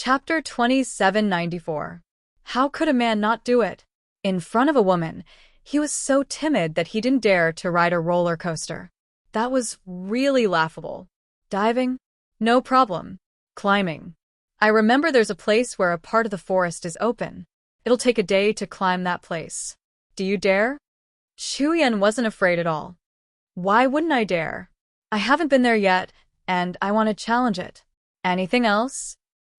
Chapter 2794. How could a man not do it? In front of a woman, he was so timid that he didn't dare to ride a roller coaster. That was really laughable. Diving? No problem. Climbing. I remember there's a place where a part of the forest is open. It'll take a day to climb that place. Do you dare? Chuyen wasn't afraid at all. Why wouldn't I dare? I haven't been there yet, and I want to challenge it. Anything else?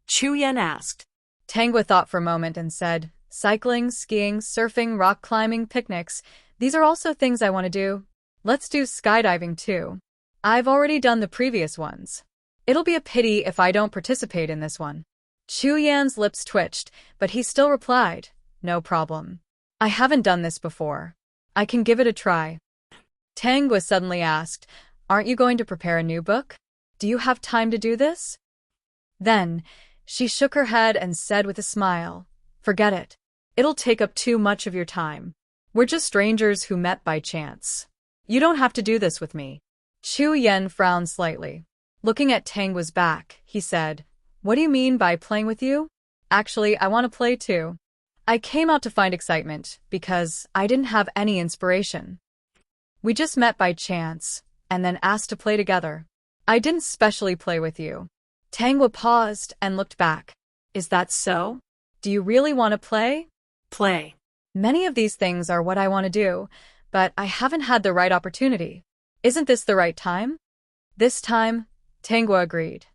Chuyen asked. Tangwa thought for a moment and said, cycling, skiing, surfing, rock climbing, picnics. These are also things I want to do. Let's do skydiving too. I've already done the previous ones. It'll be a pity if I don't participate in this one. Chuyen's lips twitched, but he still replied, no problem. I haven't done this before. I can give it a try. Tangwa suddenly asked, aren't you going to prepare a new book? Do you have time to do this? Then, she shook her head and said with a smile, forget it. It'll take up too much of your time. We're just strangers who met by chance. You don't have to do this with me. Chuyen frowned slightly. Looking at Tangwa's back, he said, what do you mean by playing with you? Actually, I want to play too. I came out to find excitement because I didn't have any inspiration. We just met by chance and then asked to play together. I didn't specially play with you. Tangwa paused and looked back. Is that so? Do you really want to play? Play. Many of these things are what I want to do, but I haven't had the right opportunity. Isn't this the right time? This time, Tangwa agreed.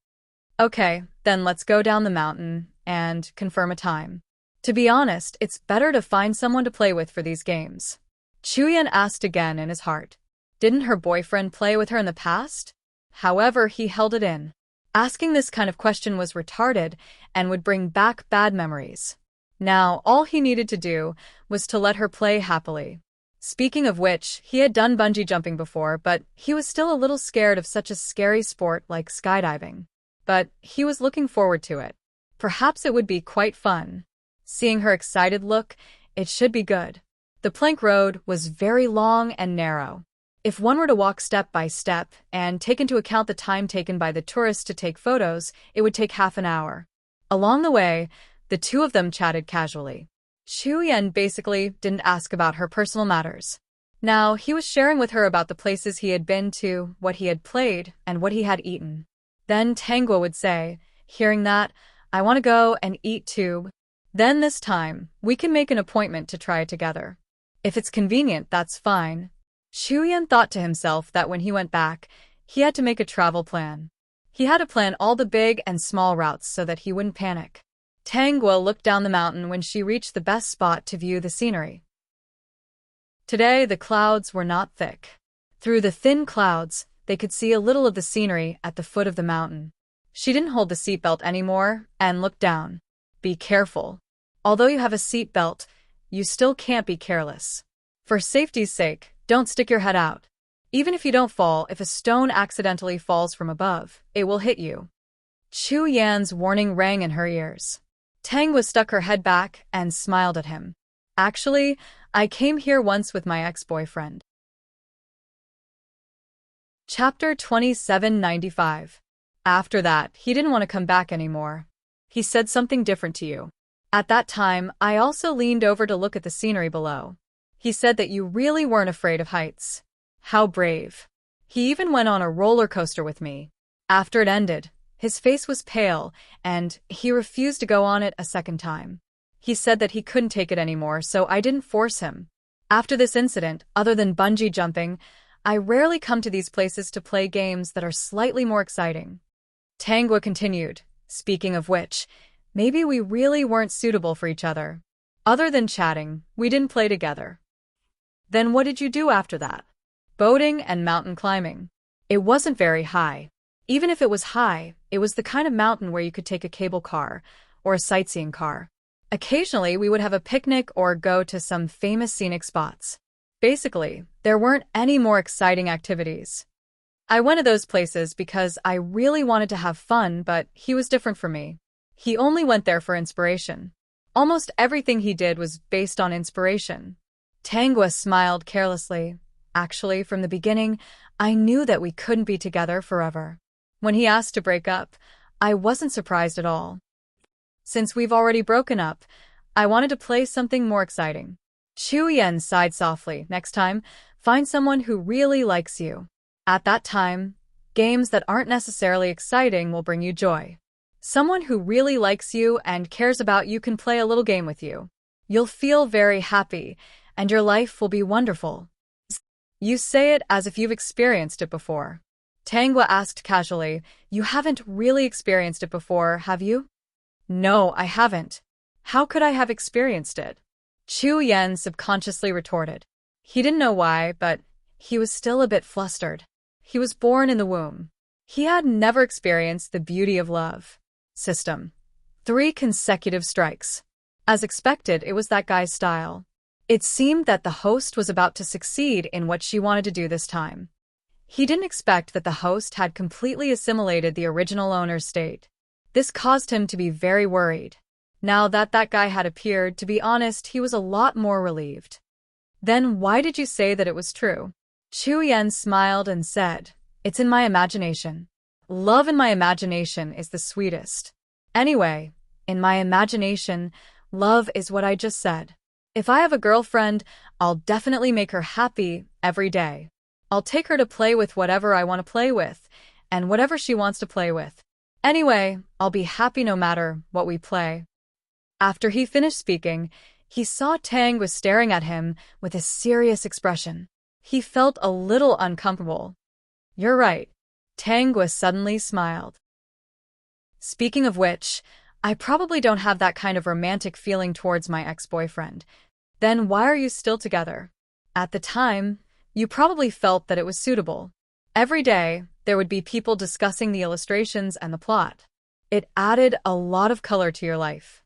Okay, then let's go down the mountain and confirm a time. To be honest, it's better to find someone to play with for these games. Chuyen asked again in his heart. Didn't her boyfriend play with her in the past? However, he held it in. Asking this kind of question was retarded and would bring back bad memories. Now, all he needed to do was to let her play happily. Speaking of which, he had done bungee jumping before, but he was still a little scared of such a scary sport like skydiving. But he was looking forward to it. Perhaps it would be quite fun. Seeing her excited look, it should be good. The plank road was very long and narrow. If one were to walk step by step and take into account the time taken by the tourists to take photos, it would take half an hour. Along the way, the two of them chatted casually. Chuyen basically didn't ask about her personal matters. Now, he was sharing with her about the places he had been to, what he had played, and what he had eaten. Then Tangwa would say, hearing that, I want to go and eat too. Then this time, we can make an appointment to try it together. If it's convenient, that's fine. Chuyen thought to himself that when he went back, he had to make a travel plan. He had to plan all the big and small routes so that he wouldn't panic. Tangwa looked down the mountain when she reached the best spot to view the scenery. Today, the clouds were not thick. Through the thin clouds, they could see a little of the scenery at the foot of the mountain. She didn't hold the seatbelt anymore and looked down. Be careful. Although you have a seatbelt, you still can't be careless. For safety's sake, don't stick your head out. Even if you don't fall, if a stone accidentally falls from above, it will hit you. Chuyen's warning rang in her ears. Tangwa stuck her head back and smiled at him. Actually, I came here once with my ex-boyfriend. Chapter 2795. After that, he didn't want to come back anymore. He said something different to you. At that time, I also leaned over to look at the scenery below. He said that you really weren't afraid of heights. How brave. He even went on a roller coaster with me. After it ended, his face was pale, and he refused to go on it a second time. He said that he couldn't take it anymore, so I didn't force him. After this incident, other than bungee jumping, I rarely come to these places to play games that are slightly more exciting. Tangwa continued, speaking of which, maybe we really weren't suitable for each other. Other than chatting, we didn't play together. Then what did you do after that? Boating and mountain climbing. It wasn't very high. Even if it was high, it was the kind of mountain where you could take a cable car or a sightseeing car. Occasionally, we would have a picnic or go to some famous scenic spots. Basically, there weren't any more exciting activities. I went to those places because I really wanted to have fun, but he was different from me. He only went there for inspiration. Almost everything he did was based on inspiration. Tangwa smiled carelessly. Actually, from the beginning, I knew that we couldn't be together forever. When he asked to break up, I wasn't surprised at all. Since we've already broken up, I wanted to play something more exciting. Chu Yen sighed softly. Next time, find someone who really likes you. At that time, games that aren't necessarily exciting will bring you joy. Someone who really likes you and cares about you can play a little game with you. You'll feel very happy, and your life will be wonderful. You say it as if you've experienced it before. Tangwa asked casually. You haven't really experienced it before, have you? No, I haven't. How could I have experienced it? Chu Yen subconsciously retorted. He didn't know why, but he was still a bit flustered. He was born in the womb. He had never experienced the beauty of love. System. 3 consecutive strikes. As expected, it was that guy's style. It seemed that the host was about to succeed in what she wanted to do this time. He didn't expect that the host had completely assimilated the original owner's state. This caused him to be very worried. Now that that guy had appeared, to be honest, he was a lot more relieved. Then why did you say that it was true? Chu Yen smiled and said, It's in my imagination. Love in my imagination is the sweetest. Anyway, in my imagination, love is what I just said. If I have a girlfriend, I'll definitely make her happy every day. I'll take her to play with whatever I want to play with, and whatever she wants to play with. Anyway, I'll be happy no matter what we play. After he finished speaking, he saw Tang was staring at him with a serious expression. He felt a little uncomfortable. You're right. Tang was suddenly smiled. Speaking of which, I probably don't have that kind of romantic feeling towards my ex-boyfriend. Then why are you still together? At the time, you probably felt that it was suitable. Every day, there would be people discussing the illustrations and the plot. It added a lot of color to your life.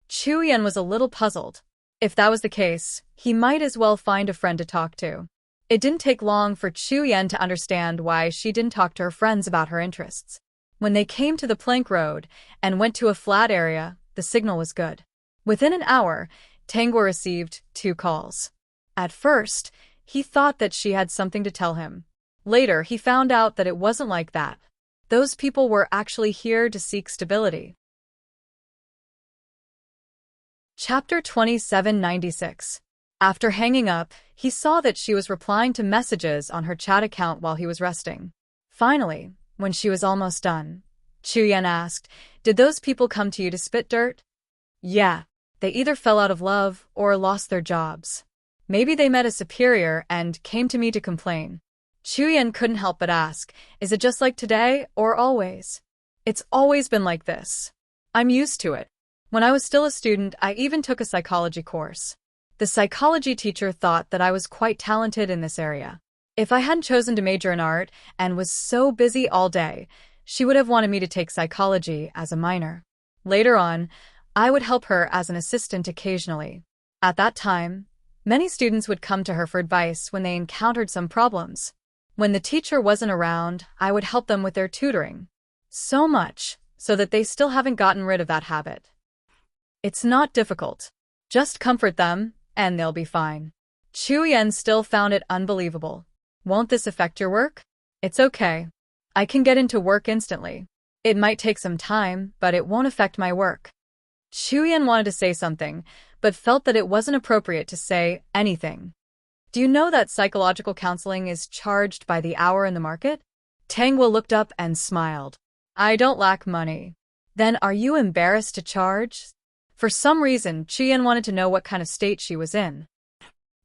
Chu Yen was a little puzzled. If that was the case, he might as well find a friend to talk to. It didn't take long for Chu Yen to understand why she didn't talk to her friends about her interests. When they came to the plank road and went to a flat area, the signal was good. Within an hour, Tangwa received 2 calls. At first, he thought that she had something to tell him. Later, he found out that it wasn't like that. Those people were actually here to seek stability. Chapter 2796. After hanging up, he saw that she was replying to messages on her chat account while he was resting. Finally, when she was almost done, Chu Yen asked, Did those people come to you to spit dirt? Yeah. They either fell out of love or lost their jobs. Maybe they met a superior and came to me to complain. Chu Yen couldn't help but ask, Is it just like today or always? It's always been like this. I'm used to it. When I was still a student, I even took a psychology course. The psychology teacher thought that I was quite talented in this area. If I hadn't chosen to major in art and was so busy all day, she would have wanted me to take psychology as a minor. Later on, I would help her as an assistant occasionally. At that time, many students would come to her for advice when they encountered some problems. When the teacher wasn't around, I would help them with their tutoring. So much so that they still haven't gotten rid of that habit. It's not difficult. Just comfort them, and they'll be fine. Chu Yen still found it unbelievable. Won't this affect your work? It's okay. I can get into work instantly. It might take some time, but it won't affect my work. Chu Yen wanted to say something, but felt that it wasn't appropriate to say anything. Do you know that psychological counseling is charged by the hour in the market? Tangwa looked up and smiled. I don't lack money. Then are you embarrassed to charge? For some reason, Chu Yen wanted to know what kind of state she was in.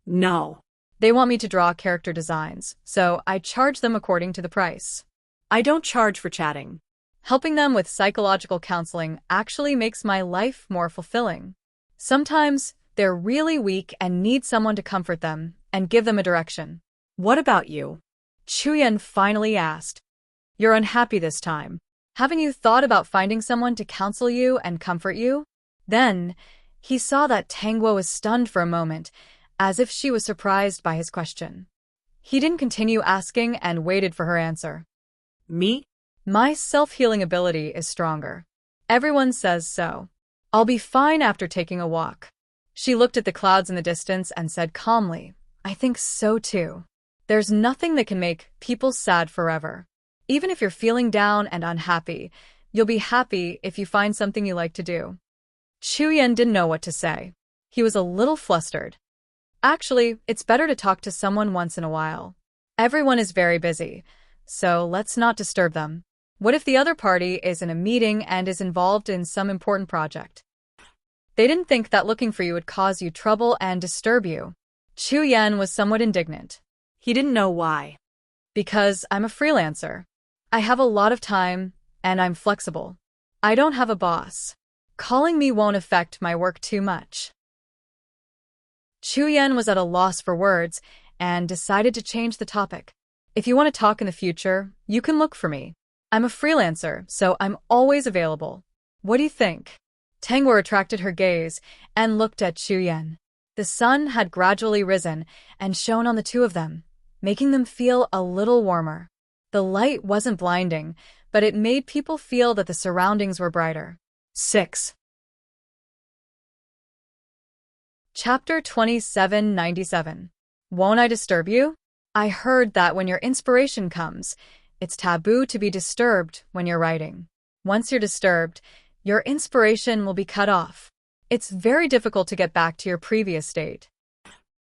No. They want me to draw character designs, so I charge them according to the price. I don't charge for chatting. Helping them with psychological counseling actually makes my life more fulfilling. Sometimes they're really weak and need someone to comfort them and give them a direction. What about you? Chu Yen finally asked. You're unhappy this time. Haven't you thought about finding someone to counsel you and comfort you? Then, he saw that Tangwa was stunned for a moment, as if she was surprised by his question. He didn't continue asking and waited for her answer. Me? My self-healing ability is stronger. Everyone says so. I'll be fine after taking a walk. She looked at the clouds in the distance and said calmly, I think so too. There's nothing that can make people sad forever. Even if you're feeling down and unhappy, you'll be happy if you find something you like to do. Chuyen didn't know what to say. He was a little flustered. Actually, it's better to talk to someone once in a while. Everyone is very busy, so let's not disturb them. What if the other party is in a meeting and is involved in some important project? They didn't think that looking for you would cause you trouble and disturb you. Chuyen was somewhat indignant. He didn't know why. Because I'm a freelancer. I have a lot of time, and I'm flexible. I don't have a boss. Calling me won't affect my work too much. Chuyen was at a loss for words and decided to change the topic. If you want to talk in the future, you can look for me. I'm a freelancer, so I'm always available. What do you think? Tengwa attracted her gaze and looked at Chuyen. The sun had gradually risen and shone on the two of them, making them feel a little warmer. The light wasn't blinding, but it made people feel that the surroundings were brighter. 6. Chapter 2797. Won't I disturb you? I heard that when your inspiration comes, it's taboo to be disturbed when you're writing. Once you're disturbed, your inspiration will be cut off. It's very difficult to get back to your previous state.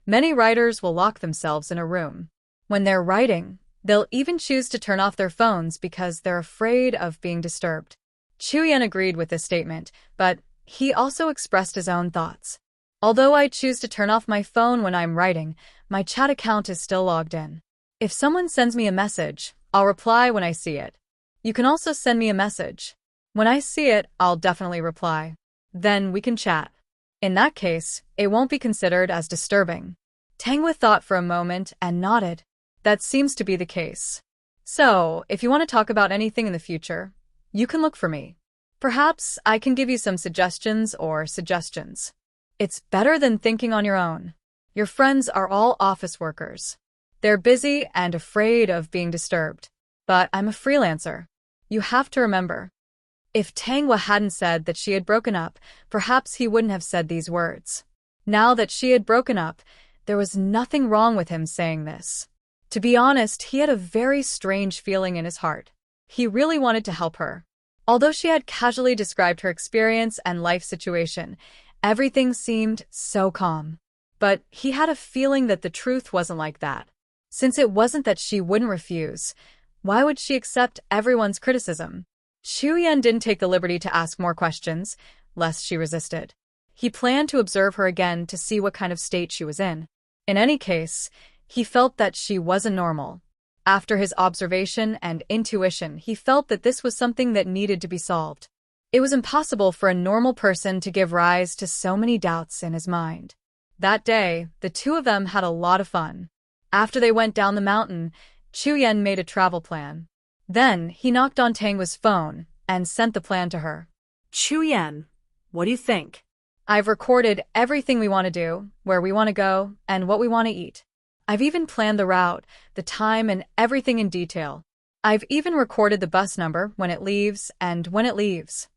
Many writers will lock themselves in a room. When they're writing, they'll even choose to turn off their phones because they're afraid of being disturbed. Chuyen agreed with this statement, but he also expressed his own thoughts. Although I choose to turn off my phone when I'm writing, my chat account is still logged in. If someone sends me a message, I'll reply when I see it. You can also send me a message. When I see it, I'll definitely reply. Then we can chat. In that case, it won't be considered as disturbing. Tengwa thought for a moment and nodded. That seems to be the case. So, if you want to talk about anything in the future, you can look for me. Perhaps I can give you some suggestions. It's better than thinking on your own. Your friends are all office workers. They're busy and afraid of being disturbed. But I'm a freelancer. You have to remember. If Tengwa hadn't said that she had broken up, perhaps he wouldn't have said these words. Now that she had broken up, there was nothing wrong with him saying this. To be honest, he had a very strange feeling in his heart. He really wanted to help her. Although she had casually described her experience and life situation, everything seemed so calm. But he had a feeling that the truth wasn't like that. Since it wasn't that she wouldn't refuse, why would she accept everyone's criticism? Chuyen didn't take the liberty to ask more questions, lest she resisted. He planned to observe her again to see what kind of state she was in. In any case, he felt that she wasn't normal. After his observation and intuition, he felt that this was something that needed to be solved. It was impossible for a normal person to give rise to so many doubts in his mind. That day, the two of them had a lot of fun. After they went down the mountain, Chuyen made a travel plan. Then, he knocked on Tengwa's phone and sent the plan to her. Chuyen, what do you think? I've recorded everything we want to do, where we want to go, and what we want to eat. I've even planned the route, the time, and everything in detail. I've even recorded the bus number, when it leaves, and when it leaves.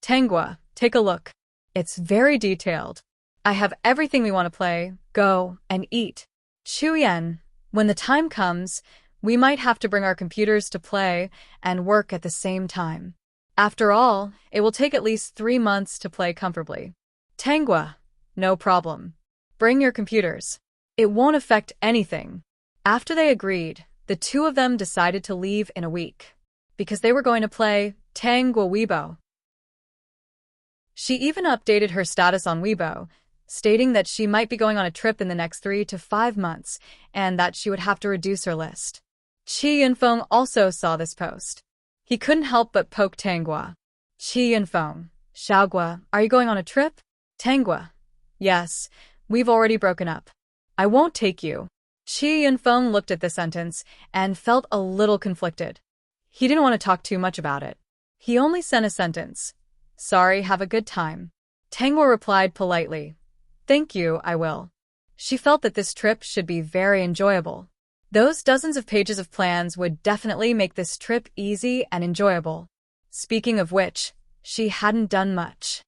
Tengwa, take a look. It's very detailed. I have everything we want to play, go, and eat. Chuyen, when the time comes, we might have to bring our computers to play and work at the same time. After all, it will take at least 3 months to play comfortably. Tengwa, no problem. Bring your computers. It won't affect anything. After they agreed, the two of them decided to leave in a week, because they were going to play Tengwa Weibo. She even updated her status on Weibo, stating that she might be going on a trip in the next 3 to 5 months, and that she would have to reduce her list. Chi Yunfeng also saw this post. He couldn't help but poke Tengwa. Chi Yunfeng, Xiaogua, are you going on a trip? Tengwa, yes, we've already broken up. I won't take you. Chi Yunfeng looked at the sentence and felt a little conflicted. He didn't want to talk too much about it. He only sent a sentence. Sorry, have a good time. Tengwa replied politely. Thank you, I will. She felt that this trip should be very enjoyable. Those dozens of pages of plans would definitely make this trip easy and enjoyable. Speaking of which, she hadn't done much.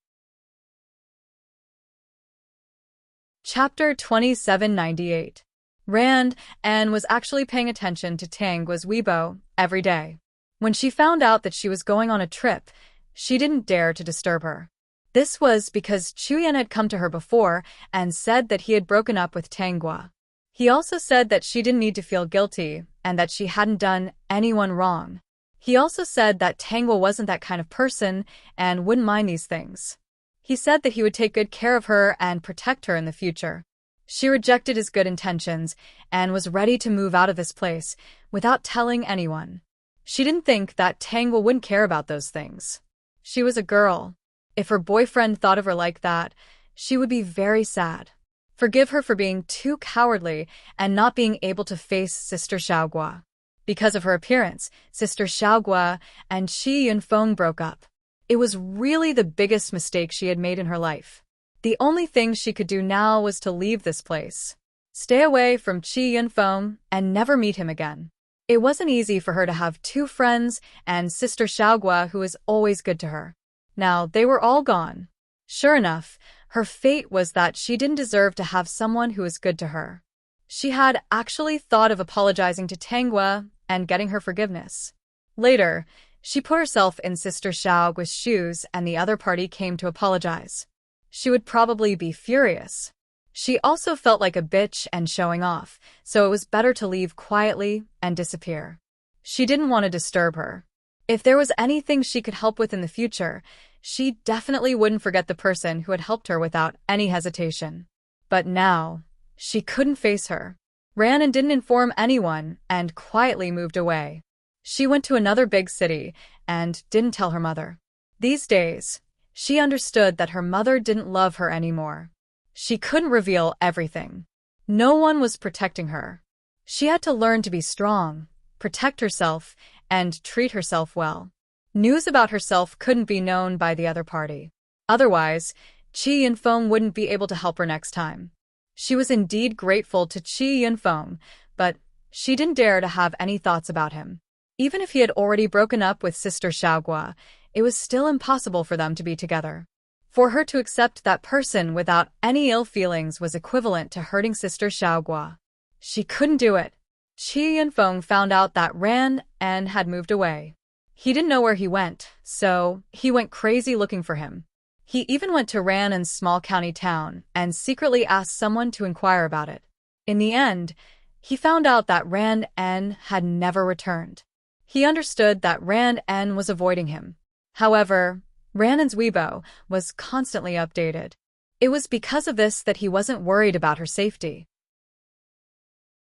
Chapter 2798. Rand Anne was actually paying attention to Tengwa's Weibo every day. When she found out that she was going on a trip, she didn't dare to disturb her. This was because Chuyen had come to her before and said that he had broken up with Tanghua. He also said that she didn't need to feel guilty and that she hadn't done anyone wrong. He also said that Tanghua wasn't that kind of person and wouldn't mind these things. He said that he would take good care of her and protect her in the future. She rejected his good intentions and was ready to move out of this place without telling anyone. She didn't think that Tanghua wouldn't care about those things. She was a girl. If her boyfriend thought of her like that, she would be very sad. Forgive her for being too cowardly and not being able to face Sister Xiaogua. Because of her appearance, Sister Xiaogua and Qi Yunfeng broke up. It was really the biggest mistake she had made in her life. The only thing she could do now was to leave this place. Stay away from Qi Yunfeng and never meet him again. It wasn't easy for her to have two friends and Sister Xiaogua who was always good to her. Now they were all gone. Sure enough, her fate was that she didn't deserve to have someone who was good to her. She had actually thought of apologizing to Tanghua and getting her forgiveness. Later, she put herself in Sister Xiaogua's shoes and the other party came to apologize. She would probably be furious. She also felt like a bitch and showing off, so it was better to leave quietly and disappear. She didn't want to disturb her. If there was anything she could help with in the future, she definitely wouldn't forget the person who had helped her without any hesitation. But now, she couldn't face her. Ran and didn't inform anyone and quietly moved away. She went to another big city and didn't tell her mother. These days, she understood that her mother didn't love her anymore. She couldn't reveal everything. No one was protecting her. She had to learn to be strong, protect herself, and treat herself well. News about herself couldn't be known by the other party. Otherwise, Qi Yunfeng wouldn't be able to help her next time. She was indeed grateful to Qi Yunfeng, but she didn't dare to have any thoughts about him. Even if he had already broken up with Sister Xiaogua, it was still impossible for them to be together. For her to accept that person without any ill feelings was equivalent to hurting Sister Xiaogua. She couldn't do it. Qi Yunfeng found out that Ran En had moved away. He didn't know where he went, so he went crazy looking for him. He even went to Ran En's small county town and secretly asked someone to inquire about it. In the end, he found out that Ran En had never returned. He understood that Ran En was avoiding him. However, Ran En's Weibo was constantly updated. It was because of this that he wasn't worried about her safety.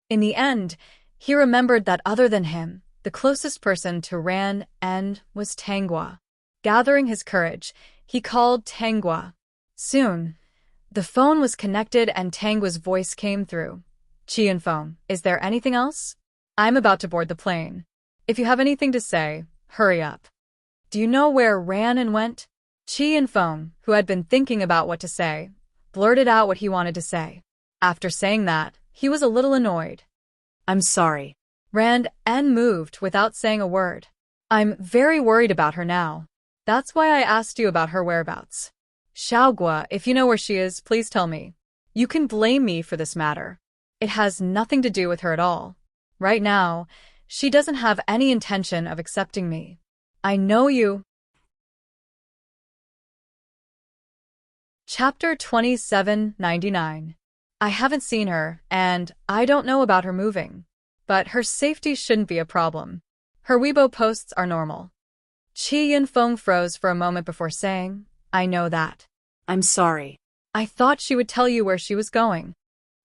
In the end, he remembered that other than him, the closest person to Ran En was Tanghua. Gathering his courage, he called Tanghua. Soon, the phone was connected and Tanghua's voice came through. Qi Yunfeng, is there anything else? I'm about to board the plane. If you have anything to say, hurry up. Do you know where Ran En went? Qi Yunfeng, who had been thinking about what to say, blurted out what he wanted to say. After saying that, he was a little annoyed. I'm sorry. Ran En moved without saying a word. I'm very worried about her now. That's why I asked you about her whereabouts. Xiaogua, if you know where she is, please tell me. You can blame me for this matter. It has nothing to do with her at all. Right now, she doesn't have any intention of accepting me. I know you. Chapter 2799. I haven't seen her, and I don't know about her moving. But her safety shouldn't be a problem. Her Weibo posts are normal. Qi Yunfeng froze for a moment before saying, I know that. I'm sorry. I thought she would tell you where she was going.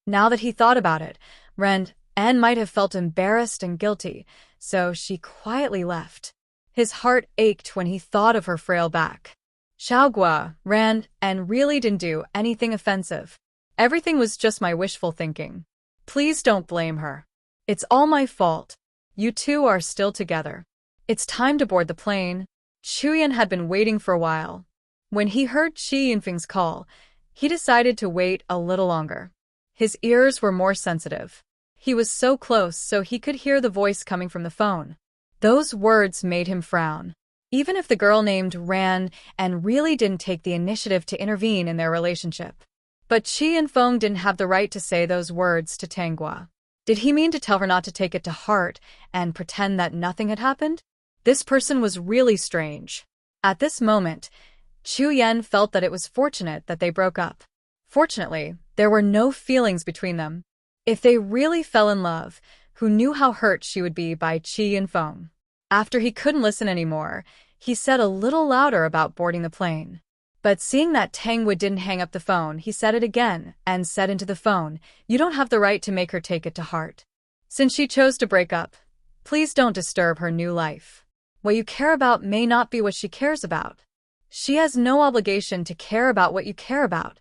Now that he thought about it, Ran En might have felt embarrassed and guilty, so she quietly left. His heart ached when he thought of her frail back. Xiaogua, Ran En really didn't do anything offensive. Everything was just my wishful thinking. Please don't blame her. It's all my fault. You two are still together. It's time to board the plane. Chuyen had been waiting for a while. When he heard Qi Yunfeng's call, he decided to wait a little longer. His ears were more sensitive. He was so close so he could hear the voice coming from the phone. Those words made him frown. Even if the girl named Ran En really didn't take the initiative to intervene in their relationship. But Qi Yunfeng didn't have the right to say those words to Tanghua. Did he mean to tell her not to take it to heart and pretend that nothing had happened? This person was really strange. At this moment, Chu Yan felt that it was fortunate that they broke up. Fortunately, there were no feelings between them. If they really fell in love, who knew how hurt she would be by Qi Yinfeng? After he couldn't listen anymore, he said a little louder about boarding the plane. But seeing that Tangwa didn't hang up the phone, he said it again and said into the phone, "You don't have the right to make her take it to heart. Since she chose to break up, please don't disturb her new life. What you care about may not be what she cares about. She has no obligation to care about what you care about."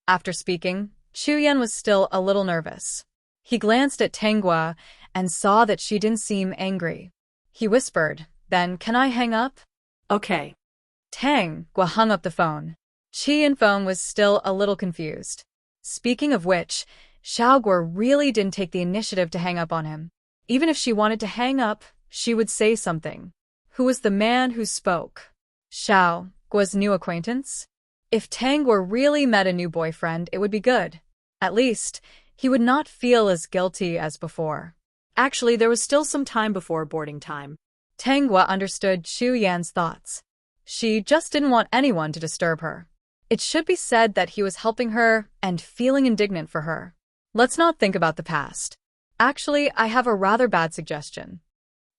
After speaking, Chu Yan was still a little nervous. He glanced at Tangwa and saw that she didn't seem angry. He whispered, "Then can I hang up?" Okay. Tangwa hung up the phone. Qi Yinfeng was still a little confused. Speaking of which, Xiaoguo really didn't take the initiative to hang up on him. Even if she wanted to hang up, she would say something. Who was the man who spoke? Xiaoguo's new acquaintance? If Tangwa really met a new boyfriend, it would be good. At least, he would not feel as guilty as before. Actually, there was still some time before boarding time. Tangwa understood Chu Yan's thoughts. She just didn't want anyone to disturb her. It should be said that he was helping her and feeling indignant for her. Let's not think about the past. Actually, I have a rather bad suggestion.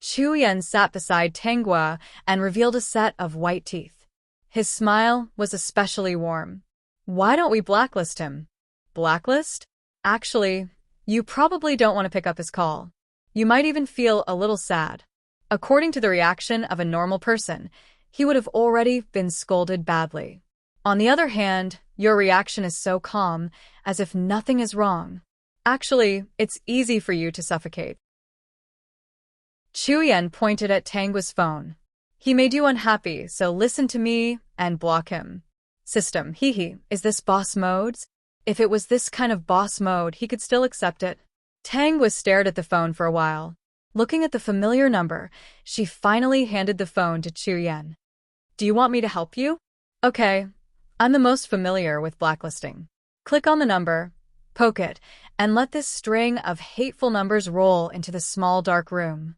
Chu Yan sat beside Tangwa and revealed a set of white teeth. His smile was especially warm. Why don't we blacklist him? Blacklist? Actually, you probably don't want to pick up his call. You might even feel a little sad. According to the reaction of a normal person, he would have already been scolded badly. On the other hand, your reaction is so calm, as if nothing is wrong. Actually, it's easy for you to suffocate. Chu Yan pointed at Tangwa's phone. He made you unhappy, so listen to me and block him. System, is this boss modes? If it was this kind of boss mode, he could still accept it. Tangwa stared at the phone for a while. Looking at the familiar number, she finally handed the phone to Chu Yan. Do you want me to help you? Okay. I'm the most familiar with blacklisting. Click on the number, poke it, and let this string of hateful numbers roll into the small dark room.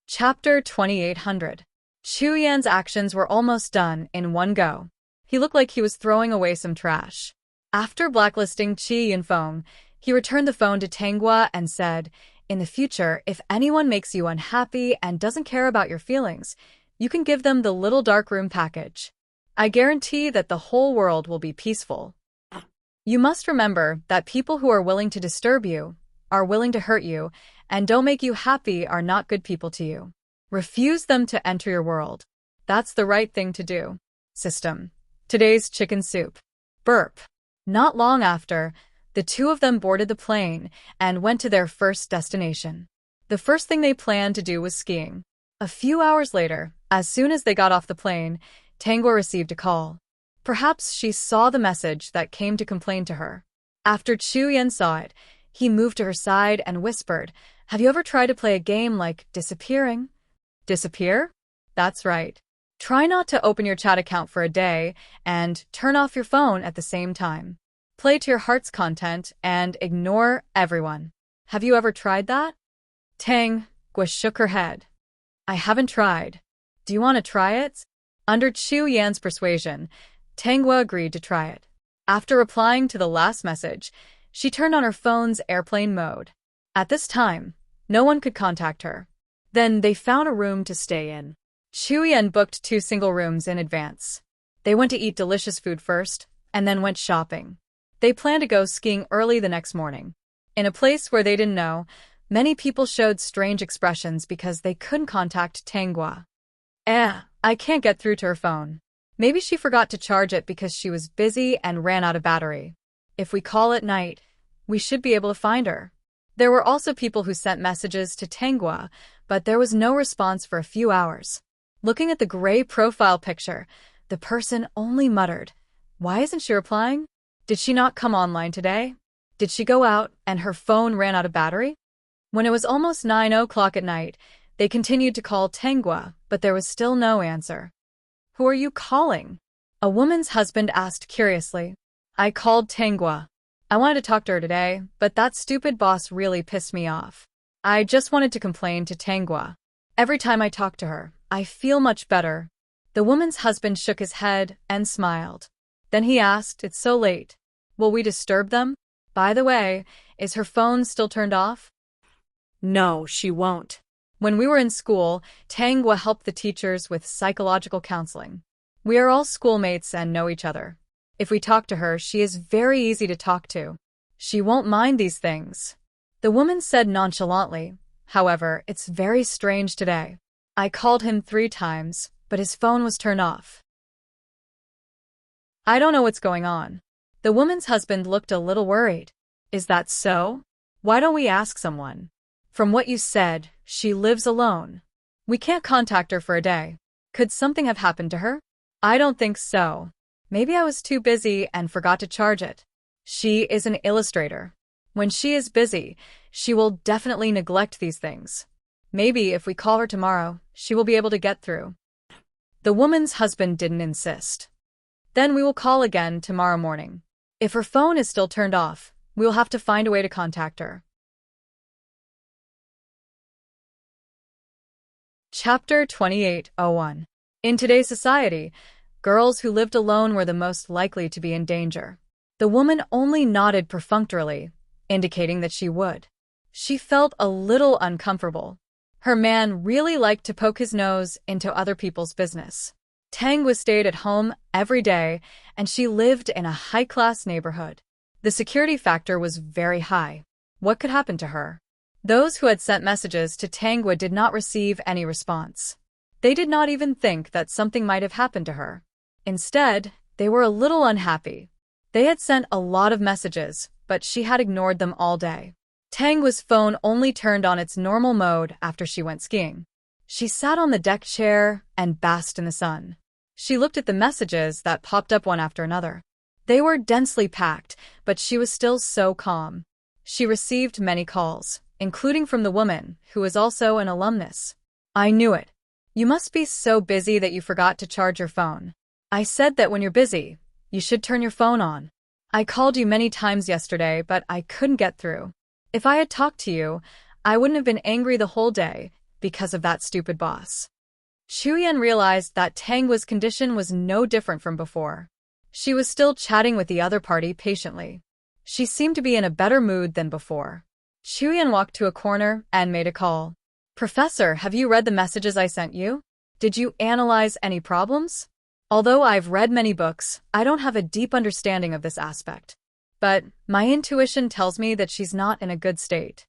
Chapter 2800. Chu Yan's actions were almost done in one go. He looked like he was throwing away some trash. After blacklisting Qi Yinfeng, he returned the phone to Tangwa and said, "In the future, if anyone makes you unhappy and doesn't care about your feelings, you can give them the little dark room package. I guarantee that the whole world will be peaceful." You must remember that people who are willing to disturb you, are willing to hurt you, and don't make you happy are not good people to you. Refuse them to enter your world. That's the right thing to do. System. Today's chicken soup. Burp. Not long after, the two of them boarded the plane and went to their first destination. The first thing they planned to do was skiing. A few hours later, as soon as they got off the plane, Tangwa received a call. Perhaps she saw the message that came to complain to her. After Chu Yan saw it, he moved to her side and whispered, "Have you ever tried to play a game like disappearing?" Disappear? That's right. Try not to open your chat account for a day and turn off your phone at the same time. Play to your heart's content and ignore everyone. Have you ever tried that? Tangwa shook her head. I haven't tried. Do you want to try it? Under Chu Yan's persuasion, Tangwa agreed to try it. After replying to the last message, she turned on her phone's airplane mode. At this time, no one could contact her. Then they found a room to stay in. Chu Yan booked 2 single rooms in advance. They went to eat delicious food first, and then went shopping. They planned to go skiing early the next morning. In a place where they didn't know, many people showed strange expressions because they couldn't contact Tangwa. I can't get through to her phone. Maybe she forgot to charge it because she was busy and ran out of battery. If we call at night, we should be able to find her. There were also people who sent messages to Tangwa, but there was no response for a few hours. Looking at the gray profile picture, the person only muttered, "Why isn't she replying? Did she not come online today? Did she go out and her phone ran out of battery?" When it was almost 9 o'clock at night, they continued to call Tangwa, but there was still no answer. "Who are you calling?" A woman's husband asked curiously. "I called Tangwa. I wanted to talk to her today, but that stupid boss really pissed me off. I just wanted to complain to Tangwa. Every time I talk to her, I feel much better. The woman's husband shook his head and smiled. Then he asked, It's so late. Will we disturb them? By the way, is her phone still turned off? No, she won't. When we were in school, Tangwa helped the teachers with psychological counseling. We are all schoolmates and know each other. If we talk to her, she is very easy to talk to. She won't mind these things. The woman said nonchalantly. However, it's very strange today. I called him 3 times, but his phone was turned off. I don't know what's going on. The woman's husband looked a little worried. Is that so? Why don't we ask someone? From what you said, she lives alone. We can't contact her for a day. Could something have happened to her? I don't think so. Maybe I was too busy and forgot to charge it. She is an illustrator. When she is busy, she will definitely neglect these things. Maybe if we call her tomorrow, she will be able to get through. The woman's husband didn't insist. Then we will call again tomorrow morning. If her phone is still turned off, we will have to find a way to contact her. Chapter 28:01. In today's society, girls who lived alone were the most likely to be in danger. The woman only nodded perfunctorily, indicating that she would. She felt a little uncomfortable. Her man really liked to poke his nose into other people's business. Tangwa stayed at home every day, and she lived in a high-class neighborhood. The security factor was very high. What could happen to her? Those who had sent messages to Tangwa did not receive any response. They did not even think that something might have happened to her. Instead, they were a little unhappy. They had sent a lot of messages, but she had ignored them all day. Tangwa's phone only turned on its normal mode after she went skiing. She sat on the deck chair and basked in the sun. She looked at the messages that popped up one after another. They were densely packed, but she was still so calm. She received many calls, including from the woman, who was also an alumnus. I knew it. You must be so busy that you forgot to charge your phone. I said that when you're busy, you should turn your phone on. I called you many times yesterday, but I couldn't get through. If I had talked to you, I wouldn't have been angry the whole day because of that stupid boss. Chuyen realized that Tangwa's condition was no different from before. She was still chatting with the other party patiently. She seemed to be in a better mood than before. Chuyen walked to a corner and made a call. Professor, have you read the messages I sent you? Did you analyze any problems? Although I've read many books, I don't have a deep understanding of this aspect. But my intuition tells me that she's not in a good state.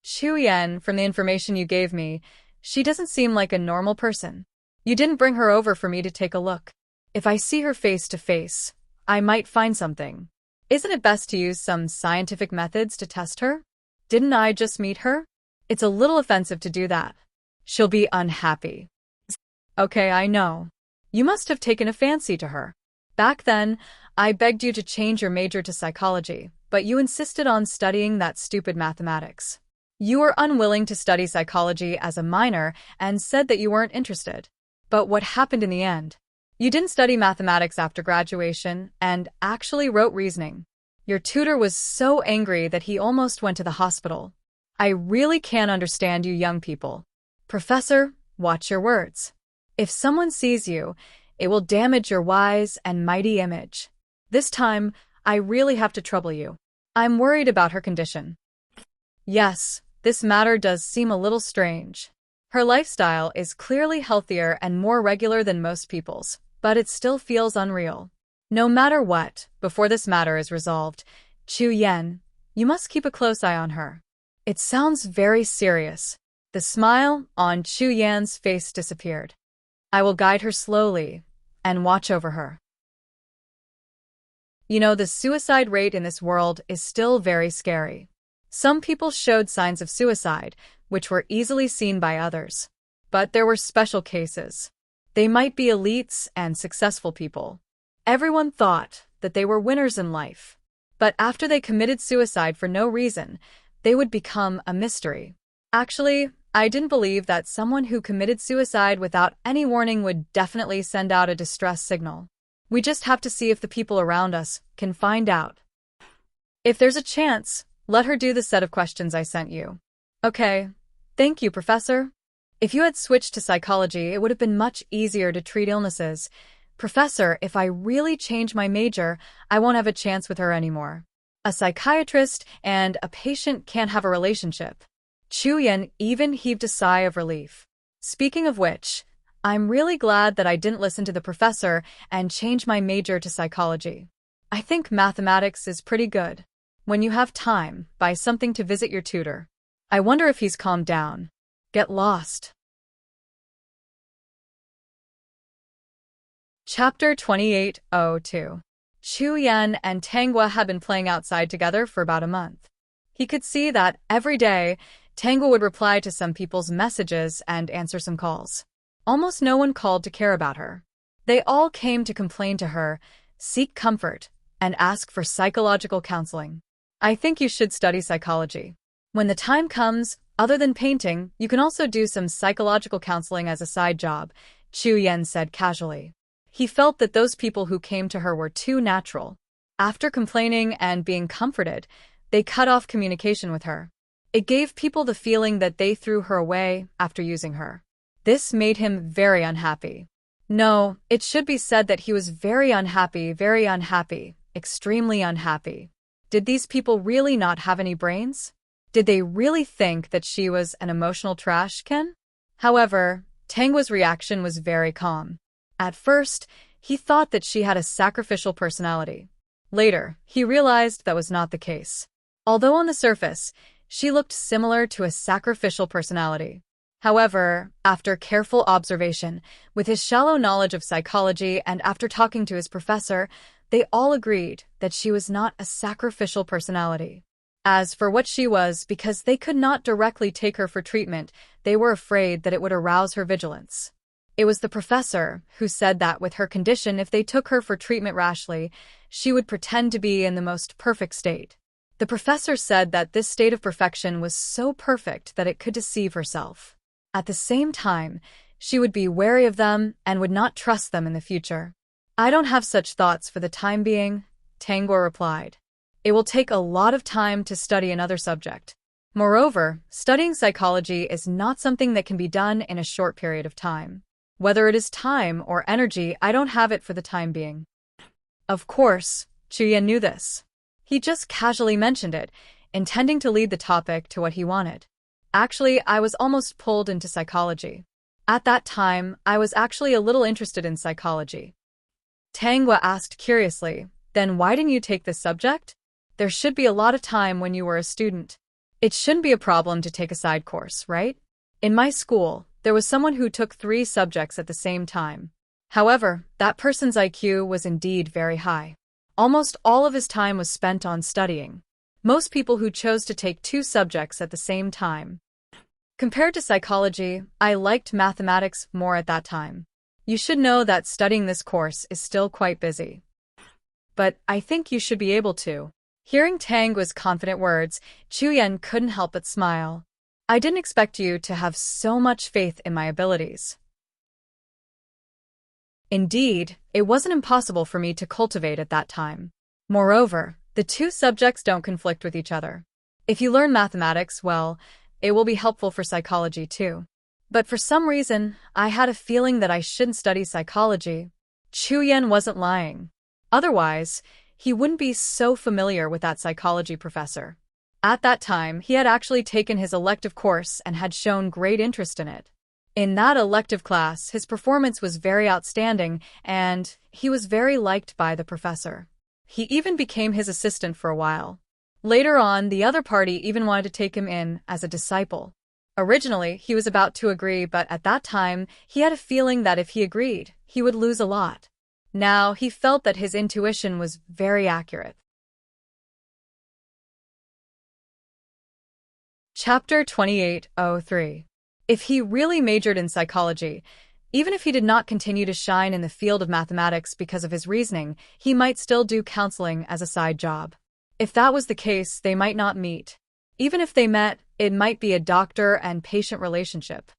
Chuyen, from the information you gave me, she doesn't seem like a normal person. You didn't bring her over for me to take a look. If I see her face to face, I might find something. Isn't it best to use some scientific methods to test her? Didn't I just meet her? It's a little offensive to do that. She'll be unhappy. Okay, I know. You must have taken a fancy to her. Back then, I begged you to change your major to psychology, but you insisted on studying that stupid mathematics. You were unwilling to study psychology as a minor and said that you weren't interested. But what happened in the end? You didn't study mathematics after graduation and actually wrote reasoning. Your tutor was so angry that he almost went to the hospital. I really can't understand you young people. Professor, watch your words. If someone sees you, it will damage your wise and mighty image. This time, I really have to trouble you. I'm worried about her condition. Yes, this matter does seem a little strange. Her lifestyle is clearly healthier and more regular than most people's, but it still feels unreal. No matter what, before this matter is resolved, Chuyen, you must keep a close eye on her. It sounds very serious. The smile on Chuyen's face disappeared. I will guide her slowly and watch over her. You know, the suicide rate in this world is still very scary. Some people showed signs of suicide, which were easily seen by others. But there were special cases. They might be elites and successful people. Everyone thought that they were winners in life. But after they committed suicide for no reason, they would become a mystery. Actually, I didn't believe that someone who committed suicide without any warning would definitely send out a distress signal. We just have to see if the people around us can find out. If there's a chance, let her do the set of questions I sent you. Okay. Thank you, Professor. If you had switched to psychology, it would have been much easier to treat illnesses. Professor, if I really change my major, I won't have a chance with her anymore. A psychiatrist and a patient can't have a relationship. Chuyen even heaved a sigh of relief. Speaking of which, I'm really glad that I didn't listen to the professor and change my major to psychology. I think mathematics is pretty good. When you have time, buy something to visit your tutor. I wonder if he's calmed down. Get lost. Chapter 28:02. Chuyen and Tanghua had been playing outside together for about a month. He could see that every day, Tanghua would reply to some people's messages and answer some calls. Almost no one called to care about her. They all came to complain to her, seek comfort, and ask for psychological counseling. I think you should study psychology. When the time comes, other than painting, you can also do some psychological counseling as a side job, Chuyen said casually. He felt that those people who came to her were too natural. After complaining and being comforted, they cut off communication with her. It gave people the feeling that they threw her away after using her. This made him very unhappy. No, it should be said that he was very unhappy, extremely unhappy. Did these people really not have any brains? Did they really think that she was an emotional trash can? However, Tanghua's reaction was very calm. At first, he thought that she had a sacrificial personality. Later, he realized that was not the case. Although on the surface, she looked similar to a sacrificial personality. However, after careful observation, with his shallow knowledge of psychology and after talking to his professor, they all agreed that she was not a sacrificial personality. As for what she was, because they could not directly take her for treatment, they were afraid that it would arouse her vigilance. It was the professor who said that with her condition, if they took her for treatment rashly, she would pretend to be in the most perfect state. The professor said that this state of perfection was so perfect that it could deceive herself. At the same time, she would be wary of them and would not trust them in the future. I don't have such thoughts for the time being, Tanghua replied. It will take a lot of time to study another subject. Moreover, studying psychology is not something that can be done in a short period of time. Whether it is time or energy, I don't have it for the time being. Of course, Chuyen knew this. He just casually mentioned it, intending to lead the topic to what he wanted. Actually, I was almost pulled into psychology. At that time, I was actually a little interested in psychology. Tanghua asked curiously, then why didn't you take this subject? There should be a lot of time when you were a student. It shouldn't be a problem to take a side course, right? In my school, there was someone who took 3 subjects at the same time. However, that person's IQ was indeed very high. Almost all of his time was spent on studying. Most people who chose to take 2 subjects at the same time. Compared to psychology, I liked mathematics more at that time. You should know that studying this course is still quite busy. But I think you should be able to. Hearing Tanghua's confident words, Chuyen couldn't help but smile. I didn't expect you to have so much faith in my abilities. Indeed, it wasn't impossible for me to cultivate at that time. Moreover, the 2 subjects don't conflict with each other. If you learn mathematics well, it will be helpful for psychology too. But for some reason, I had a feeling that I shouldn't study psychology. Chuyen wasn't lying. Otherwise, he wouldn't be so familiar with that psychology professor. At that time, he had actually taken his elective course and had shown great interest in it. In that elective class, his performance was very outstanding, and he was very liked by the professor. He even became his assistant for a while. Later on, the other party even wanted to take him in as a disciple. Originally, he was about to agree, but at that time, he had a feeling that if he agreed, he would lose a lot. Now, he felt that his intuition was very accurate. Chapter 28:03. If he really majored in psychology, even if he did not continue to shine in the field of mathematics because of his reasoning, he might still do counseling as a side job. If that was the case, they might not meet. Even if they met, it might be a doctor and patient relationship.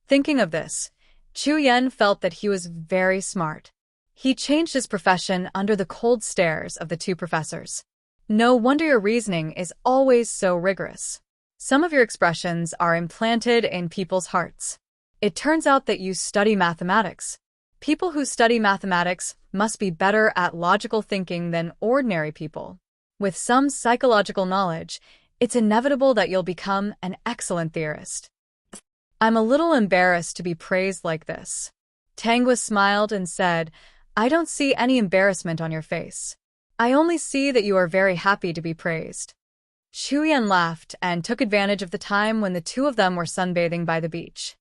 Thinking of this, Chuyen felt that he was very smart. He changed his profession under the cold stares of the 2 professors. No wonder your reasoning is always so rigorous. Some of your expressions are implanted in people's hearts. It turns out that you study mathematics. People who study mathematics must be better at logical thinking than ordinary people. With some psychological knowledge, it's inevitable that you'll become an excellent theorist. I'm a little embarrassed to be praised like this. Tangwa smiled and said, I don't see any embarrassment on your face. I only see that you are very happy to be praised. Chuyan laughed and took advantage of the time when the two of them were sunbathing by the beach.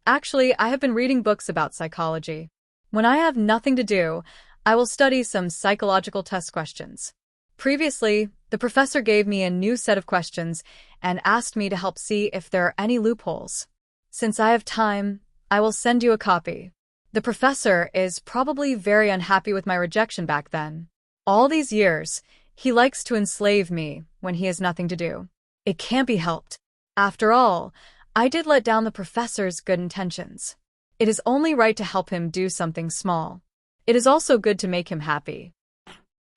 Actually, I have been reading books about psychology. When I have nothing to do, I will study some psychological test questions. Previously, the professor gave me a new set of questions and asked me to help see if there are any loopholes. Since I have time, I will send you a copy. The professor is probably very unhappy with my rejection back then. All these years, he likes to enslave me when he has nothing to do. It can't be helped. After all, I did let down the professor's good intentions. It is only right to help him do something small. It is also good to make him happy.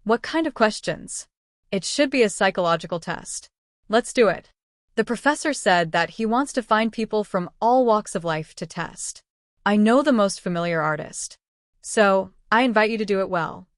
What kind of questions? It should be a psychological test. Let's do it. The professor said that he wants to find people from all walks of life to test. I know the most familiar artist. So, I invite you to do it well.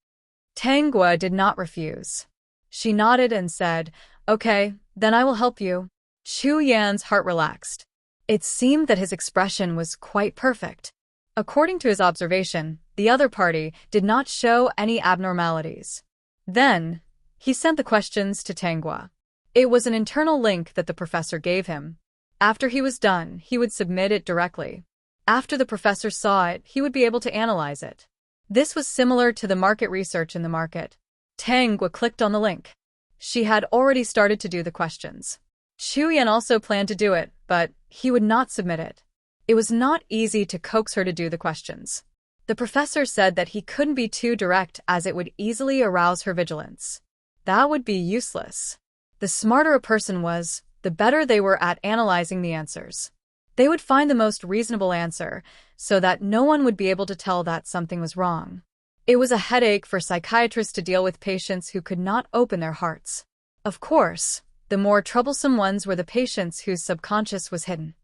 Tangwa did not refuse. She nodded and said, Okay, then I will help you. Chu Yan's heart relaxed. It seemed that his expression was quite perfect. According to his observation, the other party did not show any abnormalities. Then, he sent the questions to Tangwa. It was an internal link that the professor gave him. After he was done, he would submit it directly. After the professor saw it, he would be able to analyze it. This was similar to the market research in the market. Tangwa clicked on the link. She had already started to do the questions. Chuyan also planned to do it, but he would not submit it. It was not easy to coax her to do the questions. The professor said that he couldn't be too direct as it would easily arouse her vigilance. That would be useless. The smarter a person was, the better they were at analyzing the answers. They would find the most reasonable answer, so that no one would be able to tell that something was wrong. It was a headache for psychiatrists to deal with patients who could not open their hearts. Of course, the more troublesome ones were the patients whose subconscious was hidden.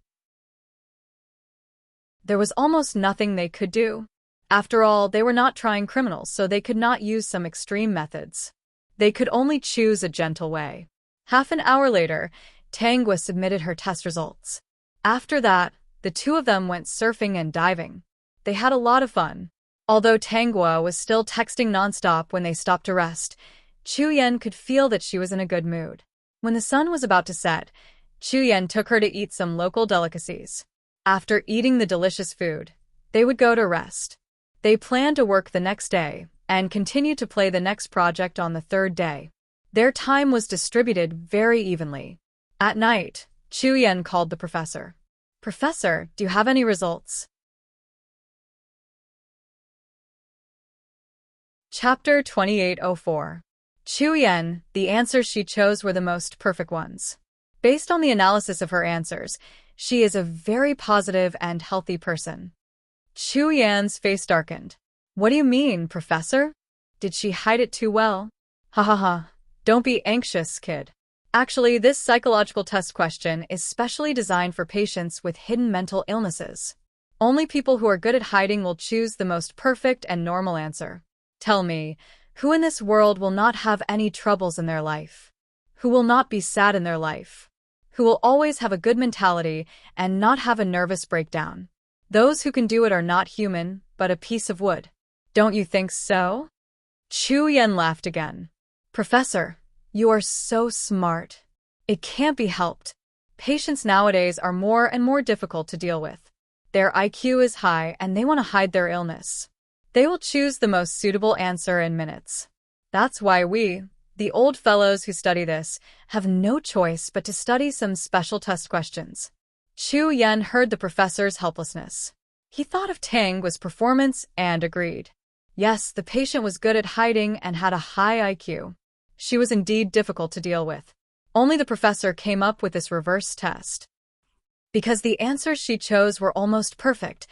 There was almost nothing they could do. After all, they were not trying criminals, so they could not use some extreme methods. They could only choose a gentle way. Half an hour later, Tangwa submitted her test results. After that, the two of them went surfing and diving. They had a lot of fun. Although Tangwa was still texting nonstop when they stopped to rest, Chuyan could feel that she was in a good mood. When the sun was about to set, Chuyan took her to eat some local delicacies. After eating the delicious food, they would go to rest. They planned to work the next day and continue to play the next project on the third day. Their time was distributed very evenly. At night, Chuyan called the professor. Professor, do you have any results? Chapter 2804. Chuyan, the answers she chose were the most perfect ones. Based on the analysis of her answers, she is a very positive and healthy person. Chuyan's face darkened. What do you mean, Professor? Did she hide it too well? Ha ha ha. Don't be anxious, kid. Actually, this psychological test question is specially designed for patients with hidden mental illnesses. Only people who are good at hiding will choose the most perfect and normal answer. Tell me, who in this world will not have any troubles in their life? Who will not be sad in their life? Who will always have a good mentality and not have a nervous breakdown? Those who can do it are not human, but a piece of wood. Don't you think so? Chuyan laughed again. Professor, you are so smart. It can't be helped. Patients nowadays are more and more difficult to deal with. Their IQ is high and they want to hide their illness. They will choose the most suitable answer in minutes. That's why we, the old fellows who study this, have no choice but to study some special test questions. Chuyan heard the professor's helplessness. He thought of Tangwa's performance and agreed. Yes, the patient was good at hiding and had a high IQ. She was indeed difficult to deal with. Only the professor came up with this reverse test. Because the answers she chose were almost perfect,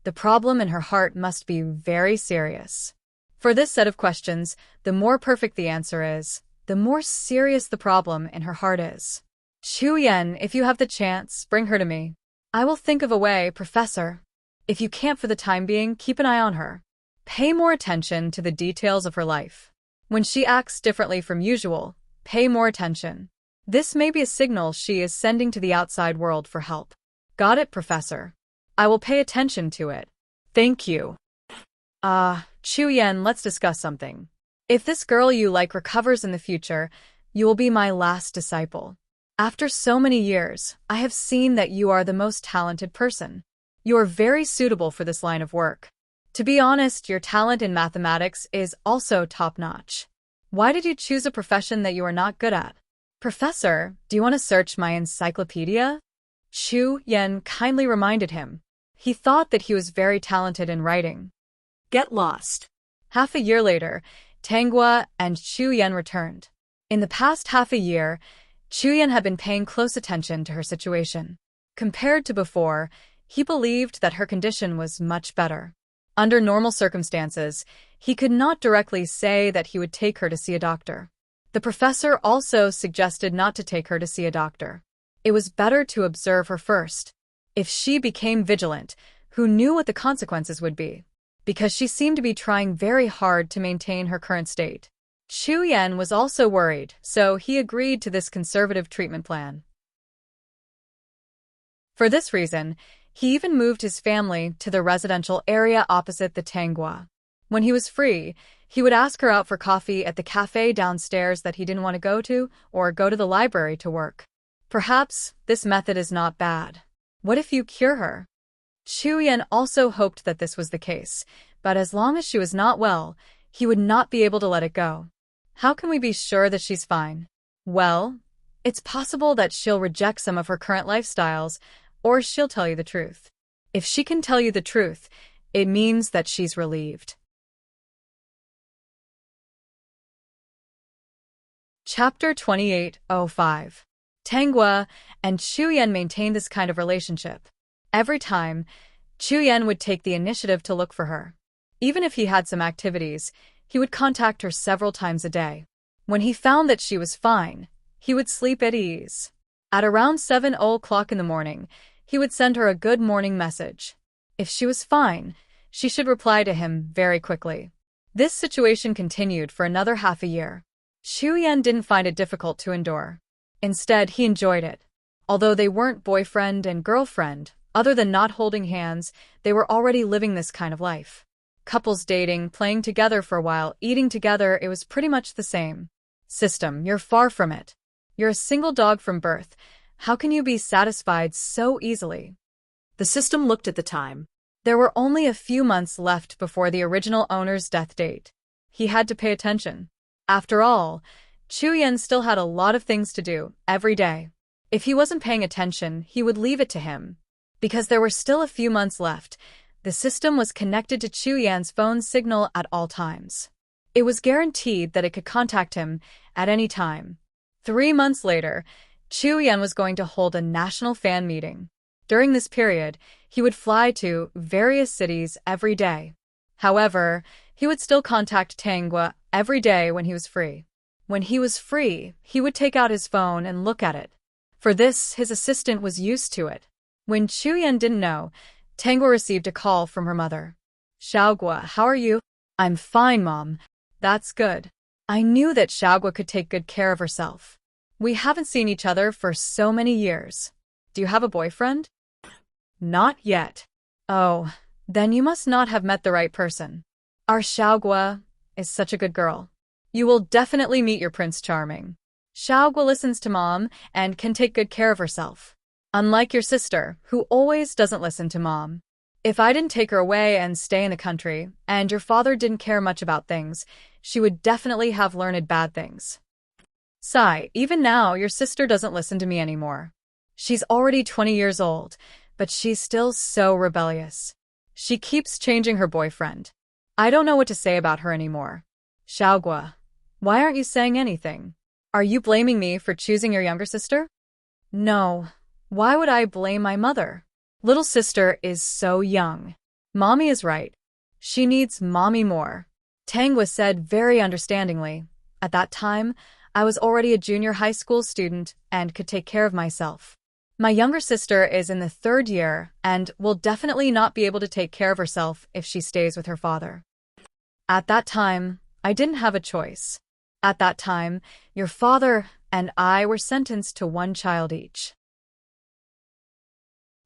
the problem in her heart must be very serious. For this set of questions, the more perfect the answer is, the more serious the problem in her heart is. Chuyan, if you have the chance, bring her to me. I will think of a way, Professor. If you can't for the time being, keep an eye on her. Pay more attention to the details of her life. When she acts differently from usual, pay more attention. This may be a signal she is sending to the outside world for help. Got it, Professor. I will pay attention to it. Thank you. Chuyen, let's discuss something. If this girl you like recovers in the future, you will be my last disciple. After so many years, I have seen that you are the most talented person. You are very suitable for this line of work. To be honest, your talent in mathematics is also top-notch. Why did you choose a profession that you are not good at? Professor, do you want to search my encyclopedia? Chuyen kindly reminded him. He thought that he was very talented in writing. Get lost. Half a year later, Tanghua and Chuyen returned. In the past half a year, Chuyen had been paying close attention to her situation. Compared to before, he believed that her condition was much better. Under normal circumstances, he could not directly say that he would take her to see a doctor. The professor also suggested not to take her to see a doctor. It was better to observe her first. If she became vigilant, who knew what the consequences would be? Because she seemed to be trying very hard to maintain her current state. Chuyen was also worried, so he agreed to this conservative treatment plan. For this reason, he even moved his family to the residential area opposite the Tanghua. When he was free, he would ask her out for coffee at the cafe downstairs that he didn't want to go to, or go to the library to work. Perhaps this method is not bad. What if you cure her? Chuyen also hoped that this was the case, but as long as she was not well, he would not be able to let it go. How can we be sure that she's fine? Well, it's possible that she'll reject some of her current lifestyles, or she'll tell you the truth. If she can tell you the truth, it means that she's relieved. Chapter 28:05. Tanghua and Chuyen maintained this kind of relationship. Every time, Chuyen would take the initiative to look for her. Even if he had some activities, he would contact her several times a day. When he found that she was fine, he would sleep at ease. At around 7 o'clock in the morning, he would send her a good morning message. If she was fine, she should reply to him very quickly. This situation continued for another half a year. Chuyen didn't find it difficult to endure. Instead, he enjoyed it. Although they weren't boyfriend and girlfriend, other than not holding hands, they were already living this kind of life. Couples dating, playing together for a while, eating together, it was pretty much the same. System, you're far from it. You're a single dog from birth. How can you be satisfied so easily? The system looked at the time. There were only a few months left before the original owner's death date. He had to pay attention. After all, Chuyen still had a lot of things to do, every day. If he wasn't paying attention, he would leave it to him. Because there were still a few months left, the system was connected to Chuyen's phone signal at all times. It was guaranteed that it could contact him at any time. 3 months later, Chuyen was going to hold a national fan meeting. During this period, he would fly to various cities every day. However, he would still contact Tanghua every day when he was free. When he was free, he would take out his phone and look at it. For this, his assistant was used to it. When Chuyen didn't know, Tanghua received a call from her mother. Xiaogua, how are you? I'm fine, Mom. That's good. I knew that Xiaogua could take good care of herself. We haven't seen each other for so many years. Do you have a boyfriend? Not yet. Oh, then you must not have met the right person. Our Xiaogua is such a good girl. You will definitely meet your Prince Charming. Xiaogua listens to Mom and can take good care of herself. Unlike your sister, who always doesn't listen to Mom. If I didn't take her away and stay in the country, and your father didn't care much about things, she would definitely have learned bad things. Sigh, even now, your sister doesn't listen to me anymore. She's already 20 years old, but she's still so rebellious. She keeps changing her boyfriend. I don't know what to say about her anymore. Xiaogua, why aren't you saying anything? Are you blaming me for choosing your younger sister? No. Why would I blame my mother? Little sister is so young. Mommy is right. She needs mommy more. Tanghua said very understandingly. At that time, I was already a junior high school student and could take care of myself. My younger sister is in the 3rd year and will definitely not be able to take care of herself if she stays with her father. At that time, I didn't have a choice. At that time, your father and I were sentenced to 1 child each.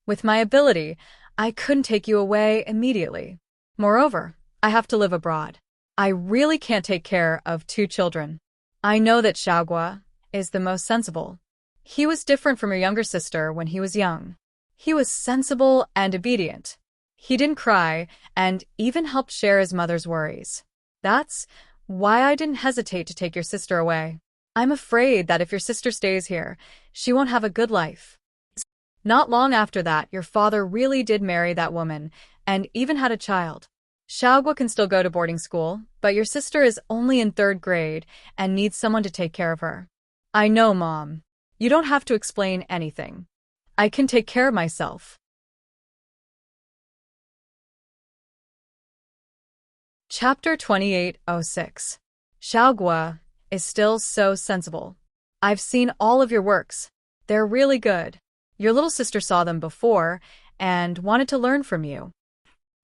With my ability, I couldn't take you away immediately. Moreover, I have to live abroad. I really can't take care of 2 children. I know that Xiaogua is the most sensible. He was different from your younger sister when he was young. He was sensible and obedient. He didn't cry and even helped share his mother's worries. That's why I didn't hesitate to take your sister away. I'm afraid that if your sister stays here, she won't have a good life. Not long after that, your father really did marry that woman and even had a child. Xiaogua can still go to boarding school, but your sister is only in 3rd grade and needs someone to take care of her. I know, Mom. You don't have to explain anything. I can take care of myself. Chapter 2806. Xiaogua is still so sensible. I've seen all of your works. They're really good. Your little sister saw them before and wanted to learn from you.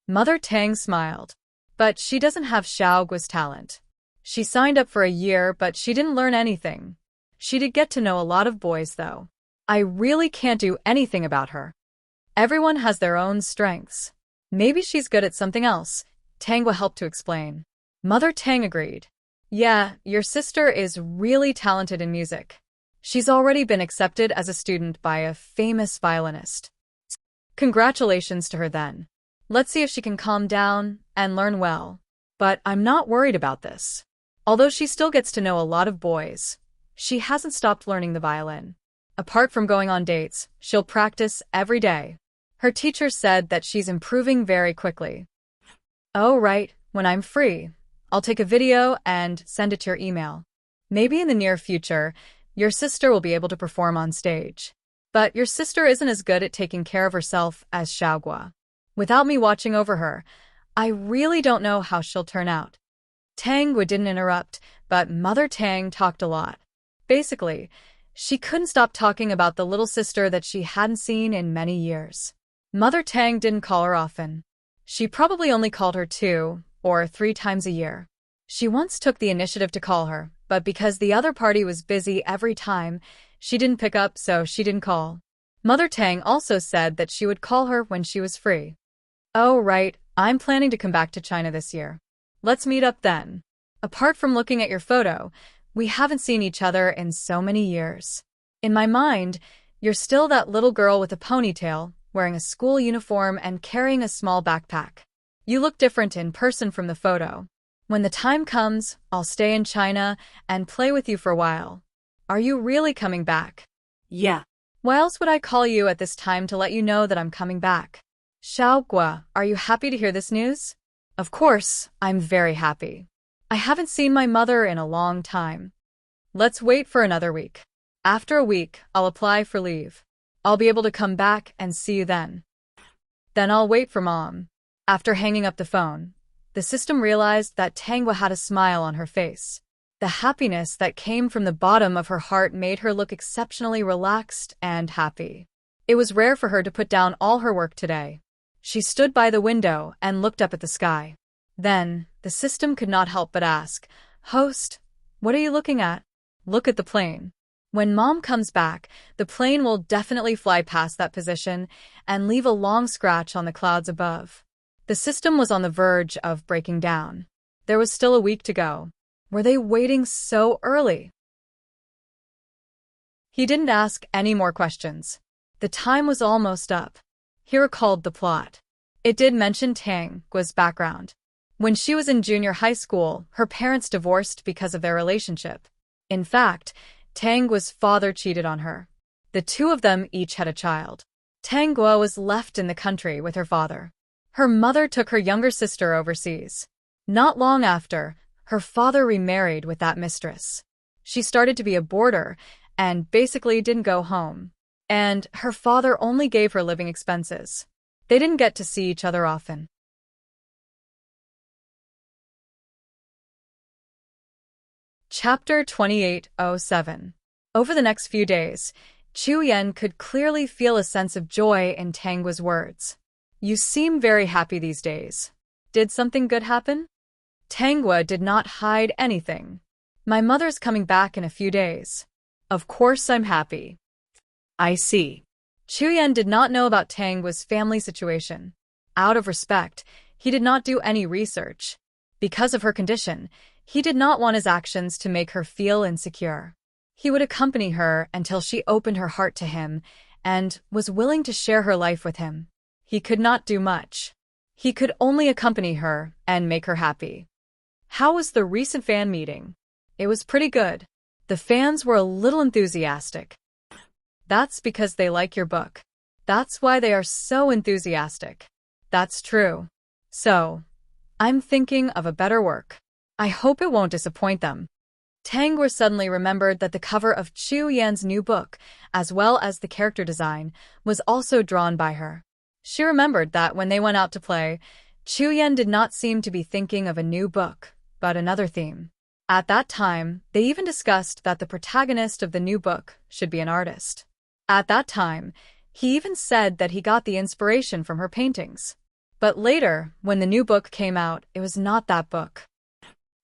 Mother Tang smiled. But she doesn't have Xiaogua's talent. She signed up for a year, but she didn't learn anything. She did get to know a lot of boys, though. I really can't do anything about her. Everyone has their own strengths. Maybe she's good at something else, Tangwa helped to explain. Mother Tang agreed. Yeah, your sister is really talented in music. She's already been accepted as a student by a famous violinist. Congratulations to her then. Let's see if she can calm down and learn well. But I'm not worried about this. Although she still gets to know a lot of boys, she hasn't stopped learning the violin. Apart from going on dates, she'll practice every day. Her teacher said that she's improving very quickly. Oh, right, when I'm free, I'll take a video and send it to your email. Maybe in the near future, your sister will be able to perform on stage. But your sister isn't as good at taking care of herself as Xiaogua. Without me watching over her, I really don't know how she'll turn out. Tangwa didn't interrupt, but Mother Tang talked a lot. Basically, she couldn't stop talking about the little sister that she hadn't seen in many years. Mother Tang didn't call her often. She probably only called her 2 or 3 times a year. She once took the initiative to call her, but because the other party was busy every time, she didn't pick up, so she didn't call. Mother Tang also said that she would call her when she was free. Oh, right, I'm planning to come back to China this year. Let's meet up then. Apart from looking at your photo, we haven't seen each other in so many years. In my mind, you're still that little girl with a ponytail, wearing a school uniform and carrying a small backpack. You look different in person from the photo. When the time comes, I'll stay in China and play with you for a while. Are you really coming back? Yeah. Why else would I call you at this time to let you know that I'm coming back? Xiaogua, are you happy to hear this news? Of course, I'm very happy. I haven't seen my mother in a long time. Let's wait for another week. After a week, I'll apply for leave. I'll be able to come back and see you then. Then I'll wait for Mom. After hanging up the phone, the system realized that Tangwa had a smile on her face. The happiness that came from the bottom of her heart made her look exceptionally relaxed and happy. It was rare for her to put down all her work today. She stood by the window and looked up at the sky. Then, the system could not help but ask, "Host, what are you looking at?" "Look at the plane. When Mom comes back, the plane will definitely fly past that position and leave a long scratch on the clouds above." The system was on the verge of breaking down. There was still a week to go. Were they waiting so early? He didn't ask any more questions. The time was almost up. He recalled the plot. It did mention Tang's background. When she was in junior high school, her parents divorced because of their relationship. In fact, Tang's father cheated on her. The 2 of them each had a child. Tangwa was left in the country with her father. Her mother took her younger sister overseas. Not long after, her father remarried with that mistress. She started to be a boarder and basically didn't go home. And her father only gave her living expenses. They didn't get to see each other often. Chapter 2807. Over the next few days, Chu Yan could clearly feel a sense of joy in Tangwa's words. You seem very happy these days. Did something good happen? Tangwa did not hide anything. My mother's coming back in a few days. Of course I'm happy. I see. Chu Yan did not know about Tangwa's family situation. Out of respect, he did not do any research. Because of her condition, he did not want his actions to make her feel insecure. He would accompany her until she opened her heart to him and was willing to share her life with him. He could not do much. He could only accompany her and make her happy. How was the recent fan meeting? It was pretty good. The fans were a little enthusiastic. That's because they like your book. That's why they are so enthusiastic. That's true. So, I'm thinking of a better work. I hope it won't disappoint them. Tangwa suddenly remembered that the cover of Chu Yan's new book, as well as the character design, was also drawn by her. She remembered that when they went out to play, Chu Yan did not seem to be thinking of a new book, but another theme. At that time, they even discussed that the protagonist of the new book should be an artist. At that time, he even said that he got the inspiration from her paintings. But later, when the new book came out, it was not that book.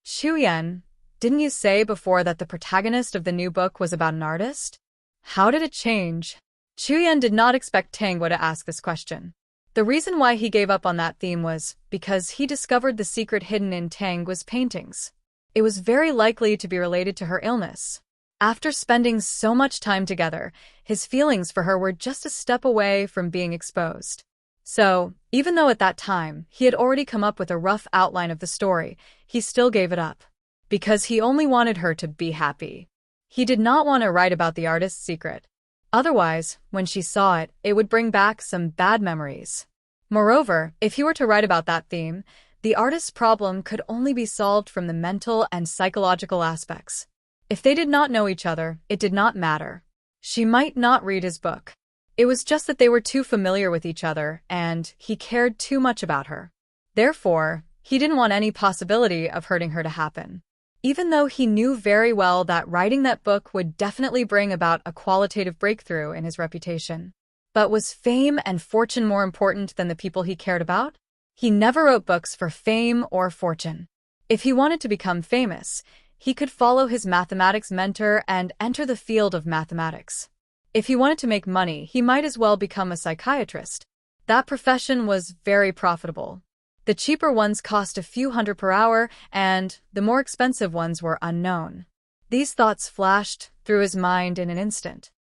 Chu Yan, didn't you say before that the protagonist of the new book was about an artist? How did it change? Chu Yan did not expect Tangwa to ask this question. The reason why he gave up on that theme was because he discovered the secret hidden in Tangwa's paintings. It was very likely to be related to her illness. After spending so much time together, his feelings for her were just a step away from being exposed. So, even though at that time he had already come up with a rough outline of the story, he still gave it up. Because he only wanted her to be happy. He did not want to write about the artist's secret. Otherwise, when she saw it, it would bring back some bad memories. Moreover, if he were to write about that theme, the artist's problem could only be solved from the mental and psychological aspects. If they did not know each other, it did not matter. She might not read his book. It was just that they were too familiar with each other, and he cared too much about her. Therefore, he didn't want any possibility of hurting her to happen. Even though he knew very well that writing that book would definitely bring about a qualitative breakthrough in his reputation. But was fame and fortune more important than the people he cared about? He never wrote books for fame or fortune. If he wanted to become famous, he could follow his mathematics mentor and enter the field of mathematics. If he wanted to make money, he might as well become a psychiatrist. That profession was very profitable. The cheaper ones cost a few hundred per hour, and the more expensive ones were unknown. These thoughts flashed through his mind in an instant.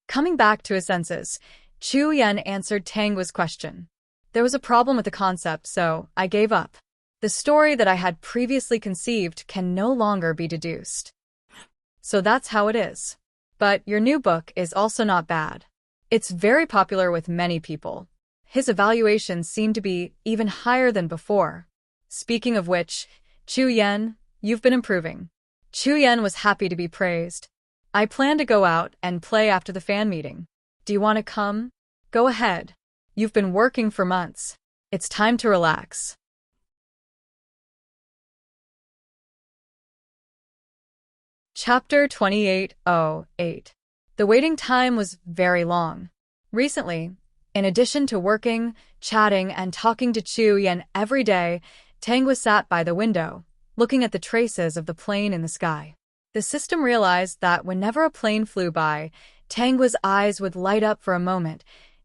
Coming back to his senses, Chu Yan answered Tangwa's question. There was a problem with the concept, so I gave up. The story that I had previously conceived can no longer be deduced. So that's how it is. But your new book is also not bad. It's very popular with many people. His evaluations seem to be even higher than before. Speaking of which, Chu Yan, you've been improving. Chu Yan was happy to be praised. I plan to go out and play after the fan meeting. Do you want to come? Go ahead. You've been working for months. It's time to relax. Chapter 28:08. The waiting time was very long. Recently, in addition to working, chatting, and talking to Chu Yan every day, Tangwa sat by the window, looking at the traces of the plane in the sky. The system realized that whenever a plane flew by, Tangwa's eyes would light up for a moment,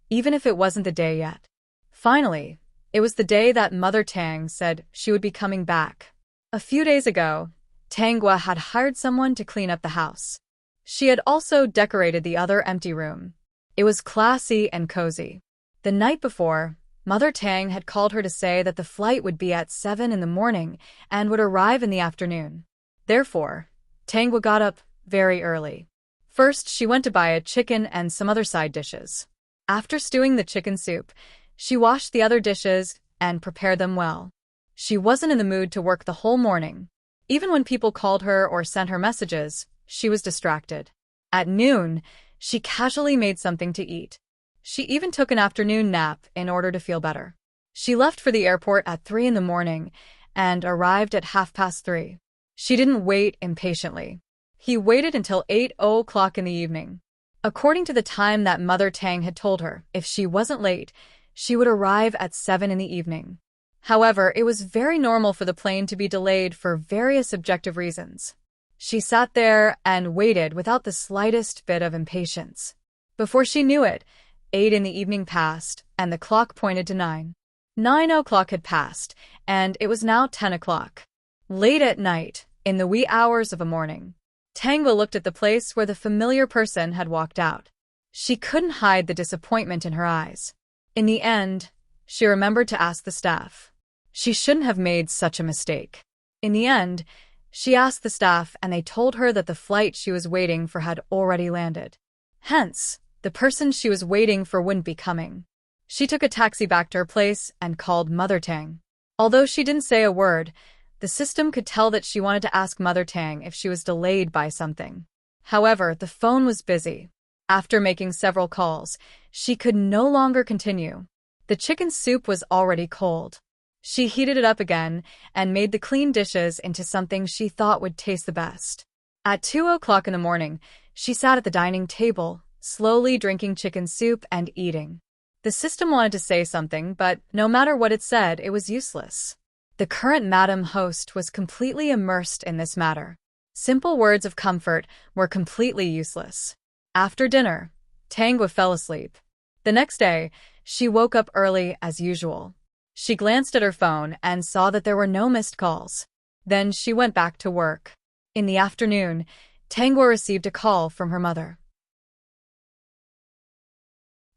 even if it wasn't the day yet. Finally, it was the day that Mother Tang said she would be coming back. A few days ago, Tangwa had hired someone to clean up the house. She had also decorated the other empty room. It was classy and cozy. The night before, Mother Tang had called her to say that the flight would be at 7 in the morning and would arrive in the afternoon. Therefore, Tangwa got up very early. First, she went to buy a chicken and some other side dishes. After stewing the chicken soup, she washed the other dishes and prepared them well. She wasn't in the mood to work the whole morning. Even when people called her or sent her messages, she was distracted. At noon, she casually made something to eat. She even took an afternoon nap in order to feel better. She left for the airport at 3 in the morning and arrived at 3:30. She didn't wait impatiently. He waited until 8 o'clock in the evening. According to the time that Mother Tang had told her, if she wasn't late, she would arrive at 7 in the evening. However, it was very normal for the plane to be delayed for various objective reasons. She sat there and waited without the slightest bit of impatience. Before she knew it, 8 in the evening passed, and the clock pointed to 9. 9 o'clock had passed, and it was now 10 o'clock. Late at night, in the wee hours of a morning, Tangwa looked at the place where the familiar person had walked out. She couldn't hide the disappointment in her eyes. In the end, she remembered to ask the staff. She shouldn't have made such a mistake. In the end, she asked the staff and they told her that the flight she was waiting for had already landed. Hence, the person she was waiting for wouldn't be coming. She took a taxi back to her place and called Mother Tang. Although she didn't say a word, the system could tell that she wanted to ask Mother Tang if she was delayed by something. However, the phone was busy. After making several calls, she could no longer continue. The chicken soup was already cold. She heated it up again and made the clean dishes into something she thought would taste the best. At 2 o'clock in the morning, she sat at the dining table, slowly drinking chicken soup and eating. The system wanted to say something, but no matter what it said, it was useless. The current Madam Host was completely immersed in this matter. Simple words of comfort were completely useless. After dinner, Tangwa fell asleep. The next day, she woke up early as usual. She glanced at her phone and saw that there were no missed calls. Then she went back to work. In the afternoon, Tangwa received a call from her mother.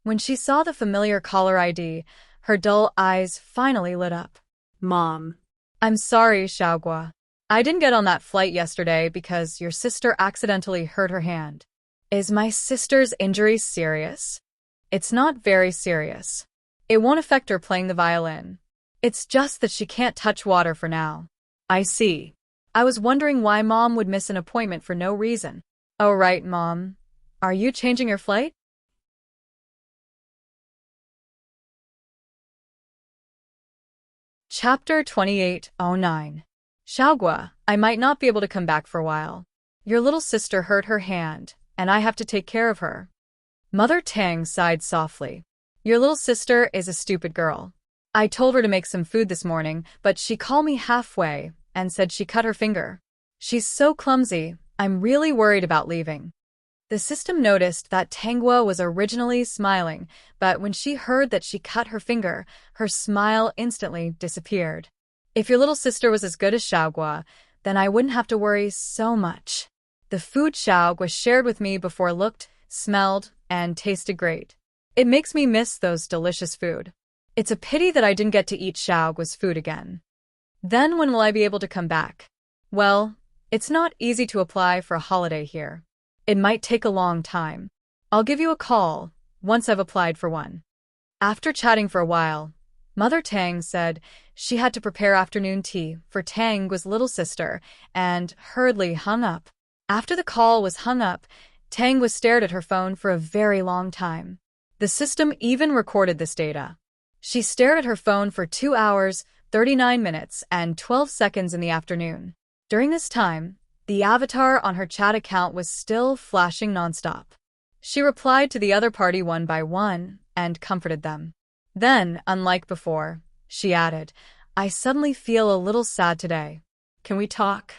When she saw the familiar caller ID, her dull eyes finally lit up. Mom. I'm sorry, Xiaogua. I didn't get on that flight yesterday because your sister accidentally hurt her hand. Is my sister's injury serious? It's not very serious. It won't affect her playing the violin. It's just that she can't touch water for now. I see. I was wondering why Mom would miss an appointment for no reason. Oh right, Mom. Are you changing your flight? Chapter 2809. Xiaogua, I might not be able to come back for a while. Your little sister hurt her hand, and I have to take care of her. Mother Tang sighed softly. Your little sister is a stupid girl. I told her to make some food this morning, but she called me halfway and said she cut her finger. She's so clumsy, I'm really worried about leaving. The system noticed that Tangwa was originally smiling, but when she heard that she cut her finger, her smile instantly disappeared. If your little sister was as good as Xiaogua, then I wouldn't have to worry so much. The food Xiaogua shared with me before looked, smelled, and tasted great. It makes me miss those delicious food. It's a pity that I didn't get to eat Xiaogua's food again. Then when will I be able to come back? Well, it's not easy to apply for a holiday here. It might take a long time. I'll give you a call once I've applied for one. After chatting for a while, Mother Tang said she had to prepare afternoon tea for Tangwa's little sister and hurriedly hung up. After the call was hung up, Tangwa stared at her phone for a very long time. The system even recorded this data. She stared at her phone for 2 hours, 39 minutes, and 12 seconds in the afternoon. During this time, the avatar on her chat account was still flashing nonstop. She replied to the other party one by one and comforted them. Then, unlike before, she added, I suddenly feel a little sad today. Can we talk?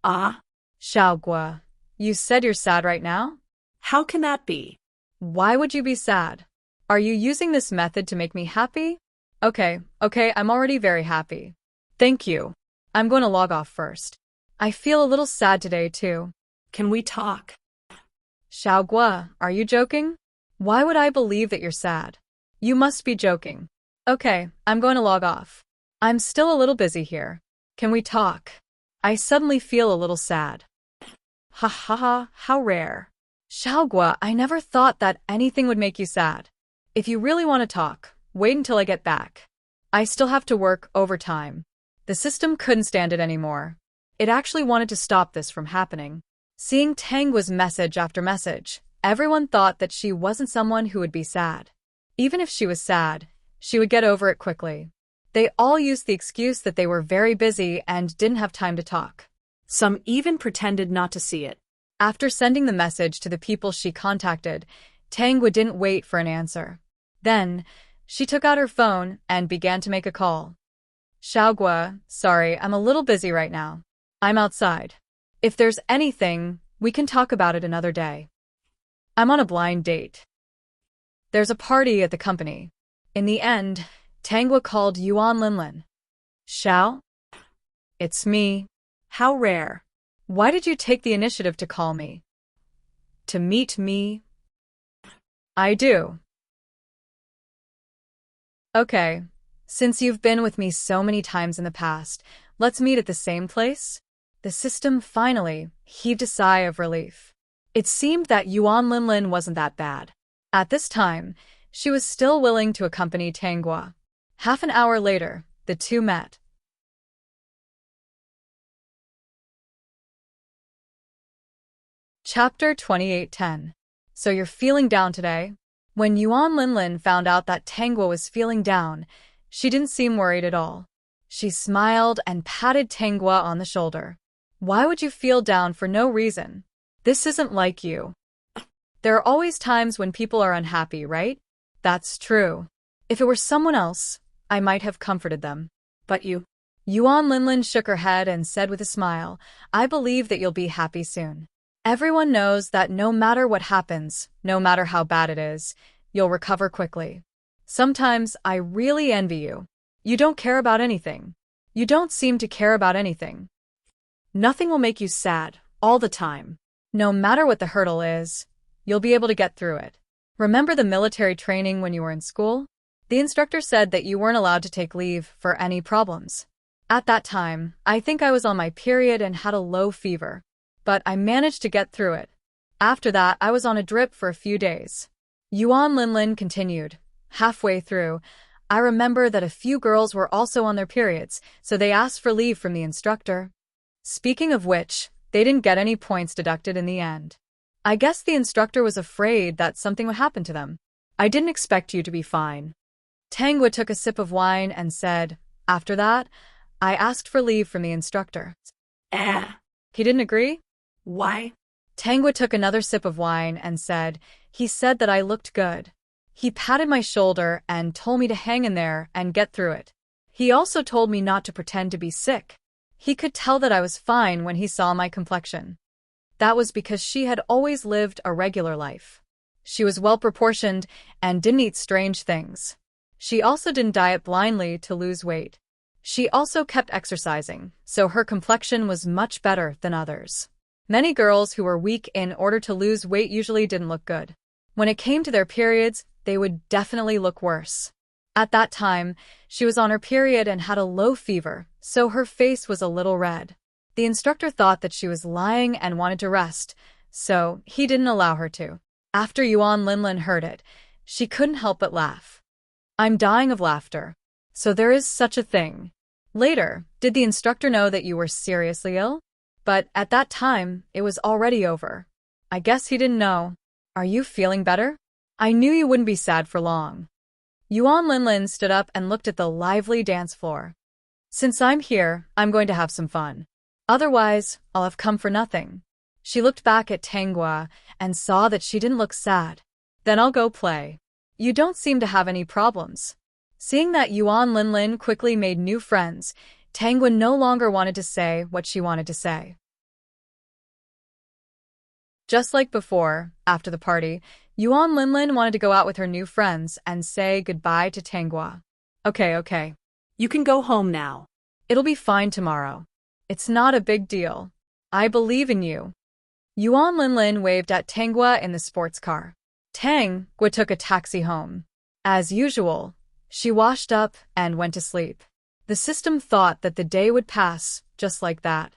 Ah? Xiaogua, you said you're sad right now? How can that be? Why would you be sad? Are you using this method to make me happy? Okay, I'm already very happy. Thank you. I'm going to log off first. I feel a little sad today, too. Can we talk? Xiaogua, are you joking? Why would I believe that you're sad? You must be joking. Okay, I'm going to log off. I'm still a little busy here. Can we talk? I suddenly feel a little sad. Ha ha ha, how rare. Xiaogua, I never thought that anything would make you sad. If you really want to talk, wait until I get back. I still have to work overtime. The system couldn't stand it anymore. It actually wanted to stop this from happening. Seeing Tangwa's message after message, everyone thought that she wasn't someone who would be sad. Even if she was sad, she would get over it quickly. They all used the excuse that they were very busy and didn't have time to talk. Some even pretended not to see it. After sending the message to the people she contacted, Tangwa didn't wait for an answer. Then, she took out her phone and began to make a call. Xiaogua, sorry, I'm a little busy right now. I'm outside. If there's anything, we can talk about it another day. I'm on a blind date. There's a party at the company. In the end, Tangwa called Yuan Linlin. Xiao? It's me. How rare. Why did you take the initiative to call me? To meet me? I do. Okay. Since you've been with me so many times in the past, let's meet at the same place? The system finally heaved a sigh of relief. It seemed that Yuan Linlin wasn't that bad. At this time, she was still willing to accompany Tangwa. Half an hour later, the two met. Chapter 28:10. So you're feeling down today? When Yuan Linlin found out that Tangwa was feeling down, she didn't seem worried at all. She smiled and patted Tangwa on the shoulder. Why would you feel down for no reason? This isn't like you. There are always times when people are unhappy, right? That's true. If it were someone else, I might have comforted them. But you. Yuan Linlin shook her head and said with a smile, I believe that you'll be happy soon. Everyone knows that no matter what happens, no matter how bad it is, you'll recover quickly. Sometimes I really envy you. You don't care about anything. You don't seem to care about anything. Nothing will make you sad, all the time. No matter what the hurdle is, you'll be able to get through it. Remember the military training when you were in school? The instructor said that you weren't allowed to take leave for any problems. At that time, I think I was on my period and had a low fever. But I managed to get through it. After that, I was on a drip for a few days. Yuan Linlin continued. Halfway through, I remember that a few girls were also on their periods, so they asked for leave from the instructor. Speaking of which, they didn't get any points deducted in the end. I guess the instructor was afraid that something would happen to them. I didn't expect you to be fine. Tangwa took a sip of wine and said, after that, I asked for leave from the instructor. He didn't agree? Why? Tangwa took another sip of wine and said, he said that I looked good. He patted my shoulder and told me to hang in there and get through it. He also told me not to pretend to be sick. He could tell that I was fine when he saw my complexion. That was because she had always lived a regular life. She was well-proportioned and didn't eat strange things. She also didn't diet blindly to lose weight. She also kept exercising, so her complexion was much better than others. Many girls who were weak in order to lose weight usually didn't look good. When it came to their periods, they would definitely look worse. At that time, she was on her period and had a low fever, so her face was a little red. The instructor thought that she was lying and wanted to rest, so he didn't allow her to. After Yuan Linlin heard it, she couldn't help but laugh. I'm dying of laughter. So there is such a thing. Later, did the instructor know that you were seriously ill? But at that time, it was already over. I guess he didn't know. Are you feeling better? I knew you wouldn't be sad for long. Yuan Linlin stood up and looked at the lively dance floor. Since I'm here, I'm going to have some fun. Otherwise, I'll have come for nothing. She looked back at Tangwa and saw that she didn't look sad. Then I'll go play. You don't seem to have any problems. Seeing that Yuan Linlin quickly made new friends, Tangwa no longer wanted to say what she wanted to say. Just like before, after the party, Yuan Linlin wanted to go out with her new friends and say goodbye to Tangwa. Okay. You can go home now. It'll be fine tomorrow. It's not a big deal. I believe in you. Yuan Linlin waved at Tangwa in the sports car. Tangwa took a taxi home. As usual, she washed up and went to sleep. The system thought that the day would pass just like that.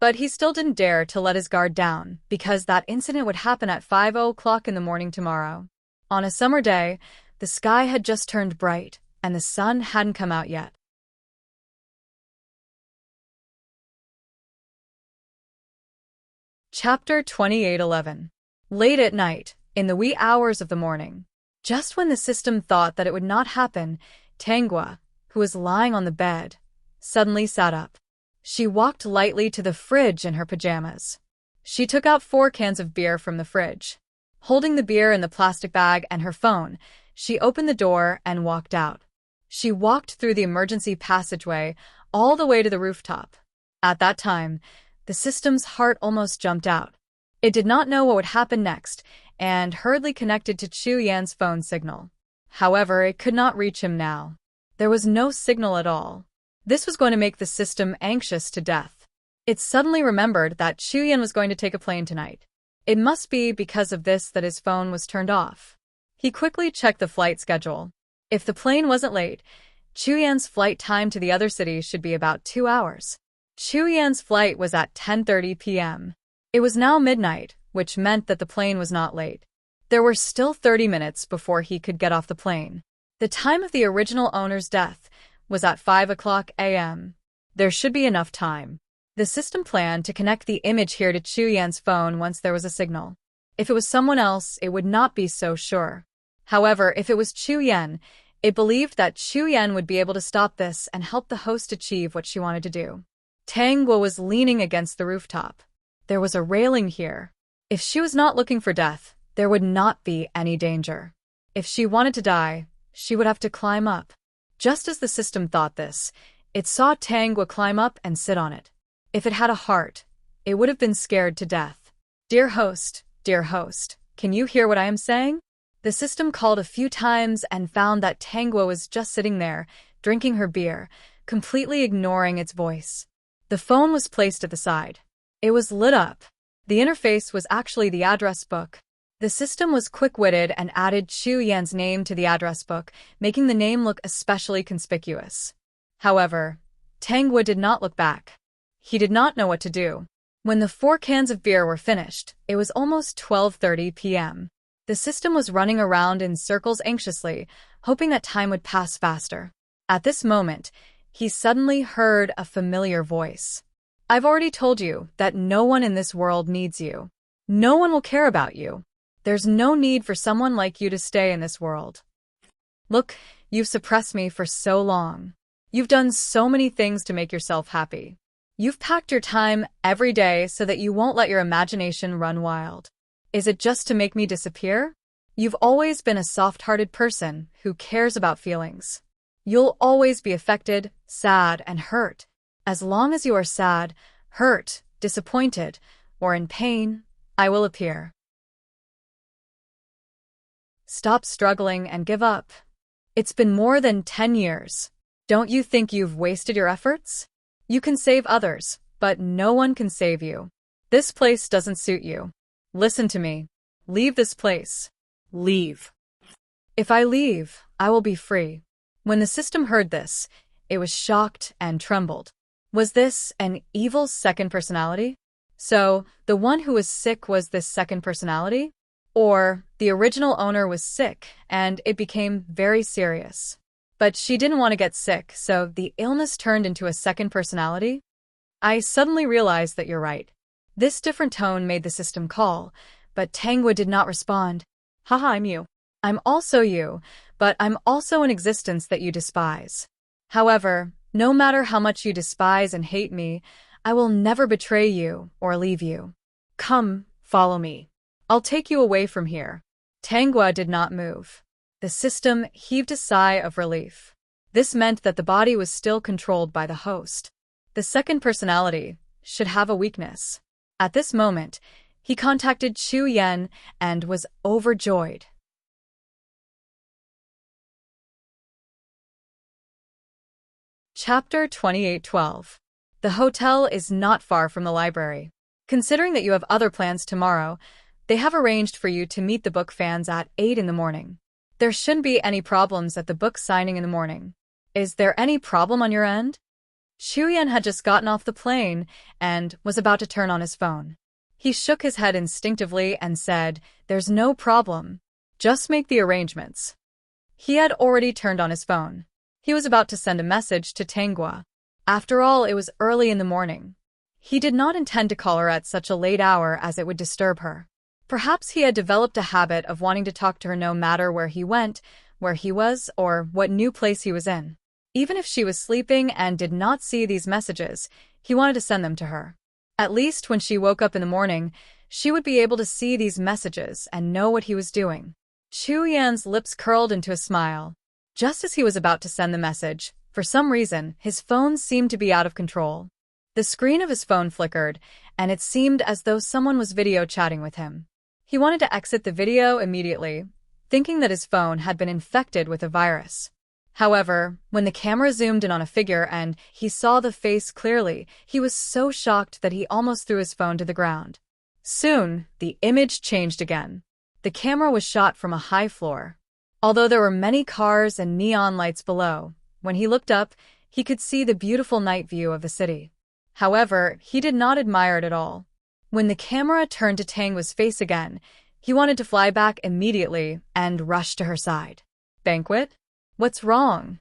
But he still didn't dare to let his guard down because that incident would happen at 5:00 in the morning tomorrow. On a summer day, the sky had just turned bright and the sun hadn't come out yet. Chapter 28:11. Late at night, in the wee hours of the morning, just when the system thought that it would not happen, Tangwa, who was lying on the bed, suddenly sat up. She walked lightly to the fridge in her pajamas. She took out 4 cans of beer from the fridge. Holding the beer in the plastic bag and her phone, she opened the door and walked out. She walked through the emergency passageway all the way to the rooftop. At that time, the system's heart almost jumped out. It did not know what would happen next and hurriedly connected to Chu Yan's phone signal. However, it could not reach him now. There was no signal at all. This was going to make the system anxious to death. It suddenly remembered that Chu Yan was going to take a plane tonight. It must be because of this that his phone was turned off. He quickly checked the flight schedule. If the plane wasn't late, Chu Yan's flight time to the other city should be about 2 hours. Chu Yan's flight was at 10:30 p.m. It was now midnight, which meant that the plane was not late. There were still 30 minutes before he could get off the plane. The time of the original owner's death was at 5 a.m. There should be enough time. The system planned to connect the image here to Chu Yan's phone once there was a signal. If it was someone else, it would not be so sure. However, if it was Chu Yan, it believed that Chu Yan would be able to stop this and help the host achieve what she wanted to do. Tang Guo was leaning against the rooftop. There was a railing here. If she was not looking for death, there would not be any danger. If she wanted to die, she would have to climb up. Just as the system thought this, it saw Tang Guo climb up and sit on it. If it had a heart, it would have been scared to death. Dear host, can you hear what I am saying? The system called a few times and found that Tang Guo was just sitting there, drinking her beer, completely ignoring its voice. The phone was placed at the side. It was lit up. The interface was actually the address book. The system was quick-witted and added Chu Yan's name to the address book, making the name look especially conspicuous. However, Tang Guo did not look back. He did not know what to do. When the 4 cans of beer were finished, it was almost 12:30 p.m. The system was running around in circles anxiously, hoping that time would pass faster. At this moment, he suddenly heard a familiar voice. I've already told you that no one in this world needs you. No one will care about you. There's no need for someone like you to stay in this world. Look, you've suppressed me for so long. You've done so many things to make yourself happy. You've packed your time every day so that you won't let your imagination run wild. Is it just to make me disappear? You've always been a soft-hearted person who cares about feelings. You'll always be affected, sad, and hurt. As long as you are sad, hurt, disappointed, or in pain, I will appear. Stop struggling and give up. It's been more than 10 years. Don't you think you've wasted your efforts? You can save others, but no one can save you. This place doesn't suit you. Listen to me. Leave this place. Leave. If I leave, I will be free. When the system heard this, it was shocked and trembled. Was this an evil second personality? So, the one who was sick was this second personality? Or, the original owner was sick, and it became very serious. But she didn't want to get sick, so the illness turned into a second personality? I suddenly realized that you're right. This different tone made the system call, but Tang Guo did not respond. Haha, I'm you. I'm also you, but I'm also an existence that you despise. However, no matter how much you despise and hate me, I will never betray you or leave you. Come, follow me. I'll take you away from here. Tang Guo did not move. The system heaved a sigh of relief. This meant that the body was still controlled by the host. The second personality should have a weakness. At this moment, he contacted Chu Yan and was overjoyed. Chapter 28:12. The hotel is not far from the library. Considering that you have other plans tomorrow, they have arranged for you to meet the book fans at 8 in the morning. There shouldn't be any problems at the book signing in the morning. Is there any problem on your end? Chu Yan had just gotten off the plane and was about to turn on his phone. He shook his head instinctively and said, "There's no problem. Just make the arrangements." He had already turned on his phone. He was about to send a message to Tang Guo. After all, it was early in the morning. He did not intend to call her at such a late hour as it would disturb her. Perhaps he had developed a habit of wanting to talk to her no matter where he went, where he was, or what new place he was in. Even if she was sleeping and did not see these messages, He wanted to send them to her. At least when she woke up in the morning, she would be able to see these messages and know what he was doing. Chu Yan's lips curled into a smile. Just as he was about to send the message, for some reason, his phone seemed to be out of control. The screen of his phone flickered, and it seemed as though someone was video chatting with him. He wanted to exit the video immediately, thinking that his phone had been infected with a virus. However, when the camera zoomed in on a figure and he saw the face clearly, he was so shocked that he almost threw his phone to the ground. Soon, the image changed again. The camera was shot from a high floor. Although there were many cars and neon lights below, when he looked up, he could see the beautiful night view of the city. However, he did not admire it at all. When the camera turned to Tangwa's face again, he wanted to fly back immediately and rush to her side. Banquet? What's wrong?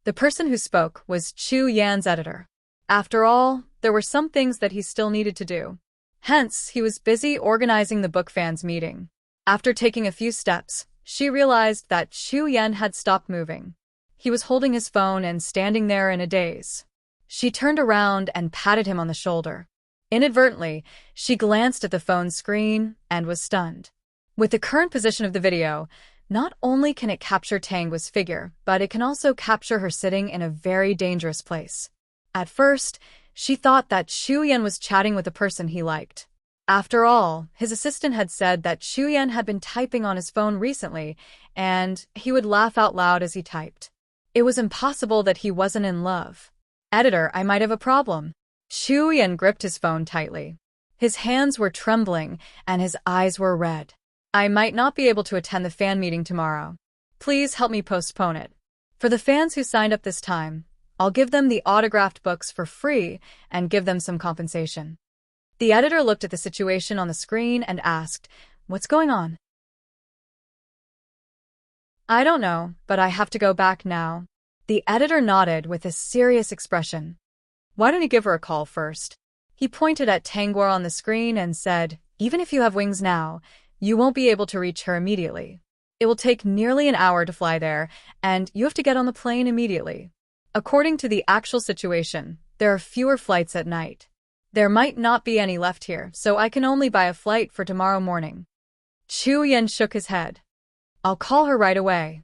The person who spoke was Chu Yan's editor. After all, there were some things that he still needed to do. Hence, he was busy organizing the book fans' meeting. After taking a few steps, she realized that Chu Yan had stopped moving. He was holding his phone and standing there in a daze. She turned around and patted him on the shoulder. Inadvertently, she glanced at the phone screen and was stunned. With the current position of the video, not only can it capture Tangwa's figure, but it can also capture her sitting in a very dangerous place. At first, she thought that Chu Yan was chatting with a person he liked. After all, his assistant had said that Chu Yan had been typing on his phone recently, and he would laugh out loud as he typed. It was impossible that he wasn't in love. Editor, I might have a problem. Chu Yan gripped his phone tightly. His hands were trembling, and his eyes were red. I might not be able to attend the fan meeting tomorrow. Please help me postpone it. For the fans who signed up this time, I'll give them the autographed books for free and give them some compensation. The editor looked at the situation on the screen and asked, "What's going on?" I don't know, but I have to go back now. The editor nodded with a serious expression. Why don't you give her a call first? He pointed at Tangwa on the screen and said, even if you have wings now, you won't be able to reach her immediately. It will take nearly an hour to fly there, and you have to get on the plane immediately. According to the actual situation, there are fewer flights at night. There might not be any left here, so I can only buy a flight for tomorrow morning. Chu Yan shook his head. I'll call her right away.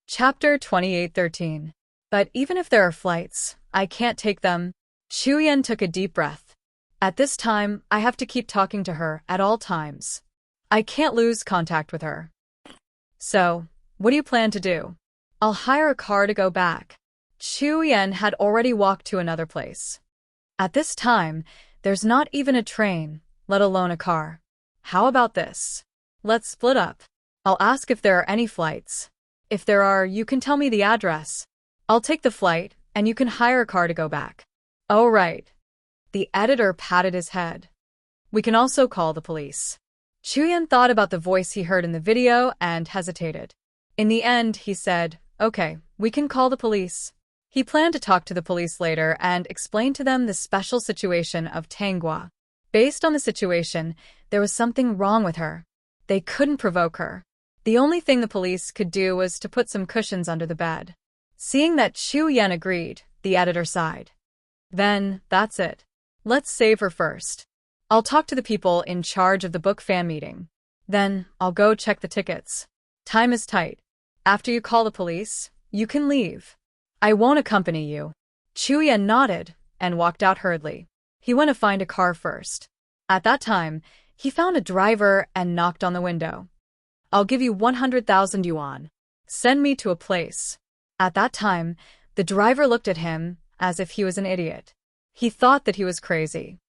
Chapter 28:13. But even if there are flights, I can't take them. Chu Yan took a deep breath. At this time, I have to keep talking to her at all times. I can't lose contact with her. So, what do you plan to do? I'll hire a car to go back. Chu Yan had already walked to another place. At this time, there's not even a train, let alone a car. How about this? Let's split up. I'll ask if there are any flights. If there are, you can tell me the address. I'll take the flight, and you can hire a car to go back. Oh, right. The editor patted his head. We can also call the police. Chu Yan thought about the voice he heard in the video and hesitated. In the end, he said, okay, we can call the police. He planned to talk to the police later and explain to them the special situation of Tangwa. Based on the situation, there was something wrong with her. They couldn't provoke her. The only thing the police could do was to put some cushions under the bed. Seeing that Chu Yan agreed, the editor sighed. Then, that's it. Let's save her first. I'll talk to the people in charge of the book fan meeting. Then, I'll go check the tickets. Time is tight. After you call the police, you can leave. I won't accompany you. Chu Yan nodded and walked out hurriedly. He went to find a car first. At that time, he found a driver and knocked on the window. I'll give you 100,000 yuan. Send me to a place. At that time, the driver looked at him as if he was an idiot. He thought that he was crazy.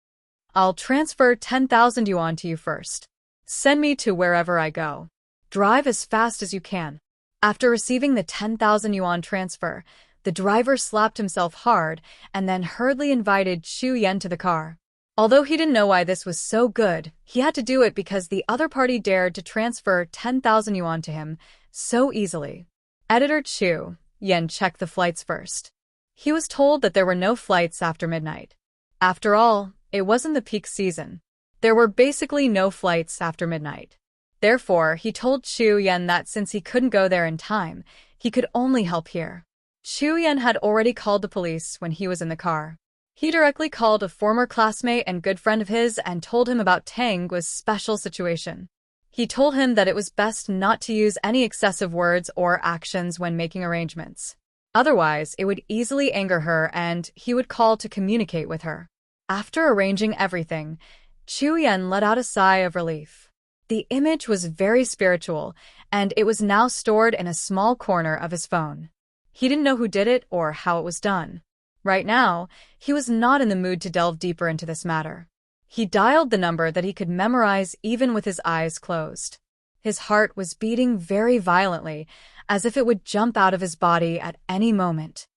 I'll transfer 10,000 yuan to you first. Send me to wherever I go. Drive as fast as you can. After receiving the 10,000 yuan transfer, the driver slapped himself hard and then hurriedly invited Chu Yan to the car. Although he didn't know why this was so good, he had to do it because the other party dared to transfer 10,000 yuan to him so easily. Editor Chu Yan checked the flights first. He was told that there were no flights after midnight. After all, it wasn't the peak season. There were basically no flights after midnight. Therefore, he told Chu Yan that since he couldn't go there in time, he could only help here. Chu Yan had already called the police when he was in the car. He directly called a former classmate and good friend of his and told him about Tang's special situation. He told him that it was best not to use any excessive words or actions when making arrangements. Otherwise, it would easily anger her and he would call to communicate with her. After arranging everything, Chu Yan let out a sigh of relief. The image was very spiritual, and it was now stored in a small corner of his phone. He didn't know who did it or how it was done. Right now, he was not in the mood to delve deeper into this matter. He dialed the number that he could memorize even with his eyes closed. His heart was beating very violently, as if it would jump out of his body at any moment.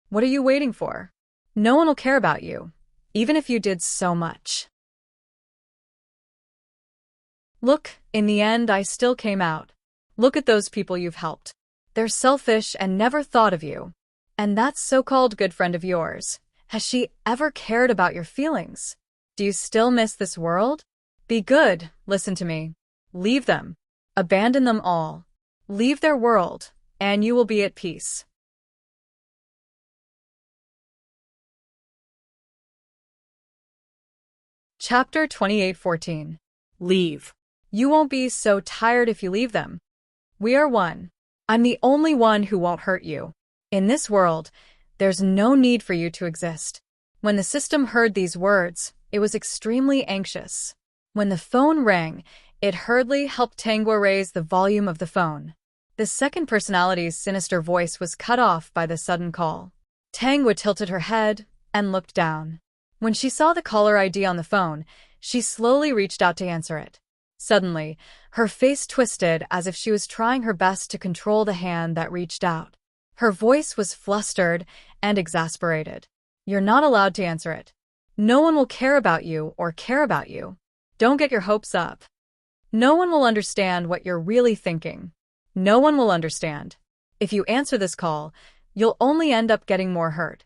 What are you waiting for? No one will care about you, even if you did so much. Look, in the end I still came out. Look at those people you've helped. They're selfish and never thought of you. And that so-called good friend of yours, has she ever cared about your feelings? Do you still miss this world? Be good, listen to me. Leave them. Abandon them all. Leave their world, and you will be at peace. Chapter 28:14. Leave. You won't be so tired if you leave them. We are one. I'm the only one who won't hurt you. In this world, there's no need for you to exist. When the system heard these words, it was extremely anxious. When the phone rang, it hurriedly helped Tangwa raise the volume of the phone. The second personality's sinister voice was cut off by the sudden call. Tangwa tilted her head and looked down. When she saw the caller ID on the phone, she slowly reached out to answer it. Suddenly, her face twisted as if she was trying her best to control the hand that reached out. Her voice was flustered and exasperated. You're not allowed to answer it. No one will care about you or care about you. Don't get your hopes up. No one will understand what you're really thinking. No one will understand. If you answer this call, you'll only end up getting more hurt.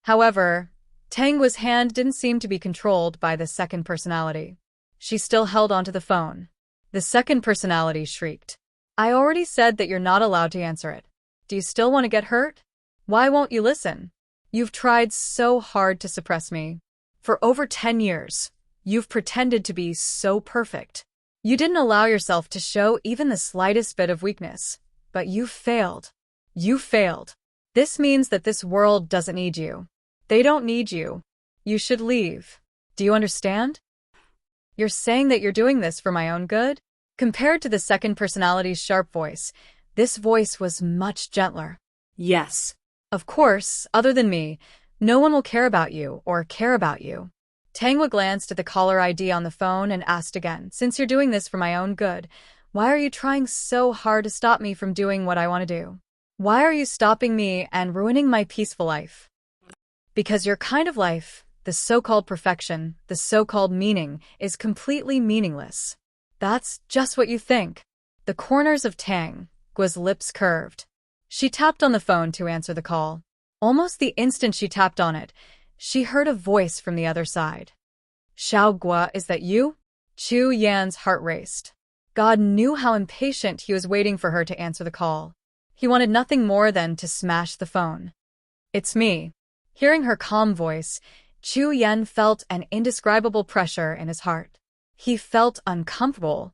However, Tangwa's hand didn't seem to be controlled by the second personality. She still held onto the phone. The second personality shrieked. I already said that you're not allowed to answer it. Do you still want to get hurt? Why won't you listen? You've tried so hard to suppress me. For over 10 years, you've pretended to be so perfect. You didn't allow yourself to show even the slightest bit of weakness. But you failed. You failed. This means that this world doesn't need you. They don't need you. You should leave. Do you understand? You're saying that you're doing this for my own good? Compared to the second personality's sharp voice, this voice was much gentler. Yes. Of course, other than me, no one will care about you or care about you. Tangwa glanced at the caller ID on the phone and asked again, since you're doing this for my own good, why are you trying so hard to stop me from doing what I want to do? Why are you stopping me and ruining my peaceful life? Because your kind of life, the so-called perfection, the so-called meaning, is completely meaningless. That's just what you think. The corners of Tangwa's lips curved. She tapped on the phone to answer the call. Almost the instant she tapped on it, she heard a voice from the other side. Xiaogua, is that you? Chu Yan's heart raced. God knew how impatient he was waiting for her to answer the call. He wanted nothing more than to smash the phone. It's me. Hearing her calm voice, Chu Yan felt an indescribable pressure in his heart. He felt uncomfortable.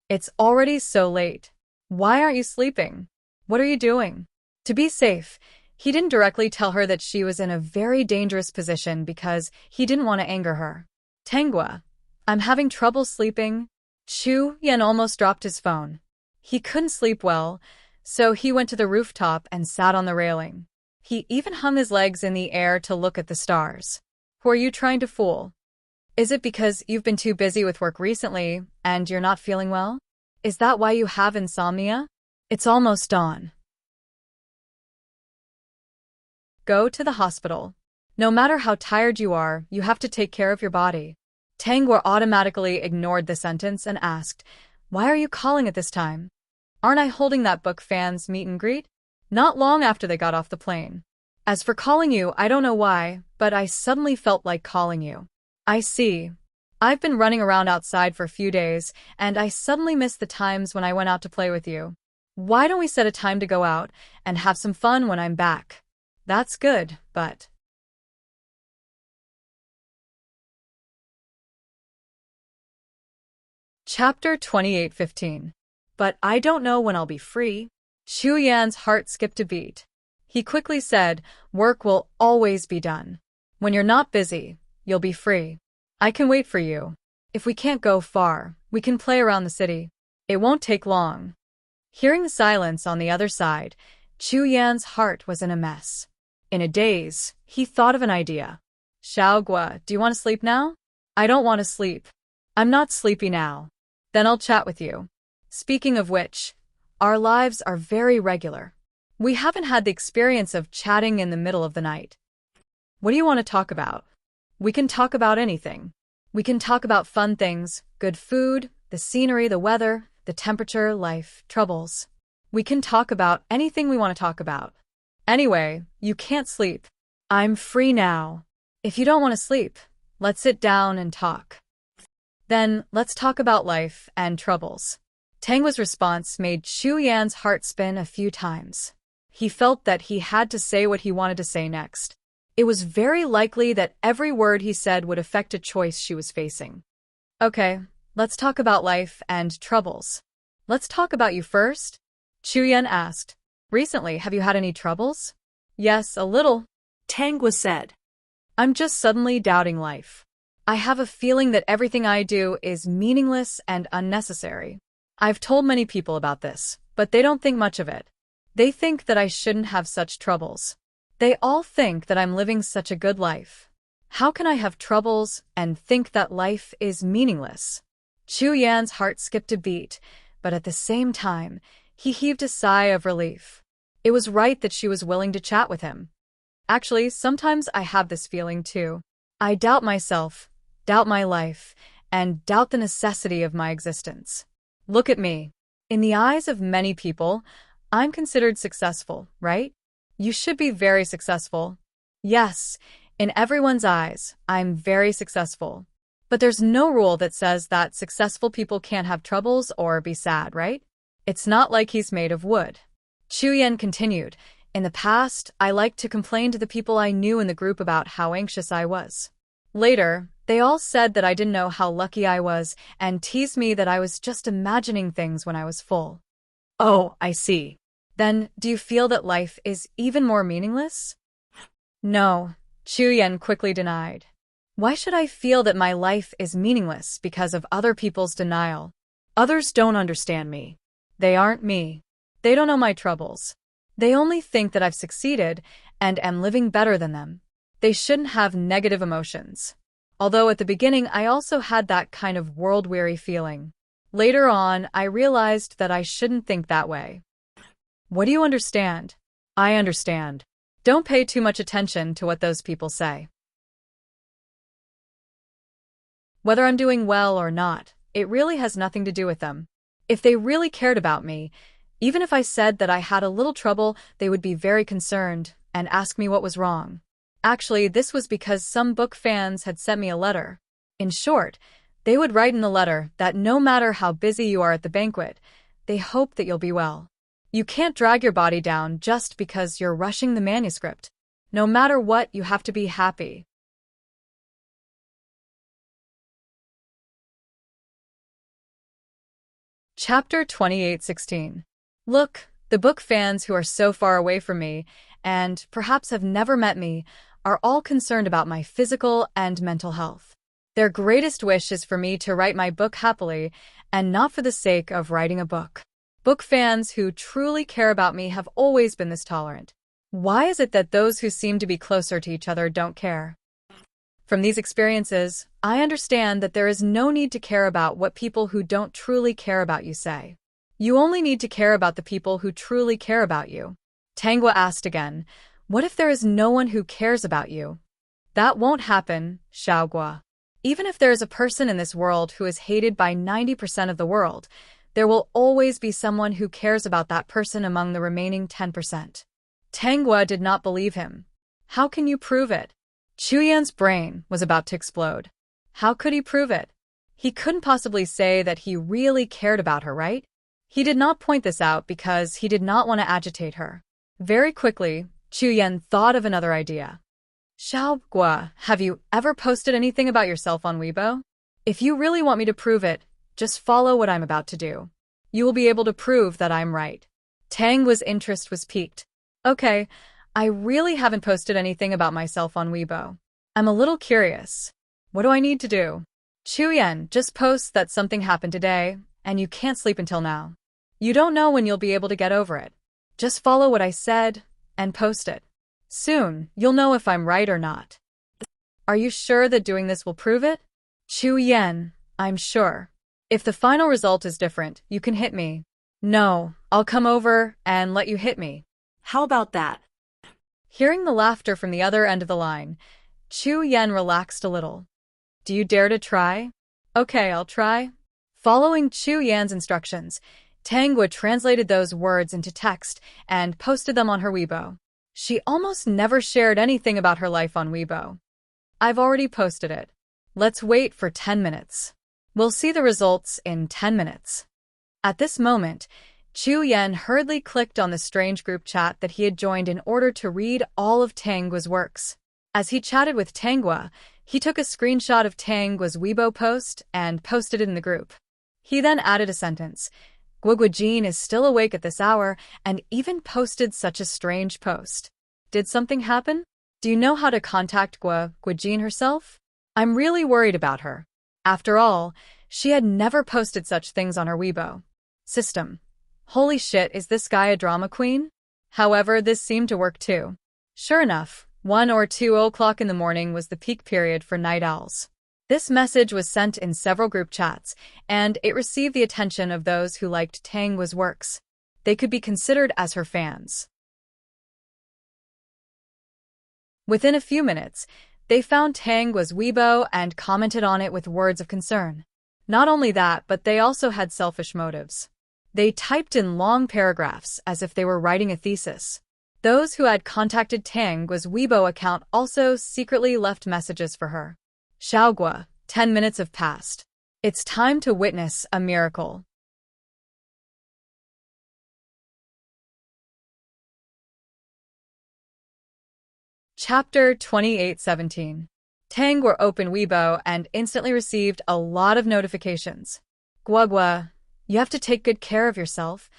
It's already so late. Why aren't you sleeping? What are you doing? To be safe, he didn't directly tell her that she was in a very dangerous position because he didn't want to anger her. Tangwa, I'm having trouble sleeping. Chu Yan almost dropped his phone. He couldn't sleep well, so he went to the rooftop and sat on the railing. He even hung his legs in the air to look at the stars. Who are you trying to fool? Is it because you've been too busy with work recently and you're not feeling well? Is that why you have insomnia? It's almost dawn. Go to the hospital. No matter how tired you are, you have to take care of your body. Tangwa automatically ignored the sentence and asked, why are you calling at this time? Aren't I holding that book fans meet and greet? Not long after they got off the plane. As for calling you, I don't know why, but I suddenly felt like calling you. I see. I've been running around outside for a few days, and I suddenly miss the times when I went out to play with you. Why don't we set a time to go out and have some fun when I'm back? That's good, but... Chapter 28:15. But I don't know when I'll be free. Shu Yan's heart skipped a beat. He quickly said, work will always be done. When you're not busy, you'll be free. I can wait for you. If we can't go far, we can play around the city. It won't take long. Hearing the silence on the other side, Chu Yan's heart was in a mess. In a daze, he thought of an idea. Xiaogua, do you want to sleep now? I don't want to sleep. I'm not sleepy now. Then I'll chat with you. Speaking of which, our lives are very regular. We haven't had the experience of chatting in the middle of the night. What do you want to talk about? We can talk about anything. We can talk about fun things, good food, the scenery, the weather, the temperature, life, troubles. We can talk about anything we want to talk about. Anyway, you can't sleep. I'm free now. If you don't want to sleep, let's sit down and talk. Then, let's talk about life and troubles. Tangwa's response made Chu Yan's heart spin a few times. He felt that he had to say what he wanted to say next. It was very likely that every word he said would affect a choice she was facing. Okay, let's talk about life and troubles. Let's talk about you first? Chu Yan asked. Recently, have you had any troubles? Yes, a little, Tangwa said. I'm just suddenly doubting life. I have a feeling that everything I do is meaningless and unnecessary. I've told many people about this, but they don't think much of it. They think that I shouldn't have such troubles. They all think that I'm living such a good life. How can I have troubles and think that life is meaningless? Chu Yan's heart skipped a beat, but at the same time, he heaved a sigh of relief. It was right that she was willing to chat with him. Actually, sometimes I have this feeling too. I doubt myself, doubt my life, and doubt the necessity of my existence. Look at me. In the eyes of many people, I'm considered successful, right? You should be very successful. Yes, in everyone's eyes, I'm very successful. But there's no rule that says that successful people can't have troubles or be sad, right? It's not like he's made of wood. Chu Yan continued, in the past, I liked to complain to the people I knew in the group about how anxious I was. Later, they all said that I didn't know how lucky I was and teased me that I was just imagining things when I was full. Oh, I see. Then, do you feel that life is even more meaningless? No, Chu Yan quickly denied. Why should I feel that my life is meaningless because of other people's denial? Others don't understand me. They aren't me. They don't know my troubles. They only think that I've succeeded and am living better than them. They shouldn't have negative emotions. Although at the beginning I also had that kind of world-weary feeling. Later on, I realized that I shouldn't think that way. What do you understand? I understand. Don't pay too much attention to what those people say. Whether I'm doing well or not, it really has nothing to do with them. If they really cared about me, even if I said that I had a little trouble, they would be very concerned and ask me what was wrong. Actually, this was because some book fans had sent me a letter. In short, they would write in the letter that no matter how busy you are at the banquet, they hope that you'll be well. You can't drag your body down just because you're rushing the manuscript. No matter what, you have to be happy. Chapter 28:16. Look, the book fans who are so far away from me, and perhaps have never met me, are all concerned about my physical and mental health. Their greatest wish is for me to write my book happily, and not for the sake of writing a book. Book fans who truly care about me have always been this tolerant. Why is it that those who seem to be closer to each other don't care? From these experiences, I understand that there is no need to care about what people who don't truly care about you say. You only need to care about the people who truly care about you. Tangwa asked again, what if there is no one who cares about you? That won't happen, Xiaogua. Even if there is a person in this world who is hated by 90% of the world, there will always be someone who cares about that person among the remaining 10%. Tangwa did not believe him. How can you prove it? Chu Yan's brain was about to explode. How could he prove it? He couldn't possibly say that he really cared about her, right? He did not point this out because he did not want to agitate her. Very quickly, Chuyen thought of another idea. Xiaogua, have you ever posted anything about yourself on Weibo? If you really want me to prove it, just follow what I'm about to do. You will be able to prove that I'm right. Tang's interest was piqued. Okay, I really haven't posted anything about myself on Weibo. I'm a little curious. What do I need to do? Chuyen, just post that something happened today, and you can't sleep until now. You don't know when you'll be able to get over it. Just follow what I said, and post it. Soon, you'll know if I'm right or not. Are you sure that doing this will prove it? Chuyen, I'm sure. If the final result is different, you can hit me. No, I'll come over and let you hit me. How about that? Hearing the laughter from the other end of the line, Chuyen relaxed a little. Do you dare to try? Okay, I'll try. Following Chuyen's instructions, Tangwa translated those words into text and posted them on her Weibo. She almost never shared anything about her life on Weibo. I've already posted it. Let's wait for 10 minutes. We'll see the results in 10 minutes. At this moment, Chuyen hurriedly clicked on the strange group chat that he had joined in order to read all of Tangwa's works. As he chatted with Tangwa, he took a screenshot of Tangwa's Weibo post and posted it in the group. He then added a sentence. Guoguojin is still awake at this hour and even posted such a strange post. Did something happen? Do you know how to contact Guoguojin herself? I'm really worried about her. After all, she had never posted such things on her Weibo. System. Holy shit, is this guy a drama queen? However, this seemed to work too. Sure enough, 1 or 2 o'clock in the morning was the peak period for night owls. This message was sent in several group chats, and it received the attention of those who liked Tangwa's works. They could be considered as her fans. Within a few minutes, they found Tangwa's Weibo and commented on it with words of concern. Not only that, but they also had selfish motives. They typed in long paragraphs as if they were writing a thesis. Those who had contacted Tangwa's Weibo account also secretly left messages for her. Xiaogua, 10 minutes have passed. It's time to witness a miracle. Chapter 28:17. Tangwa opened Weibo and instantly received a lot of notifications. Guogua, you have to take good care of yourself.